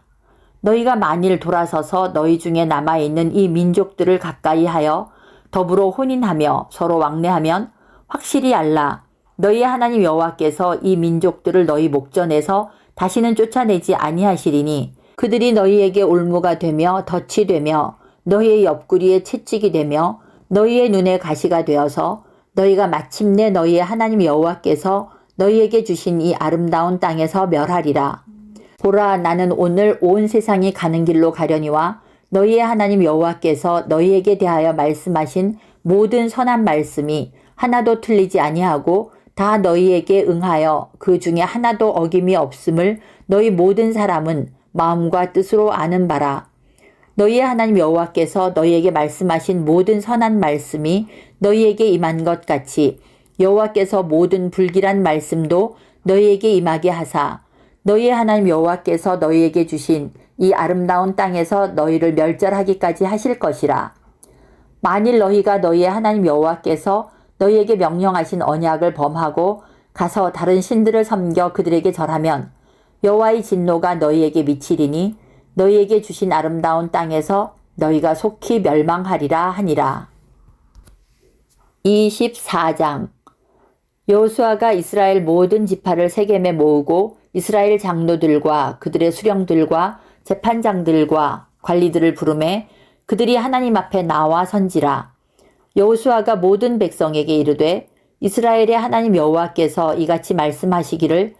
너희가 만일 돌아서서 너희 중에 남아있는 이 민족들을 가까이 하여 더불어 혼인하며 서로 왕래하면 확실히 알라. 너희의 하나님 여호와께서 이 민족들을 너희 목전에서 다시는 쫓아내지 아니하시리니 그들이 너희에게 올무가 되며 덫이 되며 너희의 옆구리에 채찍이 되며 너희의 눈에 가시가 되어서 너희가 마침내 너희의 하나님 여호와께서 너희에게 주신 이 아름다운 땅에서 멸하리라. 보라, 나는 오늘 온 세상이 가는 길로 가려니와 너희의 하나님 여호와께서 너희에게 대하여 말씀하신 모든 선한 말씀이 하나도 틀리지 아니하고 다 너희에게 응하여 그 중에 하나도 어김이 없음을 너희 모든 사람은 마음과 뜻으로 아는 바라. 너희의 하나님 여호와께서 너희에게 말씀하신 모든 선한 말씀이 너희에게 임한 것 같이 여호와께서 모든 불길한 말씀도 너희에게 임하게 하사 너희의 하나님 여호와께서 너희에게 주신 이 아름다운 땅에서 너희를 멸절하기까지 하실 것이라. 만일 너희가 너희의 하나님 여호와께서 너희에게 명령하신 언약을 범하고 가서 다른 신들을 섬겨 그들에게 절하면 여호와의 진노가 너희에게 미치리니 너희에게 주신 아름다운 땅에서 너희가 속히 멸망하리라 하니라. 24장. 여호수아가 이스라엘 모든 지파를 세겜에 모으고 이스라엘 장로들과 그들의 수령들과 재판장들과 관리들을 부르매 그들이 하나님 앞에 나와 선지라. 여호수아가 모든 백성에게 이르되 이스라엘의 하나님 여호와께서 이같이 말씀하시기를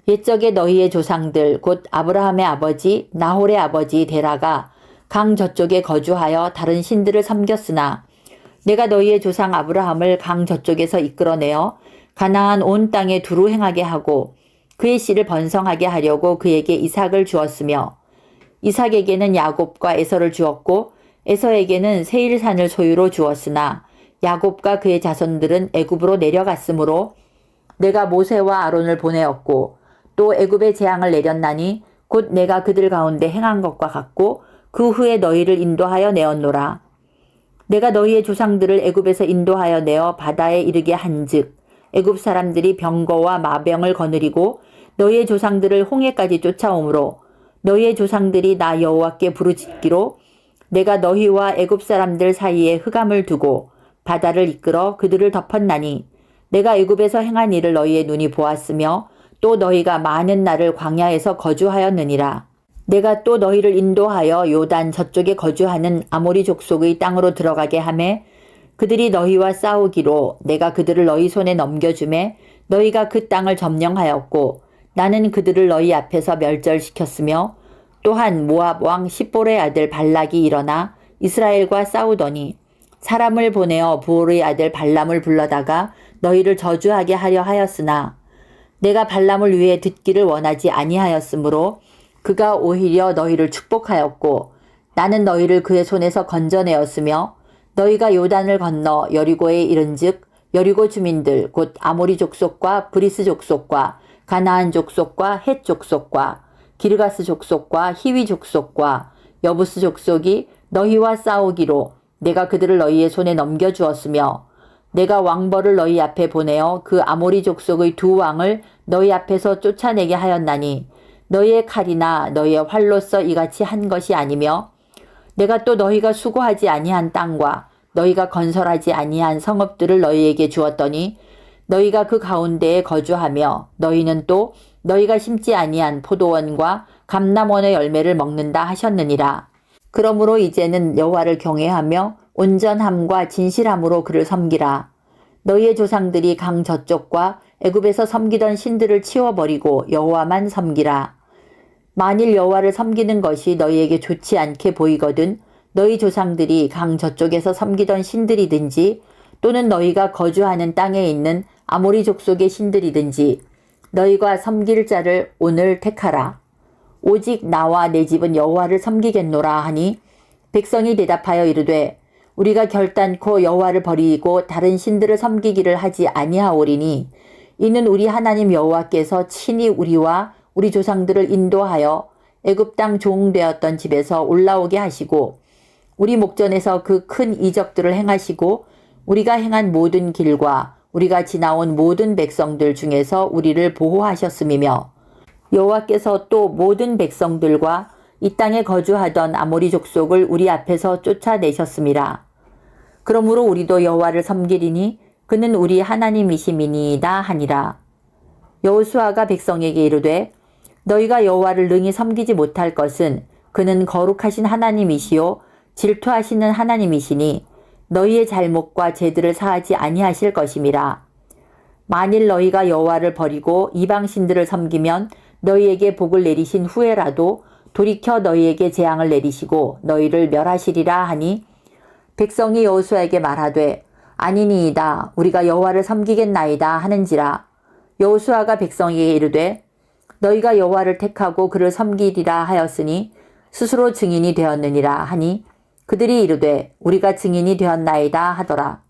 옛적에 너희의 조상들 곧 아브라함의 아버지 나홀의 아버지 데라가 강 저쪽에 거주하여 다른 신들을 섬겼으나 내가 너희의 조상 아브라함을 강 저쪽에서 이끌어내어 가나안 온 땅에 두루 행하게 하고 그의 씨를 번성하게 하려고 그에게 이삭을 주었으며 이삭에게는 야곱과 에서를 주었고 에서에게는 세일산을 소유로 주었으나 야곱과 그의 자손들은 애굽으로 내려갔으므로 내가 모세와 아론을 보내었고 또 애굽에 재앙을 내렸나니 곧 내가 그들 가운데 행한 것과 같고 그 후에 너희를 인도하여 내었노라. 내가 너희의 조상들을 애굽에서 인도하여 내어 바다에 이르게 한즉 애굽 사람들이 병거와 마병을 거느리고 너희의 조상들을 홍해까지 쫓아오므로 너희의 조상들이 나 여호와께 부르짖기로 내가 너희와 애굽 사람들 사이에 흑암을 두고 바다를 이끌어 그들을 덮었나니 내가 애굽에서 행한 일을 너희의 눈이 보았으며 또 너희가 많은 날을 광야에서 거주하였느니라. 내가 또 너희를 인도하여 요단 저쪽에 거주하는 아모리 족속의 땅으로 들어가게 하매 그들이 너희와 싸우기로 내가 그들을 너희 손에 넘겨주매 너희가 그 땅을 점령하였고 나는 그들을 너희 앞에서 멸절시켰으며 또한 모압 왕 십볼의 아들 발락이 일어나 이스라엘과 싸우더니 사람을 보내어 부올의 아들 발람을 불러다가 너희를 저주하게 하려 하였으나 내가 발람을 위해 듣기를 원하지 아니하였으므로 그가 오히려 너희를 축복하였고 나는 너희를 그의 손에서 건져내었으며 너희가 요단을 건너 여리고에 이른즉 여리고 주민들 곧 아모리 족속과 브리스 족속과 가나안 족속과 헷 족속과 기르가스 족속과 히위 족속과 여부스 족속이 너희와 싸우기로 내가 그들을 너희의 손에 넘겨주었으며 내가 왕벌을 너희 앞에 보내어 그 아모리 족속의 두 왕을 너희 앞에서 쫓아내게 하였나니 너희의 칼이나 너희의 활로서 이같이 한 것이 아니며 내가 또 너희가 수고하지 아니한 땅과 너희가 건설하지 아니한 성읍들을 너희에게 주었더니 너희가 그 가운데에 거주하며 너희는 또 너희가 심지 아니한 포도원과 감람원의 열매를 먹는다 하셨느니라. 그러므로 이제는 여호와를 경외하며 온전함과 진실함으로 그를 섬기라. 너희의 조상들이 강 저쪽과 애굽에서 섬기던 신들을 치워버리고 여호와만 섬기라. 만일 여호와를 섬기는 것이 너희에게 좋지 않게 보이거든 너희 조상들이 강 저쪽에서 섬기던 신들이든지 또는 너희가 거주하는 땅에 있는 아모리 족속의 신들이든지 너희가 섬길 자를 오늘 택하라. 오직 나와 내 집은 여호와를 섬기겠노라 하니 백성이 대답하여 이르되 우리가 결단코 여호와를 버리고 다른 신들을 섬기기를 하지 아니하오리니 이는 우리 하나님 여호와께서 친히 우리와 우리 조상들을 인도하여 애굽 땅 종되었던 집에서 올라오게 하시고 우리 목전에서 그 큰 이적들을 행하시고 우리가 행한 모든 길과 우리가 지나온 모든 백성들 중에서 우리를 보호하셨음이며 여호와께서 또 모든 백성들과 이 땅에 거주하던 아모리 족속을 우리 앞에서 쫓아내셨음이라. 그러므로 우리도 여호와를 섬기리니 그는 우리 하나님이심이니이다 하니라. 여호수아가 백성에게 이르되 너희가 여호와를 능히 섬기지 못할 것은 그는 거룩하신 하나님이시요 질투하시는 하나님이시니 너희의 잘못과 죄들을 사하지 아니하실 것임이라. 만일 너희가 여호와를 버리고 이방 신들을 섬기면 너희에게 복을 내리신 후에라도 돌이켜 너희에게 재앙을 내리시고 너희를 멸하시리라 하니 백성이 여호수아에게 말하되 아니니이다 우리가 여호와를 섬기겠나이다 하는지라. 여호수아가 백성에게 이르되 너희가 여호와를 택하고 그를 섬기리라 하였으니 스스로 증인이 되었느니라 하니 그들이 이르되 우리가 증인이 되었나이다 하더라.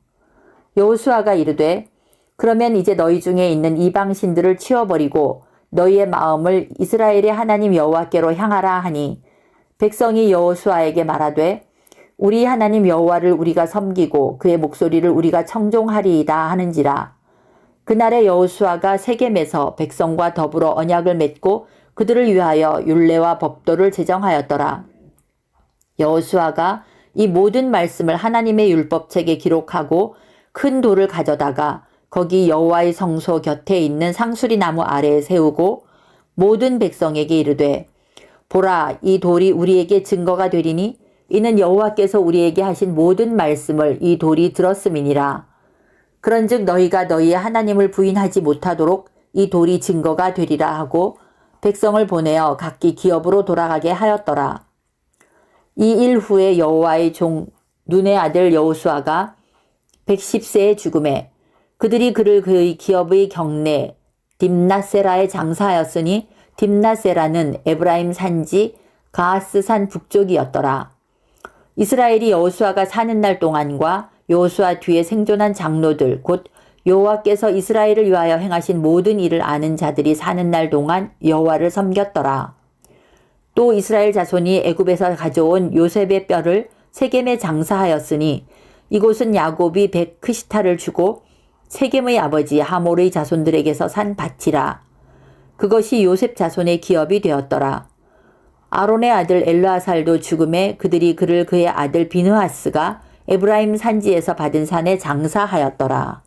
여호수아가 이르되 그러면 이제 너희 중에 있는 이방 신들을 치워버리고 너희의 마음을 이스라엘의 하나님 여호와께로 향하라 하니 백성이 여호수아에게 말하되 우리 하나님 여호와를 우리가 섬기고 그의 목소리를 우리가 청종하리이다 하는지라. 그날에 여호수아가 세겜에서 백성과 더불어 언약을 맺고 그들을 위하여 율례와 법도를 제정하였더라. 여호수아가 이 모든 말씀을 하나님의 율법책에 기록하고 큰 돌을 가져다가 거기 여호와의 성소 곁에 있는 상수리 나무 아래에 세우고 모든 백성에게 이르되 보라 이 돌이 우리에게 증거가 되리니 이는 여호와께서 우리에게 하신 모든 말씀을 이 돌이 들었음이니라. 그런즉 너희가 너희의 하나님을 부인하지 못하도록 이 돌이 증거가 되리라 하고 백성을 보내어 각기 기업으로 돌아가게 하였더라. 이 일 후에 여호와의 종 눈의 아들 여호수아가 110세에 죽음에 그들이 그를 그의 기업의 경내 딥낫세라에 장사하였으니 딥낫세라는 에브라임 산지 가하스산 북쪽이었더라. 이스라엘이 여호수아가 사는 날 동안과 여호수아 뒤에 생존한 장로들 곧 여호와께서 이스라엘을 위하여 행하신 모든 일을 아는 자들이 사는 날 동안 여호와를 섬겼더라. 또 이스라엘 자손이 애굽에서 가져온 요셉의 뼈를 세겜에 장사하였으니 이곳은 야곱이 벳크시타를 주고 세겜의 아버지 하몰의 자손들에게서 산 밭이라. 그것이 요셉 자손의 기업이 되었더라. 아론의 아들 엘르아살도 죽음에 그들이 그를 그의 아들 비느하스가 에브라임 산지에서 받은 산에 장사하였더라.